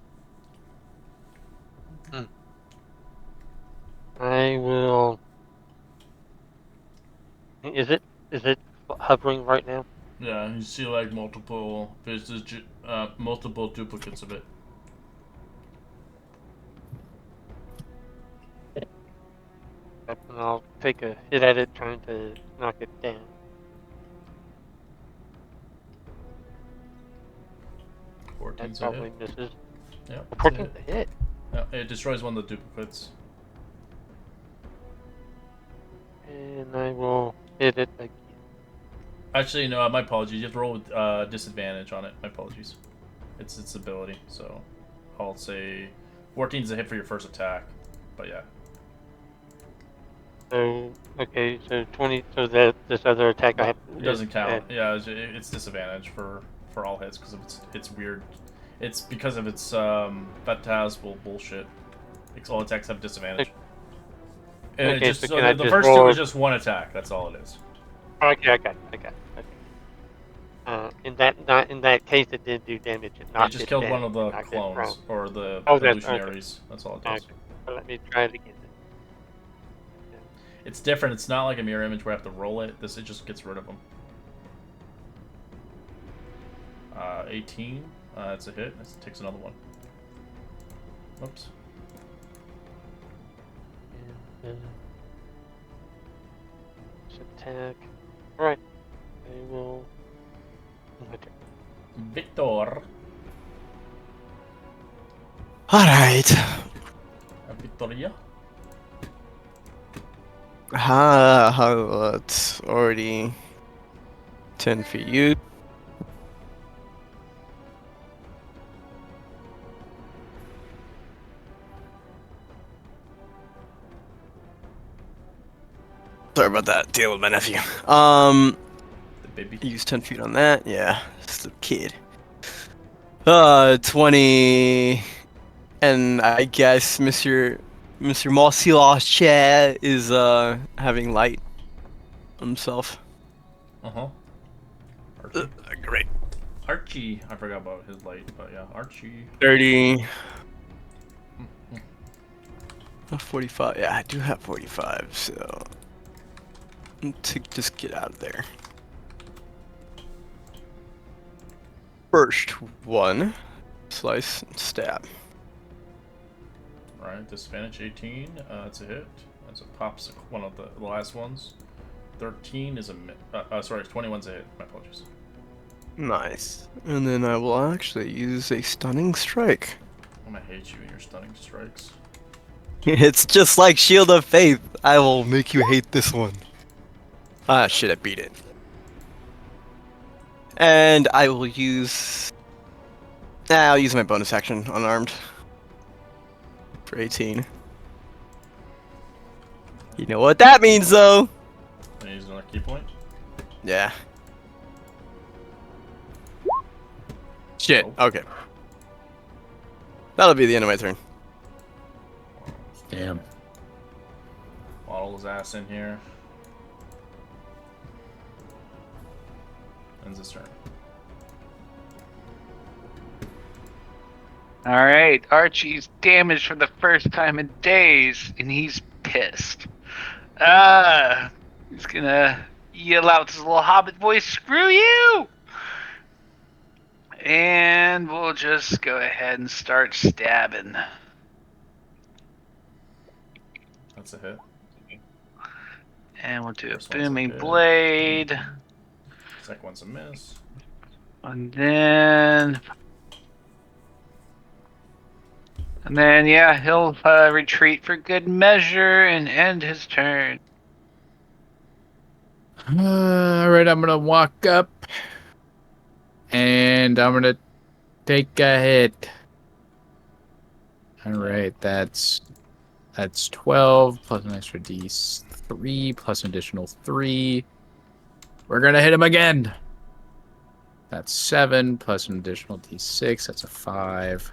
[SPEAKER 5] I will. Is it hovering right now?
[SPEAKER 3] Yeah, you see like multiple. There's just multiple duplicates of it.
[SPEAKER 5] And I'll take a hit at it, trying to knock it down.
[SPEAKER 3] 14's
[SPEAKER 5] That
[SPEAKER 3] a
[SPEAKER 5] probably
[SPEAKER 3] hit.
[SPEAKER 5] misses.
[SPEAKER 3] Yeah,
[SPEAKER 5] 14's a hit.
[SPEAKER 3] Yeah, it destroys one of the duplicates.
[SPEAKER 5] And I will hit it again.
[SPEAKER 3] Actually, no, my apologies. You have to roll with disadvantage on it. My apologies. It's its ability, so I'll say 14's a hit for your first attack. But yeah.
[SPEAKER 5] So okay, so 20. So that this other attack I have
[SPEAKER 3] It doesn't
[SPEAKER 5] is
[SPEAKER 3] count. Yeah, it's disadvantage for all hits because of its weird. It's because of its phantasmal bullshit. All attacks have disadvantage. And it
[SPEAKER 5] okay.
[SPEAKER 3] just
[SPEAKER 5] So can I
[SPEAKER 3] the
[SPEAKER 5] just
[SPEAKER 3] first two
[SPEAKER 5] roll?
[SPEAKER 3] is just one attack. That's all it is.
[SPEAKER 5] Okay, I got it. I got it. Okay. In that case, it did do damage. It
[SPEAKER 3] Yeah, it
[SPEAKER 5] knocked
[SPEAKER 3] just
[SPEAKER 5] it
[SPEAKER 3] killed one
[SPEAKER 5] down.
[SPEAKER 3] of
[SPEAKER 5] It
[SPEAKER 3] the
[SPEAKER 5] knocked it prone.
[SPEAKER 3] clones or the
[SPEAKER 5] Oh, that's okay.
[SPEAKER 3] illusionaries. That's all it
[SPEAKER 5] Okay.
[SPEAKER 3] does.
[SPEAKER 5] So let me try it again.
[SPEAKER 3] It's different. It's not like a mirror image where I have to roll it. It just gets rid of them. 18. That's a hit. It takes another one. Oops.
[SPEAKER 5] And, attack. All right. I will. Okay.
[SPEAKER 3] Victor.
[SPEAKER 6] Alright.
[SPEAKER 3] Victoria.
[SPEAKER 6] It's already 10 for you. Sorry about that. Deal with my nephew.
[SPEAKER 3] The baby.
[SPEAKER 6] Use 10 feet on that. Yeah, just a kid. 20. And I guess Mr. Mossy chair is having light himself.
[SPEAKER 3] Uh-huh. Archie.
[SPEAKER 6] Great.
[SPEAKER 3] Archie. I forgot about his light, but yeah, Archie.
[SPEAKER 6] 30. 45. Yeah, I do have 45, so to just get out of there. First one, slice, stab.
[SPEAKER 3] Alright, disadvantage 18. That's a hit. That's a pops one of the last ones. 13 is a sorry, 21's a hit. My apologies.
[SPEAKER 6] Nice. And then I will actually use a stunning strike.
[SPEAKER 3] I'm gonna hate you and your stunning strikes.
[SPEAKER 6] It's just like Shield of Faith. I will make you hate this one. Ah, shit, I beat it. And I will use... I'll use my bonus action, unarmed. For 18. You know what that means, though!
[SPEAKER 3] And use another key point.
[SPEAKER 6] Yeah. Shit, okay. That'll be the end of my turn.
[SPEAKER 4] Damn.
[SPEAKER 3] Waddle his ass in here. Ends his turn.
[SPEAKER 2] All right, Archie's damaged for the first time in days, and he's pissed. He's gonna yell out with his little hobbit voice, "Screw you!" And we'll just go ahead and start stabbing.
[SPEAKER 3] That's a hit.
[SPEAKER 2] And we'll do
[SPEAKER 3] First
[SPEAKER 2] a
[SPEAKER 3] one's a
[SPEAKER 2] booming
[SPEAKER 3] hit.
[SPEAKER 2] blade.
[SPEAKER 3] Second one's a miss.
[SPEAKER 2] And then yeah, he'll retreat for good measure and end his turn.
[SPEAKER 4] All right, I'm gonna walk up, and I'm gonna take a hit. All right, that's 12 plus an extra D3 plus an additional 3. We're gonna hit him again. That's 7 plus an additional D6. That's a 5.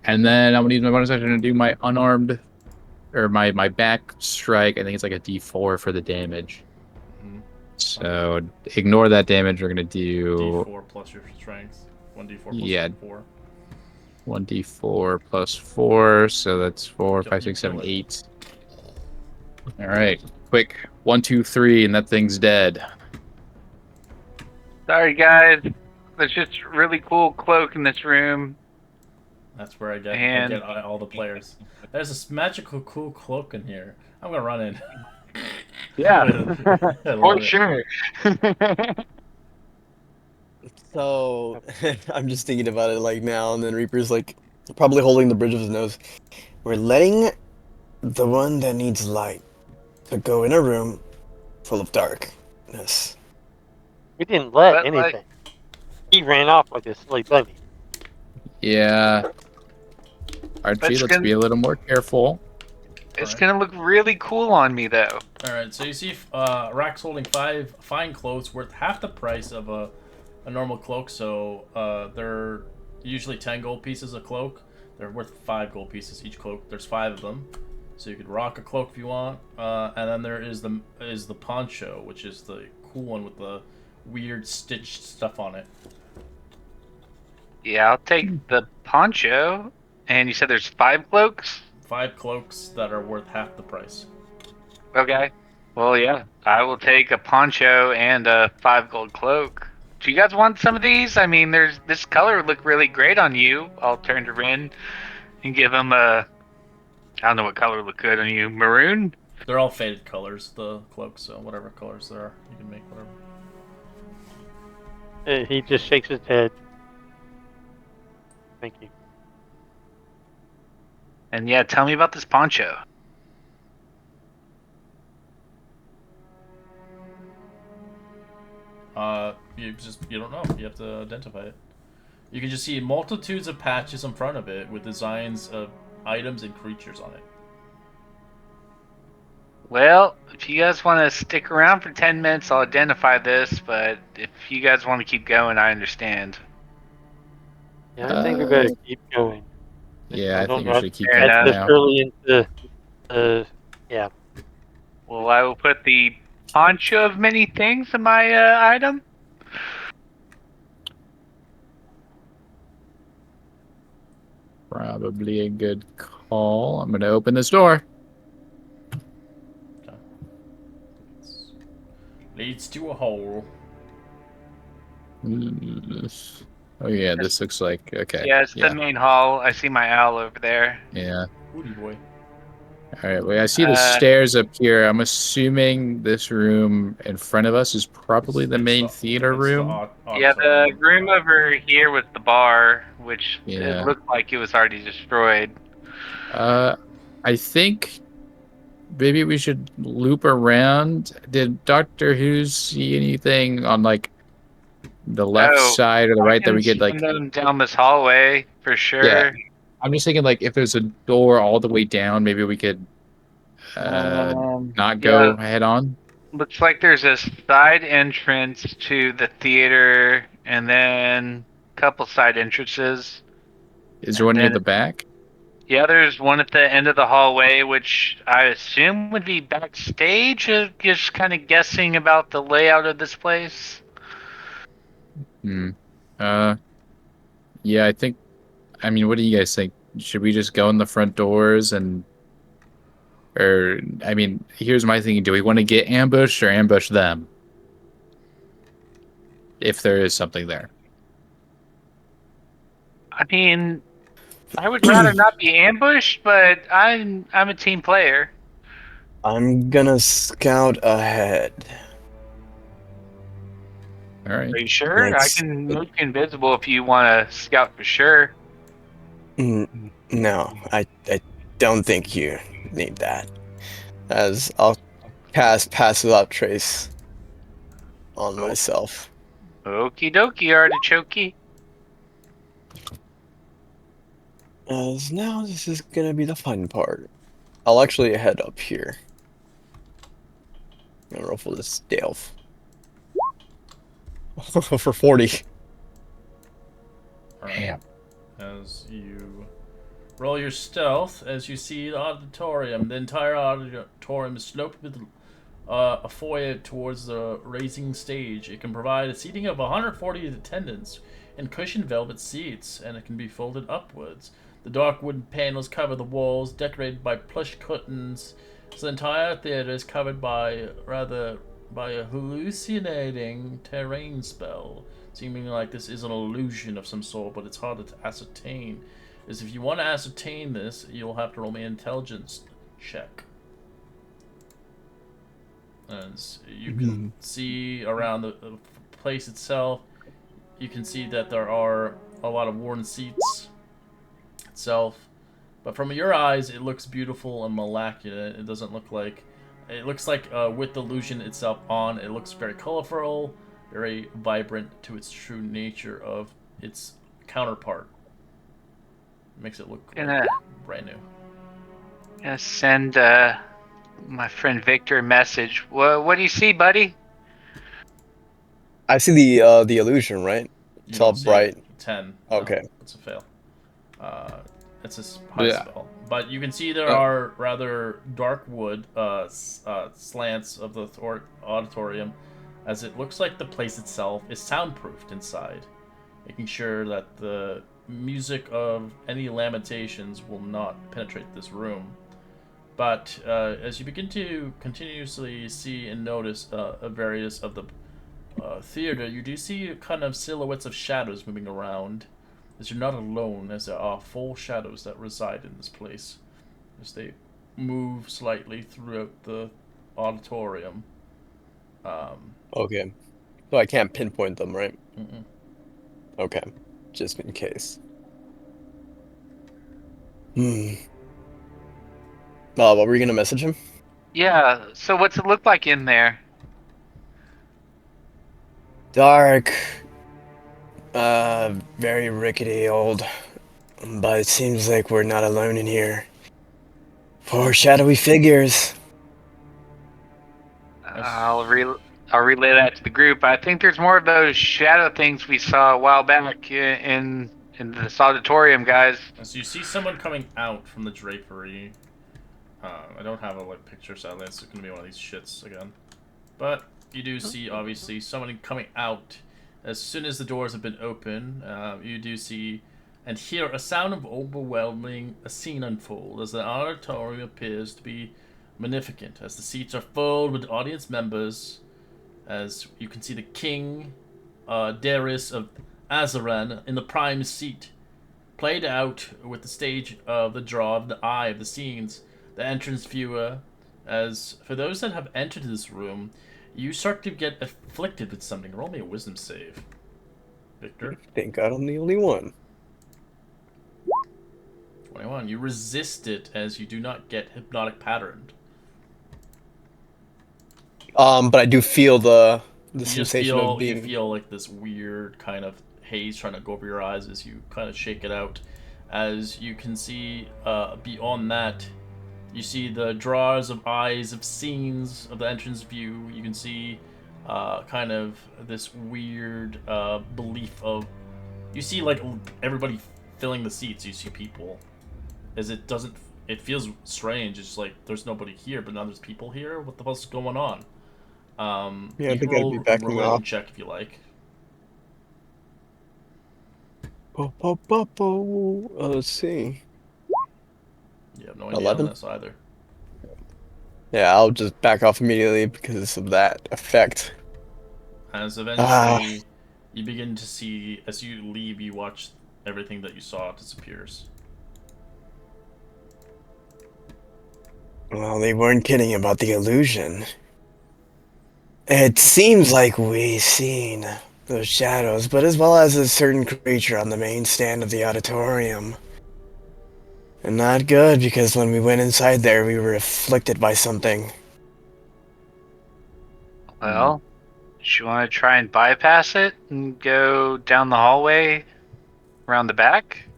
[SPEAKER 4] And then I'm gonna use my bonus action to do my unarmed, or my back strike. I think it's like a D4 for the damage.
[SPEAKER 3] Mhm.
[SPEAKER 4] So ignore that damage. We're gonna do
[SPEAKER 3] D4 plus your strength. 1d4 plus
[SPEAKER 4] Yeah.
[SPEAKER 3] 4.
[SPEAKER 4] 1d4 plus 4, so that's 4,
[SPEAKER 3] Yep,
[SPEAKER 4] 5,
[SPEAKER 3] you
[SPEAKER 4] 6, 7,
[SPEAKER 3] kill it.
[SPEAKER 4] 8. All right, quick, 1, 2, 3, and that thing's dead.
[SPEAKER 2] Sorry, guys. There's just a really cool cloak in this room.
[SPEAKER 3] That's where I get
[SPEAKER 2] And
[SPEAKER 3] all the players. There's this magical cool cloak in here. I'm gonna run in.
[SPEAKER 2] yeah,
[SPEAKER 3] I love
[SPEAKER 2] for
[SPEAKER 3] it.
[SPEAKER 2] sure.
[SPEAKER 6] So, I'm just thinking about it like now, and then Reaper's like, probably holding the bridge of his nose. We're letting the one that needs light to go in a room full of darkness.
[SPEAKER 5] We didn't let
[SPEAKER 2] But,
[SPEAKER 5] anything. He ran off like a silly bunny.
[SPEAKER 4] Yeah. Archie,
[SPEAKER 2] It's
[SPEAKER 4] let's
[SPEAKER 2] gonna
[SPEAKER 4] be a little more careful.
[SPEAKER 2] it's
[SPEAKER 3] Alright.
[SPEAKER 2] gonna look really cool on me though.
[SPEAKER 3] Alright, so you see Rack's holding 5 fine clothes worth half the price of a normal cloak, so they're usually 10 gold pieces a cloak. They're worth 5 gold pieces each cloak. There's 5 of them. So you could rock a cloak if you want. And then there is the poncho, which is the cool one with the weird stitched stuff on it.
[SPEAKER 2] Yeah, I'll take the poncho. And you said there's 5 cloaks?
[SPEAKER 3] 5 cloaks that are worth half the price.
[SPEAKER 2] Okay. Well, yeah, I will take a poncho and a 5 gold cloak. Do you guys want some of these? I mean, there's this color would look really great on you. I'll turn to Rin and give him a. I don't know what color would look good on you. Maroon?
[SPEAKER 3] They're all faded colors, the cloaks, so whatever colors there are, you can make whatever.
[SPEAKER 5] He just shakes his head. Thank you.
[SPEAKER 2] And yeah, tell me about this poncho.
[SPEAKER 3] You don't know. You have to identify it. You can just see multitudes of patches in front of it with designs of items and creatures on it.
[SPEAKER 2] Well, if you guys want to stick around for 10 minutes, I'll identify this, but if you guys want to keep going, I understand.
[SPEAKER 5] Yeah, I think we better keep going.
[SPEAKER 4] Yeah, I
[SPEAKER 5] don't
[SPEAKER 4] think we
[SPEAKER 5] know.
[SPEAKER 4] should keep
[SPEAKER 2] Fair
[SPEAKER 4] going
[SPEAKER 2] enough.
[SPEAKER 4] for
[SPEAKER 5] This
[SPEAKER 4] now.
[SPEAKER 5] early into, yeah.
[SPEAKER 2] Well, I will put the poncho of many things in my item.
[SPEAKER 4] Probably a good call. I'm gonna open this door.
[SPEAKER 3] Okay. Leads to a hole.
[SPEAKER 4] Oh yeah, this looks like okay.
[SPEAKER 2] Yeah, it's the
[SPEAKER 4] Yeah,
[SPEAKER 2] main hall. I see my owl over there.
[SPEAKER 4] yeah.
[SPEAKER 3] Booty boy.
[SPEAKER 4] All right. Well, I see the stairs up here. I'm assuming this room in front of us is probably the main theater
[SPEAKER 3] It's the
[SPEAKER 4] room.
[SPEAKER 2] Yeah, the
[SPEAKER 3] auditorium.
[SPEAKER 2] room over here with the bar, which it
[SPEAKER 4] Yeah.
[SPEAKER 2] looked like it was already destroyed.
[SPEAKER 4] Uh, I think maybe we should loop around. Did Doctor Who see anything on like the left
[SPEAKER 2] Oh,
[SPEAKER 4] side or the
[SPEAKER 2] I
[SPEAKER 4] right that
[SPEAKER 2] can
[SPEAKER 4] we could
[SPEAKER 2] send
[SPEAKER 4] like?
[SPEAKER 2] them down this hallway for
[SPEAKER 4] Yeah,
[SPEAKER 2] sure.
[SPEAKER 4] I'm just thinking like if there's a door all the way down, maybe we could not
[SPEAKER 2] Yeah,
[SPEAKER 4] go head on.
[SPEAKER 2] looks like there's a side entrance to the theater, and then a couple side entrances,
[SPEAKER 4] Is there
[SPEAKER 2] and
[SPEAKER 4] one near
[SPEAKER 2] then
[SPEAKER 4] the back?
[SPEAKER 2] yeah, there's one at the end of the hallway, which I assume would be backstage. Just kind of guessing about the layout of this place.
[SPEAKER 4] Hmm. Uh, yeah, I think. I mean, what do you guys think? Should we just go in the front doors and, or I mean, here's my thinking: do we want to get ambushed or ambush them if there is something there?
[SPEAKER 2] I mean, I would rather not be ambushed, but I'm a team player.
[SPEAKER 6] I'm gonna scout ahead.
[SPEAKER 4] All right.
[SPEAKER 2] Are you sure? I
[SPEAKER 6] Let's.
[SPEAKER 2] can make you invisible if you want to scout for sure.
[SPEAKER 6] No, I don't think you need that. As I'll cast Pass Without Trace on
[SPEAKER 2] Oh.
[SPEAKER 6] myself.
[SPEAKER 2] Okie dokie, artichoke.
[SPEAKER 6] As now this is gonna be the fun part. I'll actually head up here. I'm gonna roll for this stealth. For 40.
[SPEAKER 3] Alright. As you roll your stealth, as you see the auditorium, the entire auditorium is sloped with a foyer towards the raising stage. It can provide a seating of 140 attendants in cushioned velvet seats, and it can be folded upwards. The dark wooden panels cover the walls, decorated by plush curtains. So the entire theater is covered by a hallucinating terrain spell, seeming like this is an illusion of some sort, but it's harder to ascertain. Is if you want to ascertain this, you'll have to roll me an intelligence check. As you can see around the place itself, you can see that there are a lot of worn seats itself. But from your eyes, it looks beautiful and immaculate. It doesn't look like... It looks like with the illusion itself on, it looks very colorful, very vibrant to its true nature of its counterpart. Makes it look like
[SPEAKER 2] Gonna
[SPEAKER 3] brand new.
[SPEAKER 2] gonna send my friend Victor a message. What do you see, buddy?
[SPEAKER 7] I see the illusion, right?
[SPEAKER 3] You
[SPEAKER 7] It's all
[SPEAKER 3] don't see it.
[SPEAKER 7] bright.
[SPEAKER 3] 10. No,
[SPEAKER 7] Okay.
[SPEAKER 3] it's a fail. Uh, it's a high
[SPEAKER 4] Yeah.
[SPEAKER 3] spell. But you can see there
[SPEAKER 4] Uh,
[SPEAKER 3] are rather dark wood slants of the auditorium, as it looks like the place itself is soundproofed inside, making sure that the music of any lamentations will not penetrate this room. But as you begin to continuously see and notice various of the theater, you do see kind of silhouettes of shadows moving around. As you're not alone, as there are full shadows that reside in this place, as they move slightly throughout the auditorium. Um,
[SPEAKER 7] Okay. So I can't pinpoint them, right?
[SPEAKER 3] mm-mm.
[SPEAKER 7] Okay. Just in case. Hmm. What were you gonna message him?
[SPEAKER 2] Yeah. So what's it look like in there?
[SPEAKER 7] Dark. Very rickety old. But it seems like we're not alone in here. Four shadowy figures.
[SPEAKER 2] I'll re I'll relay that to the group. I think there's more of those shadow things we saw a while back in this auditorium, guys.
[SPEAKER 3] As you see someone coming out from the drapery. I don't have a picture, sadly. It's gonna be one of these shits again. But you do see, obviously, someone coming out. As soon as the doors have been open, you do see and hear a sound of overwhelming a scene unfold as the auditorium appears to be magnificent, as the seats are filled with audience members, as you can see the king, Darius of Azaran, in the prime seat, played out with the stage of the draw of the eye of the scenes, the entrance viewer. As for those that have entered this room, you start to get afflicted with something. Roll me a wisdom save, Victor.
[SPEAKER 7] Thank God I'm the only one.
[SPEAKER 3] 21. You resist it as you do not get hypnotic patterned.
[SPEAKER 7] But I do feel the
[SPEAKER 3] You just
[SPEAKER 7] sensation of
[SPEAKER 3] feel
[SPEAKER 7] being.
[SPEAKER 3] like this weird kind of haze trying to go over your eyes as you kind of shake it out. As you can see, beyond that, you see the drawers of eyes of scenes of the entrance view. You can see kind of this weird belief of. You see everybody filling the seats. You see people. As it doesn't. It feels strange. It's like there's nobody here, but now there's people here. What the hell's going on?
[SPEAKER 7] Yeah, I
[SPEAKER 3] You can
[SPEAKER 7] think I'd be
[SPEAKER 3] roll a
[SPEAKER 7] backing
[SPEAKER 3] religion
[SPEAKER 7] off.
[SPEAKER 3] check if you like.
[SPEAKER 7] Let's see.
[SPEAKER 3] You have no idea on
[SPEAKER 7] 11?
[SPEAKER 3] this either.
[SPEAKER 7] Yeah, I'll just back off immediately because of that effect.
[SPEAKER 3] As
[SPEAKER 7] Ah,
[SPEAKER 3] eventually you begin to see, as you leave, you watch everything that you saw disappears.
[SPEAKER 7] well, they weren't kidding about the illusion. It seems like we've seen those shadows, but as well as a certain creature on the main stand of the auditorium. And not good, because when we went inside there, we were afflicted by something.
[SPEAKER 2] Well, do you want to try and bypass it and go down the hallway around the back?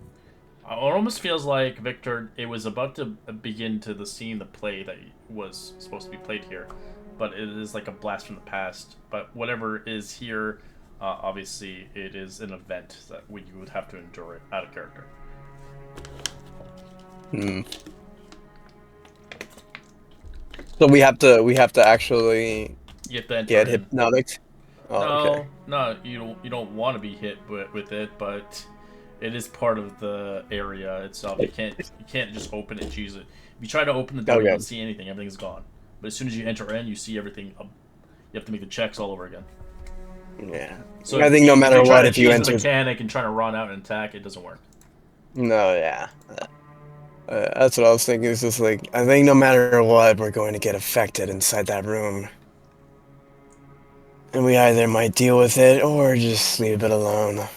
[SPEAKER 3] It almost feels like, Victor, it was about to begin to the scene, the play that was supposed to be played here, but it is like a blast from the past. But whatever is here, obviously, it is an event that you would have to endure it out of character.
[SPEAKER 7] Hmm. So we have to actually
[SPEAKER 3] You have to enter
[SPEAKER 7] get
[SPEAKER 3] in.
[SPEAKER 7] hypnotic. Oh, okay.
[SPEAKER 3] No, you don't want to be hit with it, but it is part of the area itself. You can't just open it and choose it. If you try to open the door, you
[SPEAKER 7] Okay.
[SPEAKER 3] don't see anything. Everything's gone. But as soon as you enter in, you see everything. You have to make the checks all over again.
[SPEAKER 7] Yeah.
[SPEAKER 3] So
[SPEAKER 7] I think no
[SPEAKER 3] if
[SPEAKER 7] matter
[SPEAKER 3] you try
[SPEAKER 7] what,
[SPEAKER 3] to
[SPEAKER 7] if you
[SPEAKER 3] cheese the
[SPEAKER 7] enter.
[SPEAKER 3] mechanic and try to run out and attack, it doesn't work.
[SPEAKER 7] No, yeah. That's what I was thinking. It's just like, I think no matter what, we're going to get affected inside that room. And we either might deal with it or just leave it alone.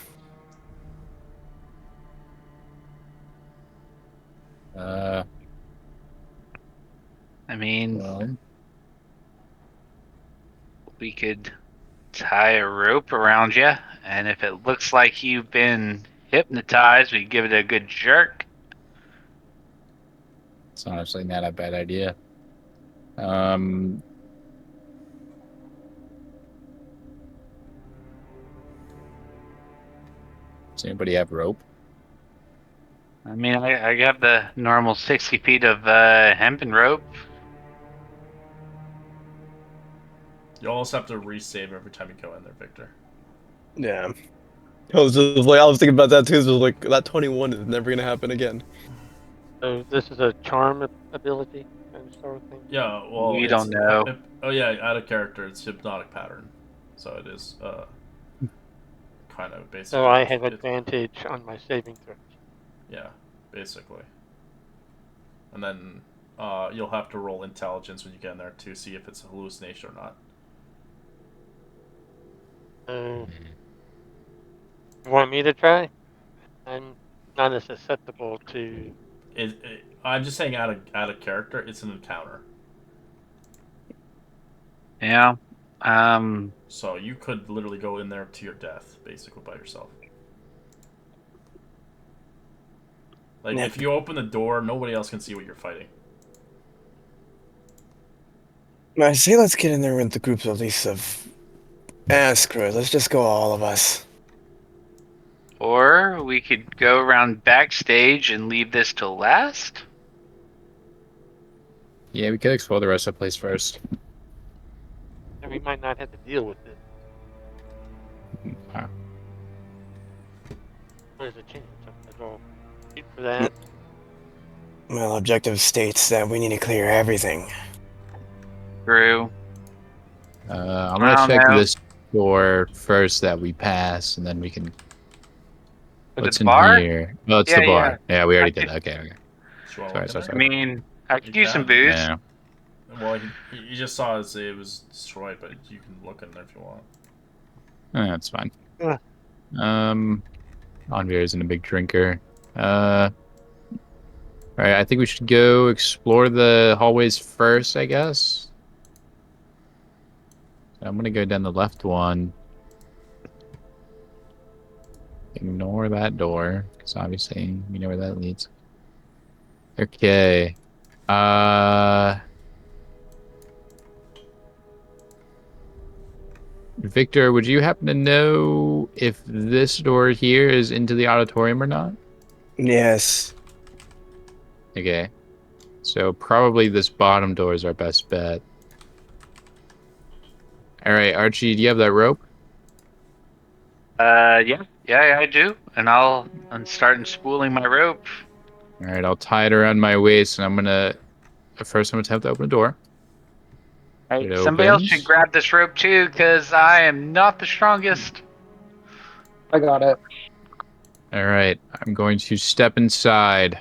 [SPEAKER 4] uh,
[SPEAKER 2] I mean,
[SPEAKER 4] well,
[SPEAKER 2] we could tie a rope around you, and if it looks like you've been hypnotized, we give it a good jerk.
[SPEAKER 4] It's honestly not a bad idea. Does anybody have rope?
[SPEAKER 2] I mean, I have the normal 60 feet of hempen rope.
[SPEAKER 3] You also have to resave every time you go in there, Victor.
[SPEAKER 7] Yeah. I was thinking about that too. So like that 21 is never gonna happen again.
[SPEAKER 5] So this is a charm ability kind of sort of thing.
[SPEAKER 3] Yeah, well,
[SPEAKER 2] We
[SPEAKER 3] it's
[SPEAKER 2] don't know.
[SPEAKER 3] oh yeah, out of character, it's hypnotic pattern, so it is kind of
[SPEAKER 5] So
[SPEAKER 3] basically
[SPEAKER 5] I have
[SPEAKER 3] it
[SPEAKER 5] advantage on my saving throws.
[SPEAKER 3] yeah, basically, and then you'll have to roll intelligence when you get in there to see if it's a hallucination or not.
[SPEAKER 5] So you want me to try? I'm not as susceptible to.
[SPEAKER 3] I'm just saying out of character, it's an encounter,
[SPEAKER 2] Yeah.
[SPEAKER 3] so you could literally go in there to your death basically by yourself. Like
[SPEAKER 7] Yeah.
[SPEAKER 3] if you open the door, nobody else can see what you're fighting.
[SPEAKER 7] I say let's get in there with the groups at least of. Screw it. Let's just go all of us.
[SPEAKER 2] Or we could go around backstage and leave this till last.
[SPEAKER 4] Yeah, we could explore the rest of the place first.
[SPEAKER 5] And we might not have to deal with this.
[SPEAKER 4] Wow.
[SPEAKER 5] There's a chance. I'll go shoot for that.
[SPEAKER 7] Well, objective states that we need to clear everything.
[SPEAKER 2] Through.
[SPEAKER 4] I'm
[SPEAKER 2] I
[SPEAKER 4] gonna
[SPEAKER 2] don't
[SPEAKER 4] check
[SPEAKER 2] know.
[SPEAKER 4] this door first that we pass, and then we can.
[SPEAKER 2] Was it
[SPEAKER 4] What's
[SPEAKER 2] the
[SPEAKER 4] in
[SPEAKER 2] bar?
[SPEAKER 4] here? Oh, it's
[SPEAKER 2] Yeah,
[SPEAKER 4] the
[SPEAKER 2] yeah.
[SPEAKER 4] bar. Yeah, we
[SPEAKER 2] I
[SPEAKER 4] already did
[SPEAKER 2] could.
[SPEAKER 4] that. Okay, okay.
[SPEAKER 3] Do you want to
[SPEAKER 4] Sorry,
[SPEAKER 3] look in
[SPEAKER 4] sorry,
[SPEAKER 3] there?
[SPEAKER 2] I
[SPEAKER 4] sorry.
[SPEAKER 2] mean, I
[SPEAKER 3] You
[SPEAKER 2] could use some
[SPEAKER 3] can.
[SPEAKER 2] booze.
[SPEAKER 4] Yeah.
[SPEAKER 3] Well, he just saw it was destroyed, but you can look in there if you want.
[SPEAKER 4] That's fine.
[SPEAKER 5] Ugh.
[SPEAKER 4] Anvir isn't a big drinker. All right, I think we should go explore the hallways first, I guess. I'm gonna go down the left one. Ignore that door, because obviously we know where that leads. Okay. Victor, would you happen to know if this door here is into the auditorium or not?
[SPEAKER 7] Yes.
[SPEAKER 4] Okay. So probably this bottom door is our best bet. All right, Archie, do you have that rope?
[SPEAKER 2] Yeah, I do. And I'm starting spooling my rope.
[SPEAKER 4] All right, I'll tie it around my waist, and I'm gonna attempt to open the door.
[SPEAKER 2] Hey,
[SPEAKER 4] It
[SPEAKER 2] somebody else should
[SPEAKER 4] opens.
[SPEAKER 2] grab this rope too, because I am not the strongest.
[SPEAKER 1] I got it.
[SPEAKER 4] All right, I'm going to step inside.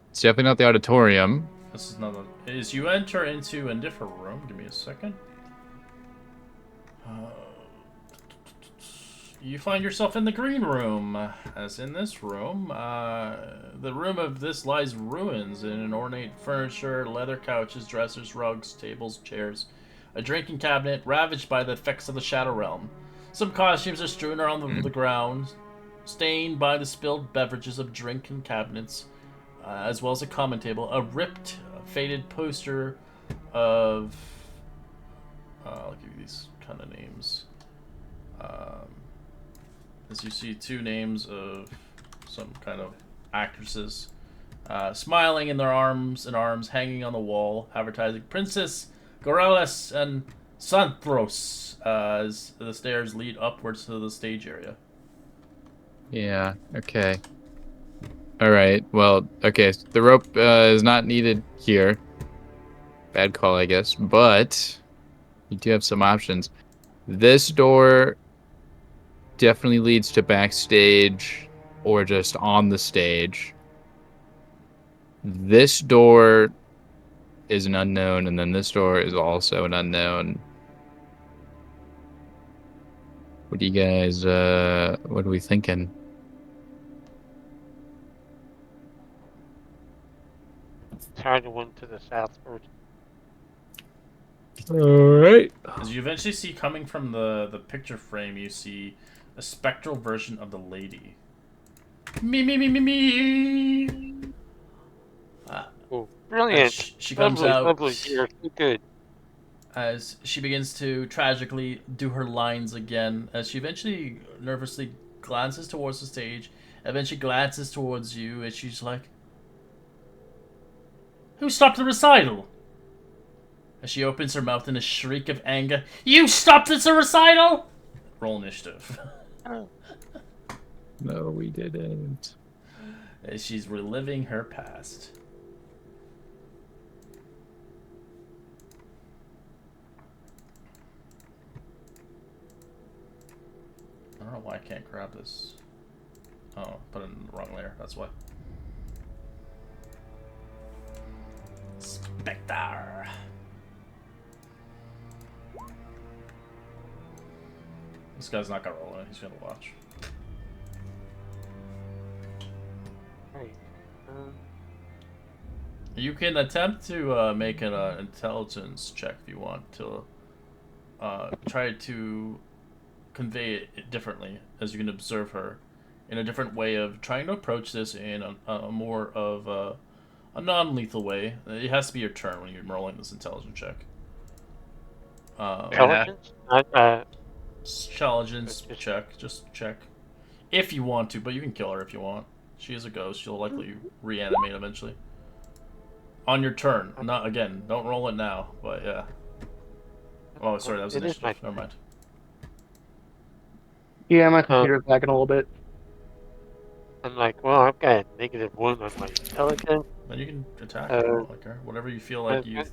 [SPEAKER 4] It's definitely not the auditorium.
[SPEAKER 3] This is not a. Is you enter into a different room. Give me a second. You find yourself in the green room. As in this room, the room of this lies ruins in an ornate furniture, leather couches, dressers, rugs, tables, chairs, a drinking cabinet ravaged by the effects of the Shadow Realm. Some costumes are strewn around the ground, stained by the spilled beverages of drinking cabinets, as well as a common table, a ripped, faded poster of. I'll give you these kind of names. As you see, two names of some kind of actresses smiling in their arms hanging on the wall, advertising Princess Gorales and Santhros as the stairs lead upwards to the stage area.
[SPEAKER 4] Yeah, okay. All right, well, okay, so the rope is not needed here. Bad call, I guess, but you do have some options. This door definitely leads to backstage or just on the stage. This door is an unknown, and then this door is also an unknown. What do you guys, what are we thinking?
[SPEAKER 5] Try to win to the south first.
[SPEAKER 4] Alright.
[SPEAKER 3] As you eventually see coming from the picture frame, you see a spectral version of the lady. Me.
[SPEAKER 5] brilliant.
[SPEAKER 3] She comes
[SPEAKER 5] Lovely,
[SPEAKER 3] out
[SPEAKER 5] lovely. You're so good.
[SPEAKER 3] as she begins to tragically do her lines again, as she eventually nervously glances towards the stage, and then she glances towards you, and she's like, "Who stopped the recital?" As she opens her mouth in a shriek of anger, "You stopped this recital!" Roll initiative.
[SPEAKER 4] No, we didn't.
[SPEAKER 3] As she's reliving her past. I don't know why I can't grab this. Oh, put it in the wrong layer, that's why. Spectre. This guy's not gonna roll it, he's gonna watch.
[SPEAKER 5] Right.
[SPEAKER 3] You can attempt to make an intelligence check if you want to try to convey it differently, as you can observe her in a different way of trying to approach this in a more of a non-lethal way. It has to be your turn when you're rolling this intelligence check.
[SPEAKER 5] Intelligence?
[SPEAKER 3] Intelligence check, just check. If you want to, but you can kill her if you want. She is a ghost. She'll likely reanimate eventually. On your turn. Not again. Don't roll it now. But yeah. Oh, sorry. That was initiative. Never mind.
[SPEAKER 1] Yeah, my computer's lagging a little bit.
[SPEAKER 5] I'm like, well, I've got a -1 on my intelligence.
[SPEAKER 3] Then you can attack. I don't care. Whatever you feel like you.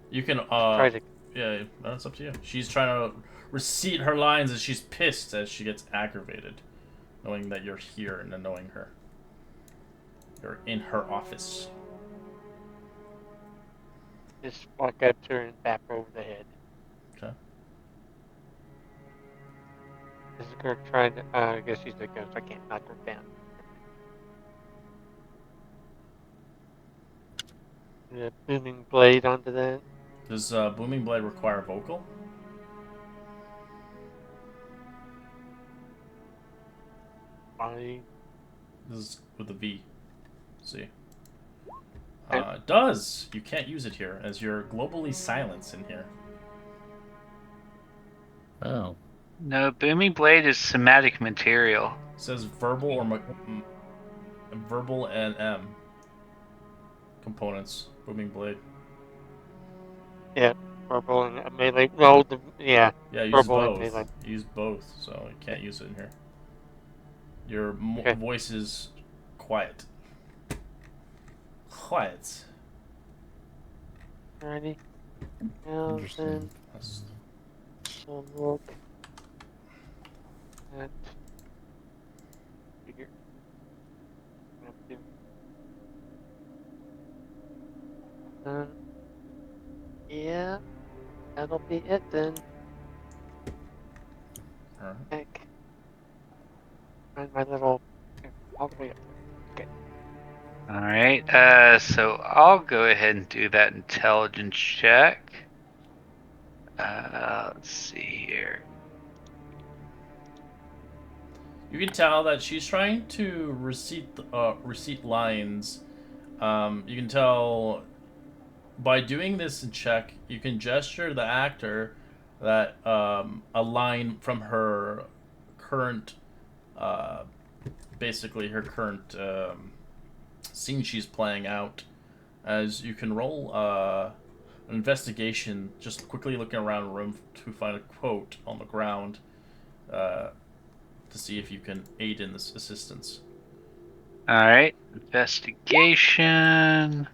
[SPEAKER 3] You can.
[SPEAKER 5] Try to.
[SPEAKER 3] Yeah, that's up to you. She's trying to recite her lines as she's pissed as she gets aggravated, knowing that you're here and then knowing her. You're in her office.
[SPEAKER 5] Just walk up to her and tap her over the head.
[SPEAKER 3] Okay.
[SPEAKER 5] This is girl trying to. I guess she's a ghost. I can't knock her down. The booming blade onto that.
[SPEAKER 3] Does Booming Blade require vocal? This is with a V. See. It does! You can't use it here, as you're globally silenced in here.
[SPEAKER 4] Oh.
[SPEAKER 2] No, Booming Blade is somatic material.
[SPEAKER 3] It says verbal or verbal and M components. Booming Blade.
[SPEAKER 5] Yeah, verbal and melee. No, yeah.
[SPEAKER 3] Yeah, use
[SPEAKER 5] verbal
[SPEAKER 3] both.
[SPEAKER 5] and melee.
[SPEAKER 3] Use both, so you can't use it in here. Your voice is quiet. Quiet.
[SPEAKER 5] Alrighty. Now then, we'll look at figure. Yeah, that'll be it then.
[SPEAKER 3] Alright.
[SPEAKER 5] Heck. Find my little. All the way up. Okay.
[SPEAKER 2] Alright, so I'll go ahead and do that intelligence check. Let's see here.
[SPEAKER 3] You can tell that she's trying to recite lines. You can tell by doing this check, you can gesture the actor that a line from her current, basically her current scene she's playing out, as you can roll an investigation, just quickly looking around the room to find a quote on the ground, to see if you can aid in this assistance.
[SPEAKER 2] Alright, investigation.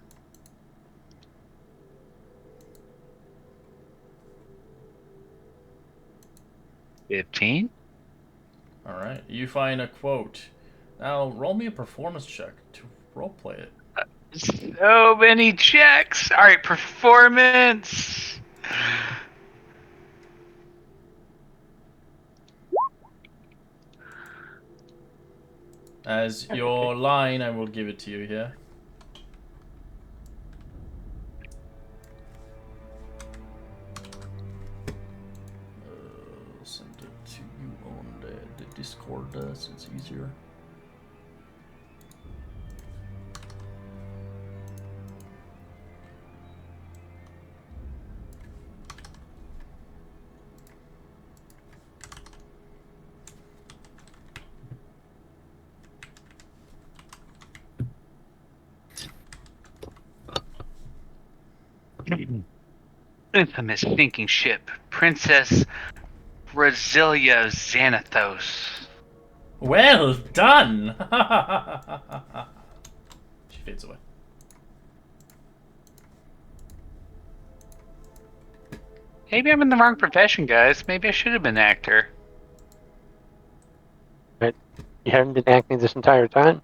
[SPEAKER 2] $15.
[SPEAKER 3] Alright, you find a quote. Now roll me a performance check to roleplay it.
[SPEAKER 2] So many checks. Alright, performance.
[SPEAKER 3] As your line, I will give it to you here. I'll send it to you on the Discord, so it's easier.
[SPEAKER 2] infamous sinking ship, Princess Brasilia Xanathos.
[SPEAKER 3] Well done! She fades away.
[SPEAKER 2] Maybe I'm in the wrong profession, guys. Maybe I should have been an actor.
[SPEAKER 5] But you haven't been acting this entire time?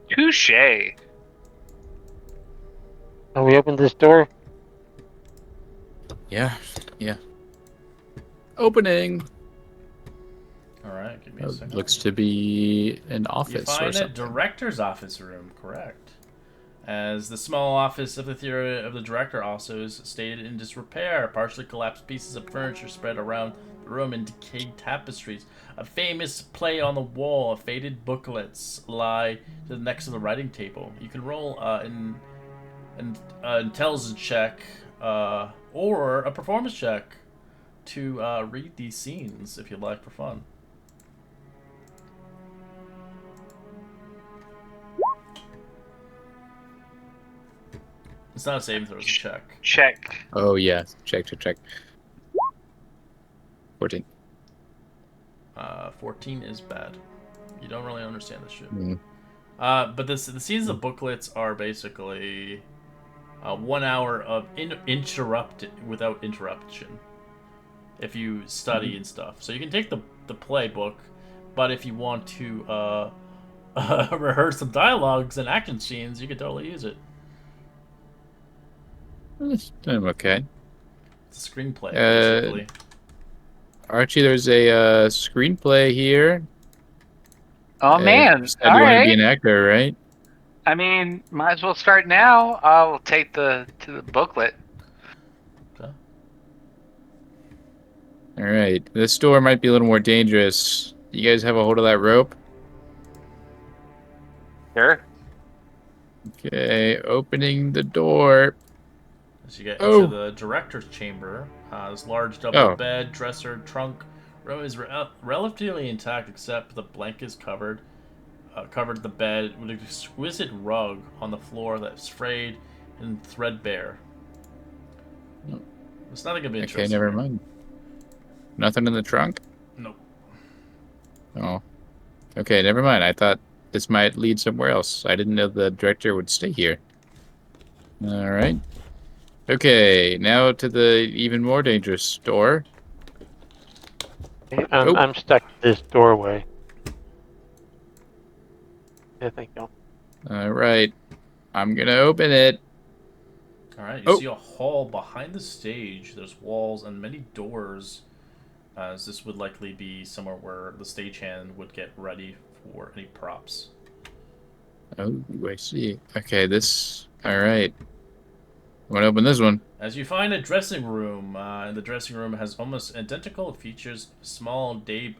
[SPEAKER 2] Touche.
[SPEAKER 5] Can we open this door?
[SPEAKER 4] Yeah. Opening.
[SPEAKER 3] Alright, give me a second.
[SPEAKER 4] Looks to be an
[SPEAKER 3] You
[SPEAKER 4] office or
[SPEAKER 3] find a
[SPEAKER 4] something.
[SPEAKER 3] director's office room, correct. As the small office of the theater of the director also is stated in disrepair. Partially collapsed pieces of furniture spread around the room and decayed tapestries. A famous play on the wall, faded booklets lie to the next to the writing table. You can roll an intelligence check or a performance check to read these scenes if you'd like for fun. It's not a saving throw, it's a check.
[SPEAKER 2] Check.
[SPEAKER 4] Oh yeah, check. 14.
[SPEAKER 3] 14 is bad. You don't really understand this shit.
[SPEAKER 4] Mm.
[SPEAKER 3] But the scenes of booklets are basically 1 hour of interrupted without interruption. If you study and stuff, so you can take the playbook, but if you want to rehearse some dialogues and action scenes, you can totally use it.
[SPEAKER 4] I'm okay.
[SPEAKER 3] It's a screenplay, basically.
[SPEAKER 4] Archie, there's a screenplay here.
[SPEAKER 2] Oh man!
[SPEAKER 4] You said
[SPEAKER 2] All
[SPEAKER 4] you want to
[SPEAKER 2] right.
[SPEAKER 4] be an actor, right?
[SPEAKER 2] I mean, might as well start now. I'll take the booklet.
[SPEAKER 3] Okay.
[SPEAKER 4] All right. This door might be a little more dangerous. You guys have a hold of that rope?
[SPEAKER 2] Sure.
[SPEAKER 4] Okay, opening the door.
[SPEAKER 3] As you get
[SPEAKER 4] Oh.
[SPEAKER 3] into the director's chamber, this large double bed, dresser, trunk room is relatively intact, except the blankets covered the bed with an exquisite rug on the floor that's frayed and threadbare. It's nothing of interest.
[SPEAKER 4] Okay, never mind. Nothing in the trunk?
[SPEAKER 3] Nope.
[SPEAKER 4] Oh. Okay, never mind. I thought this might lead somewhere else. I didn't know the director would stay here. All right. Okay, now to the even more dangerous door.
[SPEAKER 5] I'm stuck in this doorway. Yeah, thank you.
[SPEAKER 4] All right. I'm going to open it.
[SPEAKER 3] Alright, you see a hall behind the stage. There's walls and many doors, as this would likely be somewhere where the stagehand would get ready for any props.
[SPEAKER 4] Oh, I see. Okay, all right. I'm going to open this one.
[SPEAKER 3] As you find a dressing room, and the dressing room has almost identical features: small day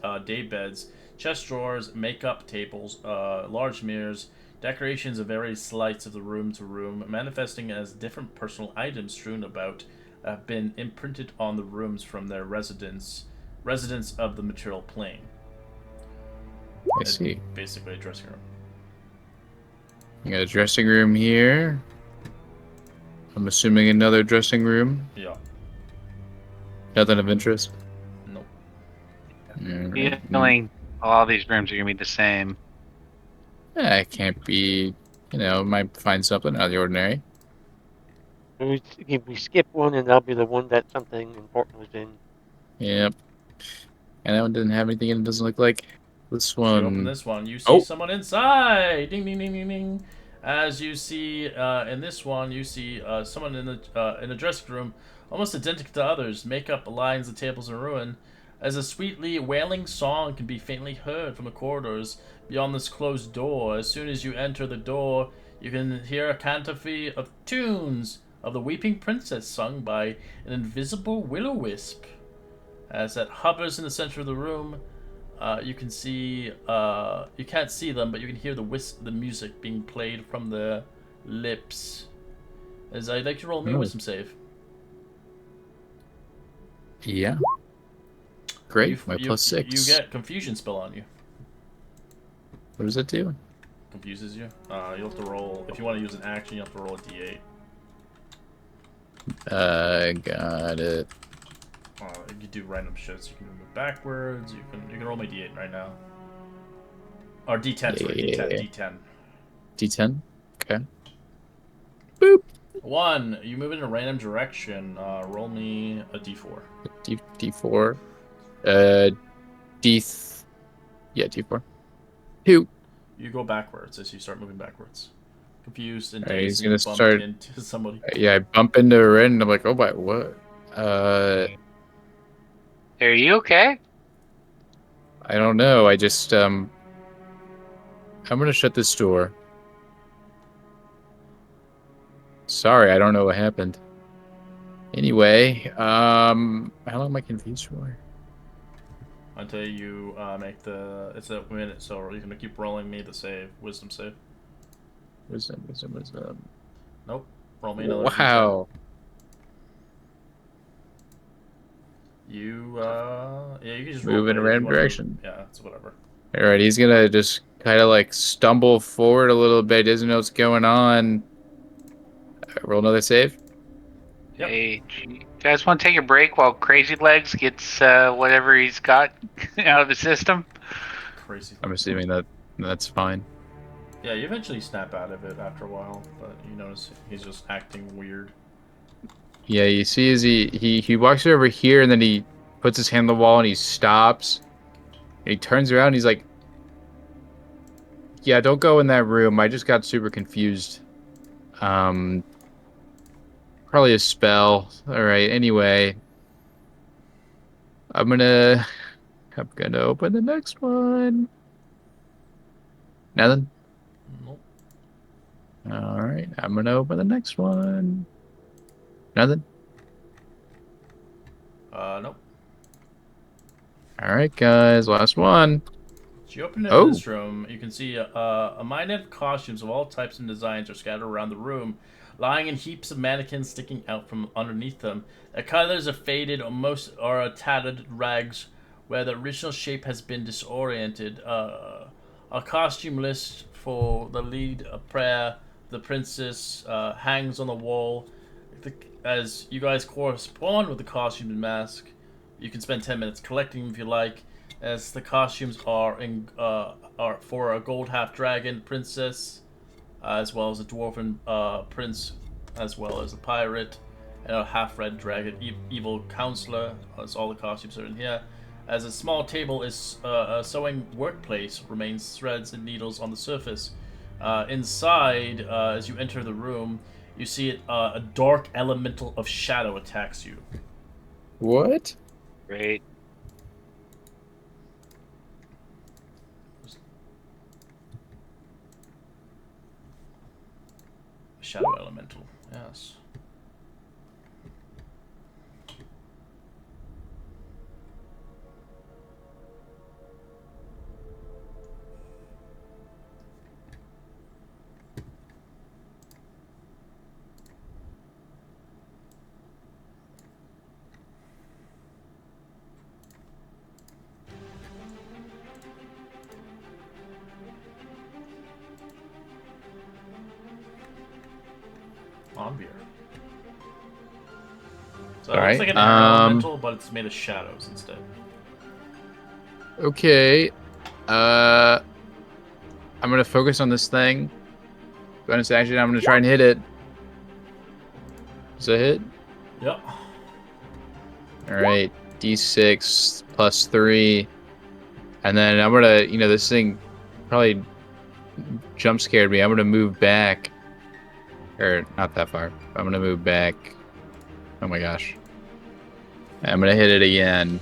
[SPEAKER 3] beds, chest drawers, makeup tables, large mirrors, decorations of various lights of the room to room, manifesting as different personal items strewn about, have been imprinted on the rooms from their residents of the material plane.
[SPEAKER 4] I see.
[SPEAKER 3] Basically a dressing room.
[SPEAKER 4] You got a dressing room here. I'm assuming another dressing room.
[SPEAKER 3] Yeah.
[SPEAKER 4] Nothing of interest.
[SPEAKER 3] Nope.
[SPEAKER 2] Feeling all these rooms are gonna be the same.
[SPEAKER 4] It can't be. Might find something out of the ordinary.
[SPEAKER 5] If we skip one, and that'll be the one that something important was in.
[SPEAKER 4] Yep. And that one didn't have anything in it. Doesn't look like this one.
[SPEAKER 3] So you open this one. You see someone inside. Ding, ding, ding, ding, ding. As you see in this one, you see someone in the dressing room, almost identical to others. Makeup lines the tables in ruin, as a sweetly wailing song can be faintly heard from the corridors beyond this closed door. As soon as you enter the door, you can hear a canticle of tunes of the Weeping Princess sung by an invisible will-o-wisp. As that hovers in the center of the room, you can see, you can't see them, but you can hear the music being played from their lips. As I'd like to roll me a wisdom save.
[SPEAKER 4] Yeah. Great. My plus 6.
[SPEAKER 3] You get confusion spell on you.
[SPEAKER 4] What does it do?
[SPEAKER 3] Confuses you. You'll have to roll, if you want to use an action, you have to roll a d8.
[SPEAKER 4] Got it.
[SPEAKER 3] You can do random shit. So you can move backwards. You can roll me d8 right now. Or d10, sorry, d10,
[SPEAKER 4] Yeah.
[SPEAKER 3] d10.
[SPEAKER 4] D10. Okay. Boop.
[SPEAKER 3] 1. You move in a random direction. Roll me a d4.
[SPEAKER 4] D4. Uh, D. Yeah, D4. 2.
[SPEAKER 3] You go backwards as you start moving backwards. Confused and
[SPEAKER 4] All right, he's
[SPEAKER 3] dazed, and you
[SPEAKER 4] gonna
[SPEAKER 3] bump
[SPEAKER 4] start.
[SPEAKER 3] into somebody.
[SPEAKER 4] Yeah, I bump into her and I'm like, oh my, what?
[SPEAKER 2] Are you okay?
[SPEAKER 4] I don't know. I just I'm gonna shut this door. Sorry, I don't know what happened. Anyway, how long am I confused for?
[SPEAKER 3] Until you make the. It's a minute, so you're gonna keep rolling me the save. Wisdom save.
[SPEAKER 4] Wisdom.
[SPEAKER 3] Nope. Roll me another d10.
[SPEAKER 4] Wow.
[SPEAKER 3] Yeah, you can just roll
[SPEAKER 4] Move in a
[SPEAKER 3] whatever you
[SPEAKER 4] random
[SPEAKER 3] want to move.
[SPEAKER 4] direction.
[SPEAKER 3] Yeah, it's whatever.
[SPEAKER 4] All right, he's gonna just kind of like stumble forward a little bit, doesn't know what's going on. Roll another save.
[SPEAKER 3] Yep.
[SPEAKER 2] Hey, you guys want to take a break while Crazy Legs gets whatever he's got out of his system?
[SPEAKER 3] Crazy.
[SPEAKER 4] I'm assuming that that's fine.
[SPEAKER 3] Yeah, you eventually snap out of it after a while, but you notice he's just acting weird.
[SPEAKER 4] Yeah, you see as he walks over here and then he puts his hand on the wall and he stops. And he turns around and he's like, "Yeah, don't go in that room. I just got super confused. Um, probably a spell. All right. Anyway, I'm gonna I'm gonna open the next one. Nothing.
[SPEAKER 3] Nope.
[SPEAKER 4] All right. I'm gonna open the next one. Nothing.
[SPEAKER 3] Nope.
[SPEAKER 4] All right, guys. Last one.
[SPEAKER 3] As you open into
[SPEAKER 4] Oh,
[SPEAKER 3] this room, you can see a myriad of costumes of all types and designs are scattered around the room, lying in heaps of mannequins sticking out from underneath them. Their colors are faded or most are tattered rags where the original shape has been disoriented. A costume list for the lead prayer, the princess, hangs on the wall. As you guys correspond with the costume and mask, you can spend 10 minutes collecting them if you like, as the costumes are for a gold half dragon princess, as well as a dwarven prince, as well as a pirate, and a half red dragon evil counselor. As all the costumes are in here. As a small table is a sewing workplace, remains threads and needles on the surface. Inside, as you enter the room, you see a dark elemental of shadow attacks you.
[SPEAKER 4] what?
[SPEAKER 2] Great.
[SPEAKER 3] Shadow elemental, yes. Onbeer. So
[SPEAKER 4] All
[SPEAKER 3] it looks
[SPEAKER 4] right.
[SPEAKER 3] like an air elemental, but it's made of shadows instead.
[SPEAKER 4] Okay. Uh, I'm gonna focus on this thing. Bonus action. I'm gonna try and hit it. Is that a hit?
[SPEAKER 3] Yep.
[SPEAKER 4] All right. D6 plus 3. And then I'm gonna, this thing probably jump scared me. I'm gonna move back. Or not that far. I'm gonna move back. Oh my gosh. I'm gonna hit it again.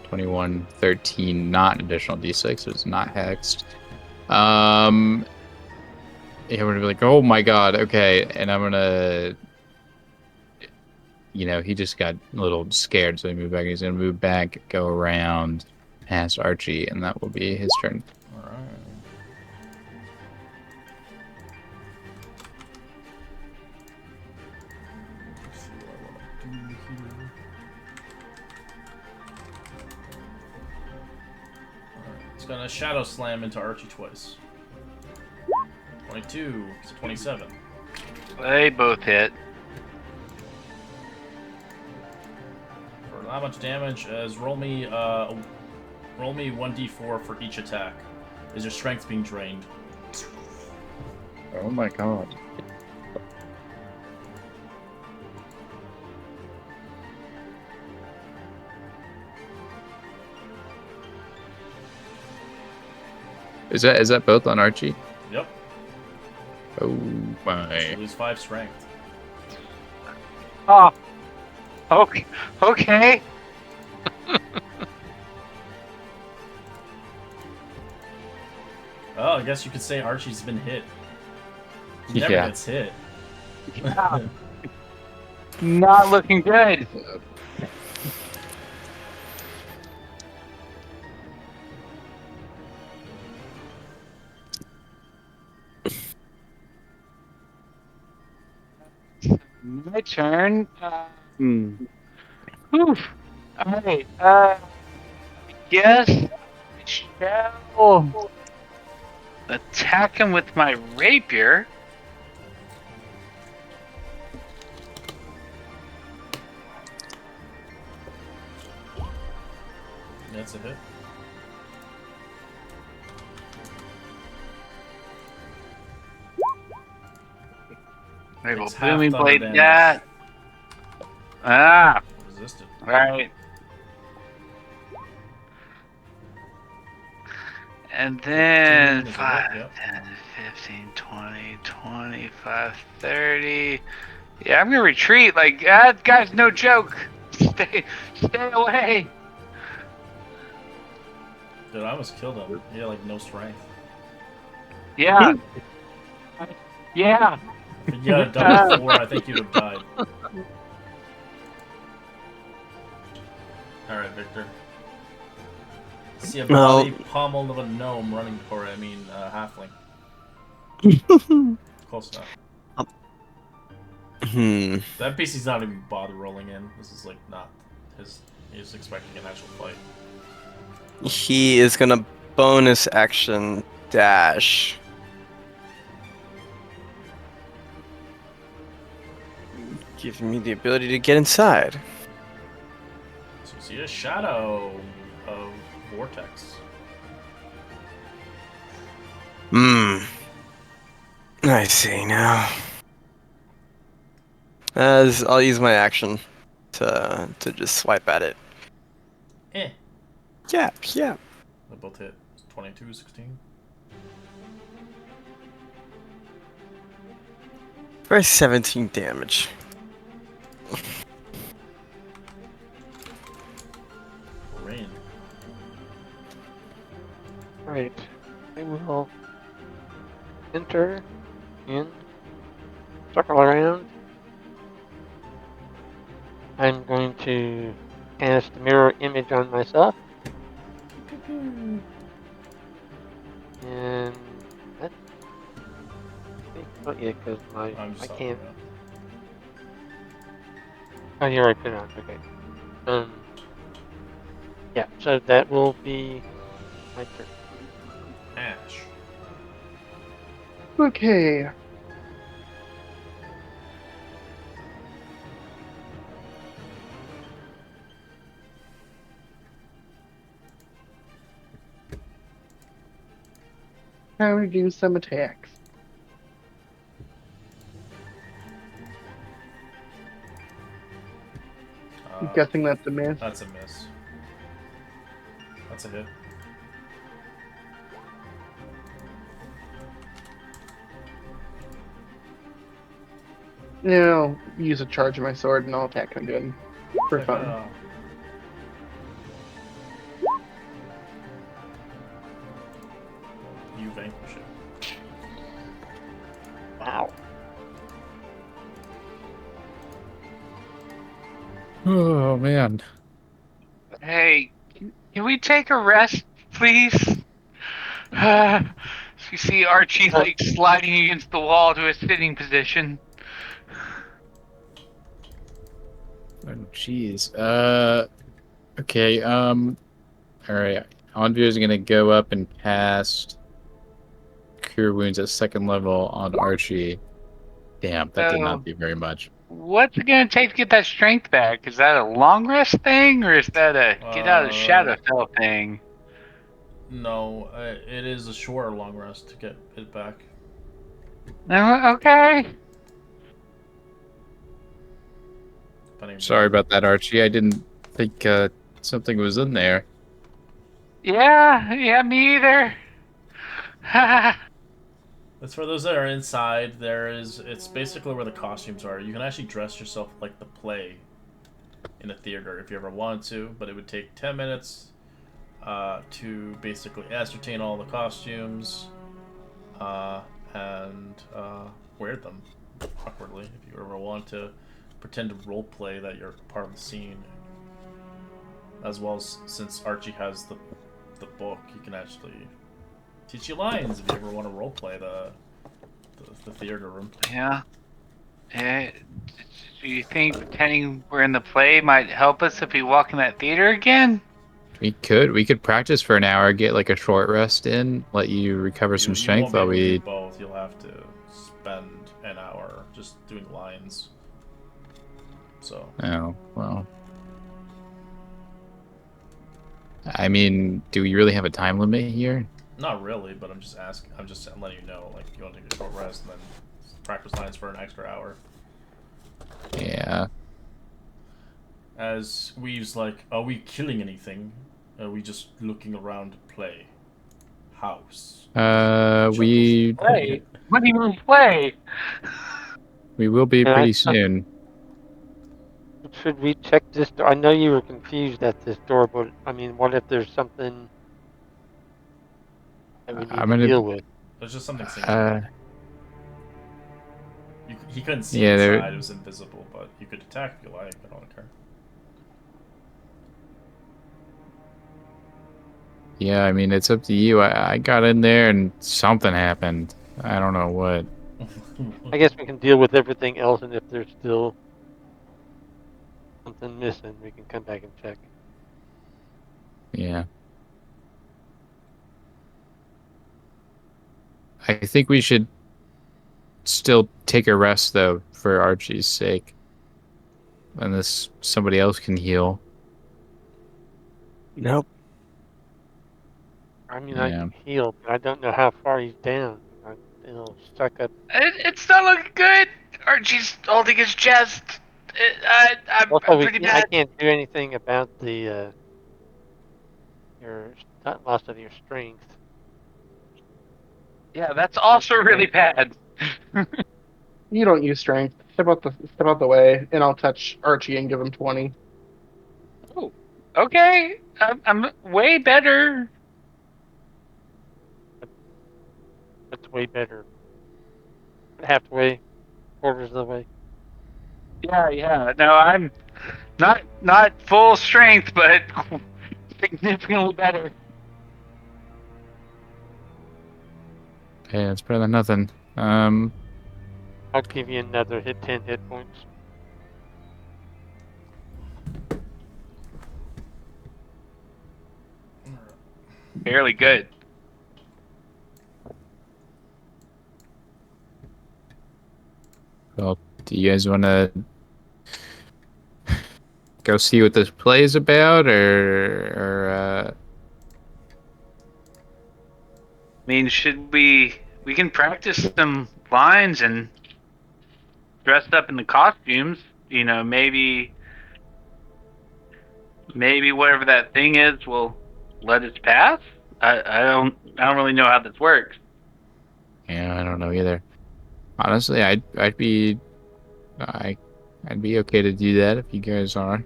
[SPEAKER 4] 21, 13, not an additional D6. So it's not hexed. Yeah, we're gonna be like, oh my god, okay. And I'm gonna, he just got a little scared, so he moved back. He's gonna move back, go around past Archie, and that will be his turn.
[SPEAKER 3] Alright. Let's see what I want to do here. Alright. It's gonna shadow slam into Archie twice. 22 to 27.
[SPEAKER 2] They both hit.
[SPEAKER 3] Not much damage. Roll me 1d4 for each attack. Is your strength being drained?
[SPEAKER 4] Oh my god. Is that both on Archie?
[SPEAKER 3] Yep.
[SPEAKER 4] Oh
[SPEAKER 3] You
[SPEAKER 4] my.
[SPEAKER 3] lose 5 strength.
[SPEAKER 2] Oh, okay. Okay.
[SPEAKER 3] Oh, I guess you could say Archie's been hit. He never
[SPEAKER 4] Yeah.
[SPEAKER 3] gets hit.
[SPEAKER 2] Not looking good. My turn. Oof. All right. Guess I shall attack him with my rapier.
[SPEAKER 3] That's a hit.
[SPEAKER 2] I will
[SPEAKER 3] Takes half
[SPEAKER 2] booming
[SPEAKER 3] thunder
[SPEAKER 2] blade
[SPEAKER 3] damage.
[SPEAKER 2] that. Ah,
[SPEAKER 3] Resisted.
[SPEAKER 2] right. And
[SPEAKER 3] 15
[SPEAKER 2] then
[SPEAKER 3] is a
[SPEAKER 2] 5,
[SPEAKER 3] hit, yep.
[SPEAKER 2] 10, 15, 20, 25, 30. Yeah, I'm gonna retreat. Like, that guy's no joke. Stay away.
[SPEAKER 3] Dude, I almost killed him. He had like no strength.
[SPEAKER 2] Yeah. Yeah.
[SPEAKER 3] If you had a double 4, I think you'd have died. Alright, Victor. See a
[SPEAKER 6] Well-
[SPEAKER 3] body pummeled of a gnome running, or I mean, halfling. Close enough. That NPC's not even bother rolling in. This is like not his. He's expecting an actual fight.
[SPEAKER 6] He is gonna bonus action dash. Giving me the ability to get inside.
[SPEAKER 3] So you see a shadow of vortex.
[SPEAKER 6] I see now. As I'll use my action to just swipe at it.
[SPEAKER 3] Eh.
[SPEAKER 6] Yeah.
[SPEAKER 3] They both hit. 22, 16.
[SPEAKER 6] For 17 damage.
[SPEAKER 3] Rain.
[SPEAKER 5] Right. I will enter in, circle around. I'm going to cast mirror image on myself. And that's not yet because
[SPEAKER 3] I'm
[SPEAKER 5] I
[SPEAKER 3] just
[SPEAKER 5] can't.
[SPEAKER 3] talking
[SPEAKER 5] Oh, you're right, put it on. Okay. Yeah, so that will be my turn.
[SPEAKER 3] Ash.
[SPEAKER 1] Okay. Time to do some attacks. I'm guessing that's a miss.
[SPEAKER 3] That's a miss. That's a hit.
[SPEAKER 1] Now use a charge of my sword and I'll attack him again for fun.
[SPEAKER 3] You vanquish it.
[SPEAKER 5] Wow.
[SPEAKER 4] Oh man.
[SPEAKER 2] Hey, can we take a rest, please? You see Archie like sliding against the wall to a sitting position.
[SPEAKER 4] Oh jeez. Okay. All right. Envy is gonna go up and cast Cure Wounds at 2nd level on Archie. Damn, that did
[SPEAKER 2] Oh.
[SPEAKER 4] not do very much.
[SPEAKER 2] What's it gonna take to get that strength back? Is that a long rest thing, or is that a get out of Shadowfell thing?
[SPEAKER 3] No, it is a short or long rest to get it back.
[SPEAKER 2] Okay.
[SPEAKER 3] Depending
[SPEAKER 4] Sorry
[SPEAKER 3] upon.
[SPEAKER 4] about that, Archie. I didn't think something was in there.
[SPEAKER 2] Yeah, me either.
[SPEAKER 3] As for those that are inside, it's basically where the costumes are. You can actually dress yourself like the play in a theater if you ever wanted to, but it would take 10 minutes to basically ascertain all the costumes uh, and wear them awkwardly if you ever want to pretend to role play that you're part of the scene. As well as since Archie has the book, he can actually teach you lines if you ever want to role play the theater room.
[SPEAKER 2] Yeah. Do you think pretending we're in the play might help us if we walk in that theater again?
[SPEAKER 4] We could practice for an hour, get like a short rest in, let you recover some
[SPEAKER 3] You won't
[SPEAKER 4] strength
[SPEAKER 3] be
[SPEAKER 4] while
[SPEAKER 3] able to do
[SPEAKER 4] we.
[SPEAKER 3] both. You'll have to spend an hour just doing lines. So
[SPEAKER 4] Oh, well. I mean, do we really have a time limit here?
[SPEAKER 3] not really, but I'm just asking. I'm just letting you know. Like you want to take a short rest and then practice lines for an extra hour.
[SPEAKER 4] Yeah.
[SPEAKER 3] As Weave's like, are we killing anything? Are we just looking around to play? House. Chuckles.
[SPEAKER 4] We
[SPEAKER 2] Play? What do you mean play?
[SPEAKER 4] we will be
[SPEAKER 5] And
[SPEAKER 4] pretty soon.
[SPEAKER 5] should we check this door? I know you were confused at this door, but I mean, what if there's something that we need
[SPEAKER 4] I'm
[SPEAKER 5] to
[SPEAKER 4] gonna.
[SPEAKER 5] deal with?
[SPEAKER 3] There's just something singular.
[SPEAKER 4] Uh,
[SPEAKER 3] He couldn't see
[SPEAKER 4] yeah. There.
[SPEAKER 3] inside; it was invisible. But you could attack if you like. I don't care.
[SPEAKER 4] Yeah. I mean, it's up to you. I got in there and something happened. I don't know what.
[SPEAKER 5] I guess we can deal with everything else, and if there's still something missing, we can come back and check.
[SPEAKER 4] Yeah. I think we should still take a rest though, for Archie's sake, unless somebody else can heal.
[SPEAKER 7] Nope.
[SPEAKER 5] I mean, I
[SPEAKER 4] Yeah.
[SPEAKER 5] can heal, but I don't know how far he's down. I'm still stuck up.
[SPEAKER 2] It's not looking good. Archie's holding his chest.
[SPEAKER 5] Also,
[SPEAKER 2] I'm pretty
[SPEAKER 5] I
[SPEAKER 2] bad.
[SPEAKER 5] can't do anything about the your loss of your strength.
[SPEAKER 2] Yeah, that's also really bad.
[SPEAKER 1] You don't use strength. Step out the way, and I'll touch Archie and give him 20.
[SPEAKER 2] Oh, okay. I'm way better.
[SPEAKER 5] That's way better. Halfway, quarters of the way.
[SPEAKER 2] Yeah. No, I'm not full strength, but significantly better.
[SPEAKER 4] Hey, it's better than nothing.
[SPEAKER 5] I'll give you another 10 hit points.
[SPEAKER 2] Fairly good.
[SPEAKER 4] Well, do you guys want to go see what this play is about, or
[SPEAKER 2] I mean, should we can practice some lines and dress up in the costumes. You know, maybe whatever that thing is will let us pass. I don't really know how this works.
[SPEAKER 4] yeah, I don't know either. Honestly, I I'd be okay to do that if you guys are.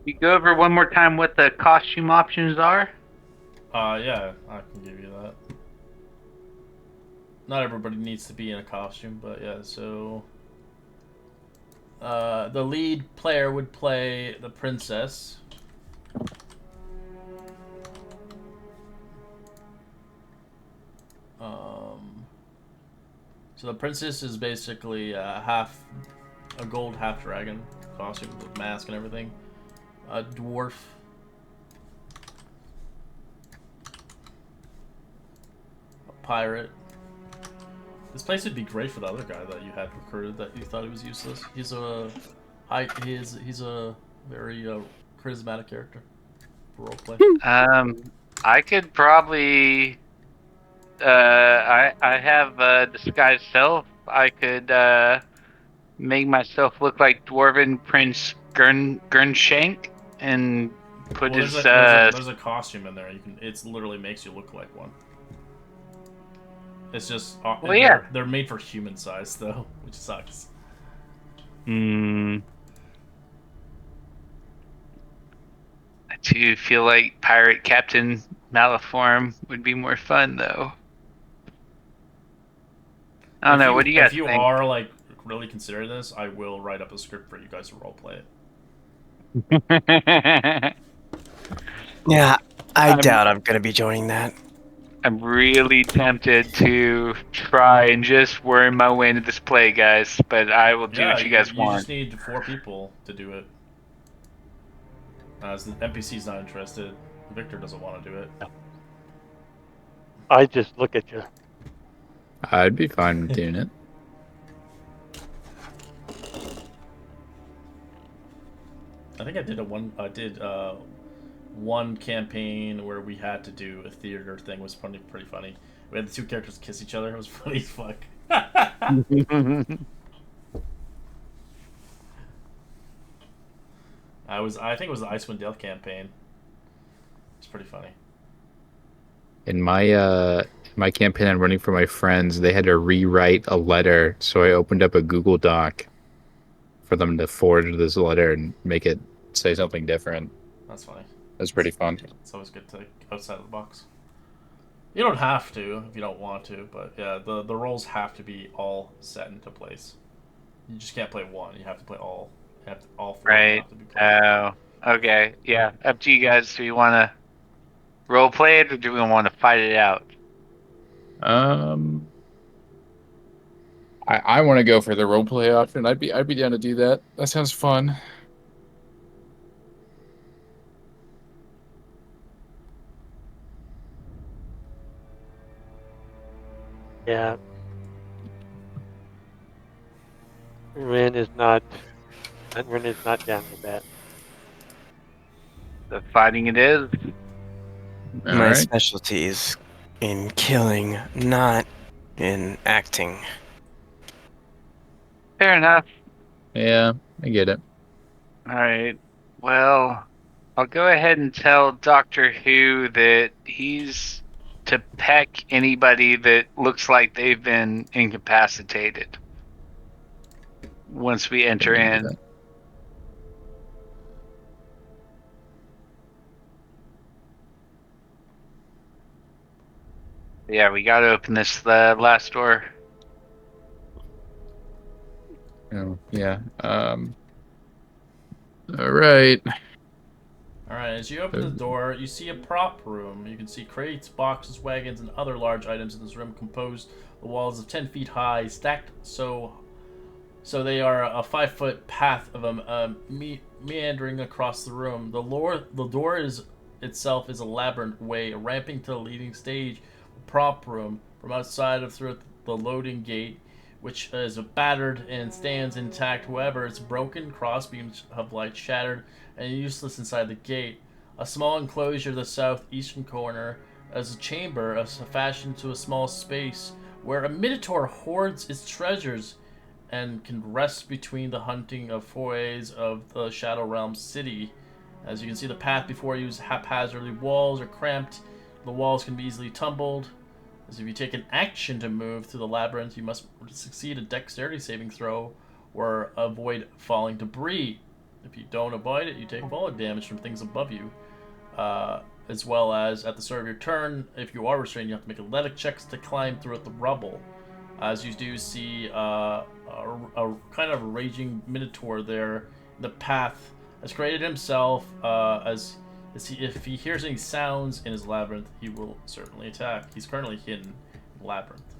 [SPEAKER 2] You go over one more time what the costume options are.
[SPEAKER 3] Yeah, I can give you that. Not everybody needs to be in a costume, but yeah, so the lead player would play the princess. So the princess is basically half a gold, half dragon costume with mask and everything. A dwarf. A pirate. This place would be great for the other guy that you had recruited that you thought he was useless. He's a he's a very charismatic character for roleplay.
[SPEAKER 2] I could probably. I have disguised self. I could make myself look like Dwarven Prince Gernshank and put
[SPEAKER 3] Well,
[SPEAKER 2] his
[SPEAKER 3] there's a costume in there. You can it's literally makes you look like one. It's just
[SPEAKER 2] well, yeah.
[SPEAKER 3] they're made for human size though, which sucks.
[SPEAKER 2] Hmm. I do feel like Pirate Captain Maliform would be more fun though. I don't know. What do you guys
[SPEAKER 3] If you
[SPEAKER 2] think?
[SPEAKER 3] are like really considering this, I will write up a script for you guys to roleplay it.
[SPEAKER 7] Yeah, I
[SPEAKER 2] I'm
[SPEAKER 7] doubt I'm gonna be joining that.
[SPEAKER 2] I'm really tempted to try and just worm my way into this play, guys. But I will do
[SPEAKER 3] Yeah,
[SPEAKER 2] what you guys
[SPEAKER 3] you just
[SPEAKER 2] want.
[SPEAKER 3] need 4 people to do it. As the NPC's not interested, Victor doesn't want to do it.
[SPEAKER 5] I just look at you.
[SPEAKER 4] I'd be fine with doing it.
[SPEAKER 3] I think I did one campaign where we had to do a theater thing. It was pretty funny. We had the 2 characters kiss each other. It was funny as fuck. I think it was the Icewind Dale campaign. It's pretty funny.
[SPEAKER 4] In my campaign I'm running for my friends, they had to rewrite a letter, so I opened up a Google Doc for them to forward this letter and make it say something different.
[SPEAKER 3] That's funny.
[SPEAKER 4] That's pretty fun.
[SPEAKER 3] It's always good to think outside of the box. You don't have to if you don't want to, but yeah, the roles have to be all set into place. You just can't play one. You have to play all. All 4 of them
[SPEAKER 2] Right.
[SPEAKER 3] have to be played.
[SPEAKER 2] Oh. Okay. Yeah. Up to you guys. Do you want to role play it, or do we want to fight it out?
[SPEAKER 4] Um, I want to go for the roleplay option. I'd be down to do that. That sounds fun.
[SPEAKER 5] Yeah. Rin is not down with that.
[SPEAKER 2] The fighting it is.
[SPEAKER 4] All
[SPEAKER 7] My
[SPEAKER 4] right.
[SPEAKER 7] specialty is in killing, not in acting.
[SPEAKER 2] Fair enough.
[SPEAKER 4] Yeah, I get it.
[SPEAKER 2] All right. Well, I'll go ahead and tell Doctor Who that he's to peck anybody that looks like they've been incapacitated once we enter in. Yeah, we gotta open this last door.
[SPEAKER 4] Oh, yeah. All right.
[SPEAKER 3] Alright, as you open the door, you see a prop room. You can see crates, boxes, wagons, and other large items in this room composed the walls of 10 feet high, stacked so they are a 5-foot path of meandering across the room. The door itself is a labyrinth way, ramping to the leading stage, prop room. From outside of through the loading gate, which is battered and stands intact. However, its broken crossbeams of light shattered and useless inside the gate. A small enclosure in the southeastern corner as a chamber fashioned to a small space where a minotaur hoards its treasures and can rest between the hunting of forays of the Shadow Realm city. As you can see, the path before you is haphazardly. Walls are cramped. The walls can be easily tumbled. As if you take an action to move through the labyrinth, you must succeed a dexterity saving throw or avoid falling debris. If you don't avoid it, you take falling damage from things above you. As well as at the start of your turn, if you are restrained, you have to make athletic checks to climb through the rubble. As you do see a kind of raging minotaur there, the path has created himself. If he hears any sounds in his labyrinth, he will certainly attack. He's currently hidden in the labyrinth,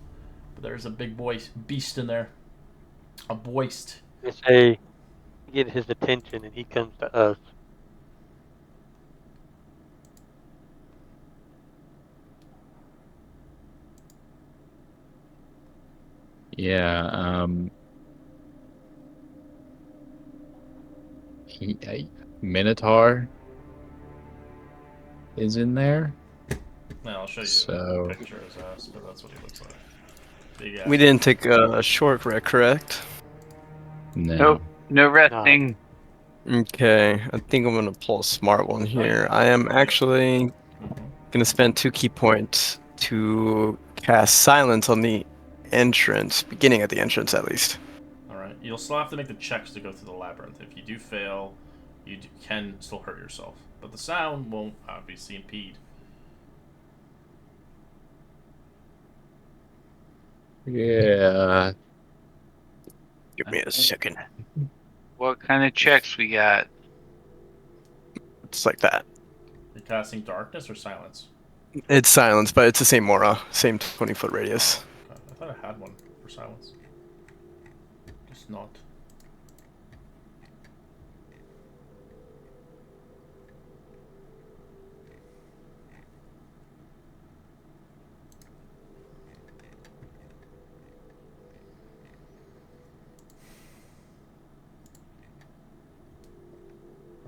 [SPEAKER 3] but there's a big boy beast in there, a boist.
[SPEAKER 5] They say get his attention, and he comes to us.
[SPEAKER 4] Yeah. Minotaur is in there.
[SPEAKER 3] Yeah, I'll show you a
[SPEAKER 4] So
[SPEAKER 3] picture of his ass, but that's what he looks like. Big
[SPEAKER 6] We
[SPEAKER 3] ass.
[SPEAKER 6] didn't take a short rest, correct?
[SPEAKER 2] Nope.
[SPEAKER 4] no.
[SPEAKER 2] No
[SPEAKER 5] No.
[SPEAKER 2] resting.
[SPEAKER 6] Okay, I think I'm gonna pull a smart one here. I am actually
[SPEAKER 3] Mm-hmm.
[SPEAKER 6] gonna spend 2 key points to cast silence on the entrance, beginning at the entrance at least.
[SPEAKER 3] Alright, you'll still have to make the checks to go through the labyrinth. If you do fail, can still hurt yourself. But the sound won't obviously impede.
[SPEAKER 4] Yeah.
[SPEAKER 6] Give me a second.
[SPEAKER 2] What kind of checks we got?
[SPEAKER 6] It's like that.
[SPEAKER 3] You're casting darkness or silence?
[SPEAKER 6] It's silence, but it's the same aura, same 20-foot radius.
[SPEAKER 3] Okay. I thought I had one for silence. Guess not.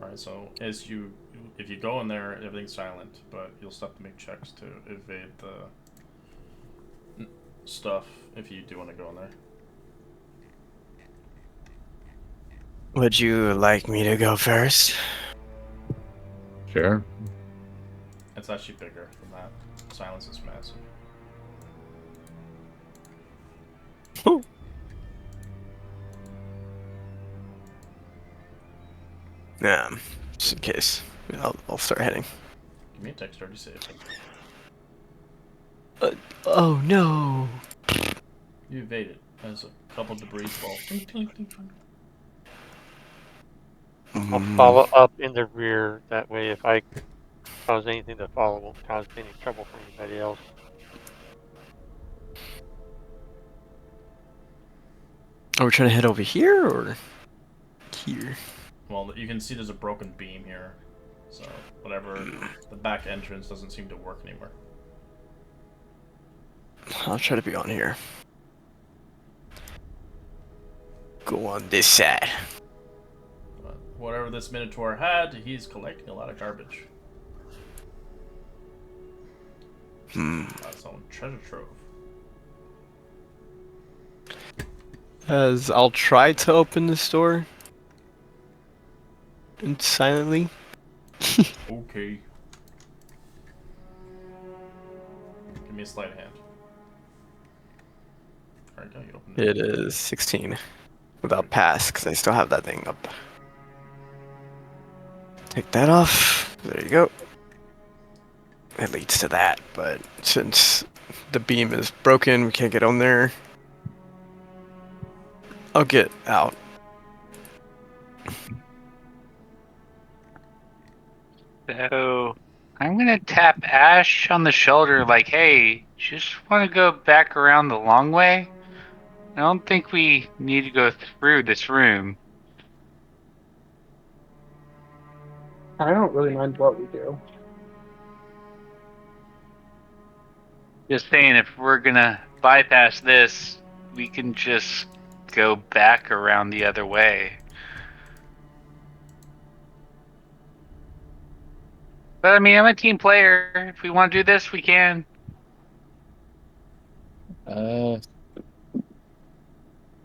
[SPEAKER 3] Alright, so if you go in there, everything's silent, but you'll still have to make checks to evade the stuff if you do want to go in there.
[SPEAKER 7] Would you like me to go first?
[SPEAKER 4] Sure.
[SPEAKER 3] It's actually bigger than that. Silence is massive.
[SPEAKER 6] Yeah, just in case. I'll start heading.
[SPEAKER 3] Give me a dexterity save.
[SPEAKER 6] Oh no!
[SPEAKER 3] You evade it as a couple debris fall. Clink, clink, clink, clink.
[SPEAKER 5] I'll
[SPEAKER 6] Mm,
[SPEAKER 5] follow up in the rear. That way, if I cause anything to follow, won't cause any trouble for anybody else.
[SPEAKER 6] are we trying to head over here or here?
[SPEAKER 3] Well, you can see there's a broken beam here, so whatever the back entrance doesn't seem to work anymore.
[SPEAKER 6] I'll try to be on here. Go on this side.
[SPEAKER 3] But whatever this Minotaur had, he's collecting a lot of garbage. Got his own treasure trove.
[SPEAKER 6] As I'll try to open this door. And silently.
[SPEAKER 3] Okay. Give me a sleight of hand. Alright, go, you open it.
[SPEAKER 6] It is 16. Without pass, because I still have that thing up. Take that off. There you go. It leads to that, but since the beam is broken, we can't get on there. I'll get out.
[SPEAKER 2] So I'm gonna tap Ash on the shoulder, like, "Hey, just want to go back around the long way? I don't think we need to go through this room."
[SPEAKER 1] I don't really mind what we do.
[SPEAKER 2] Just saying, if we're gonna bypass this, we can just go back around the other way. But I mean, I'm a team player. If we want to do this, we can.
[SPEAKER 4] I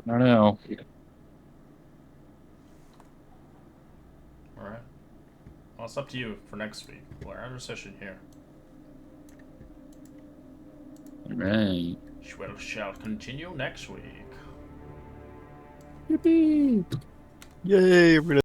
[SPEAKER 4] don't know.
[SPEAKER 3] Alright. Well, it's up to you for next week. We'll end our session here.
[SPEAKER 4] Right.
[SPEAKER 3] We shall continue next week.
[SPEAKER 6] Yippee! Yay, we're gonna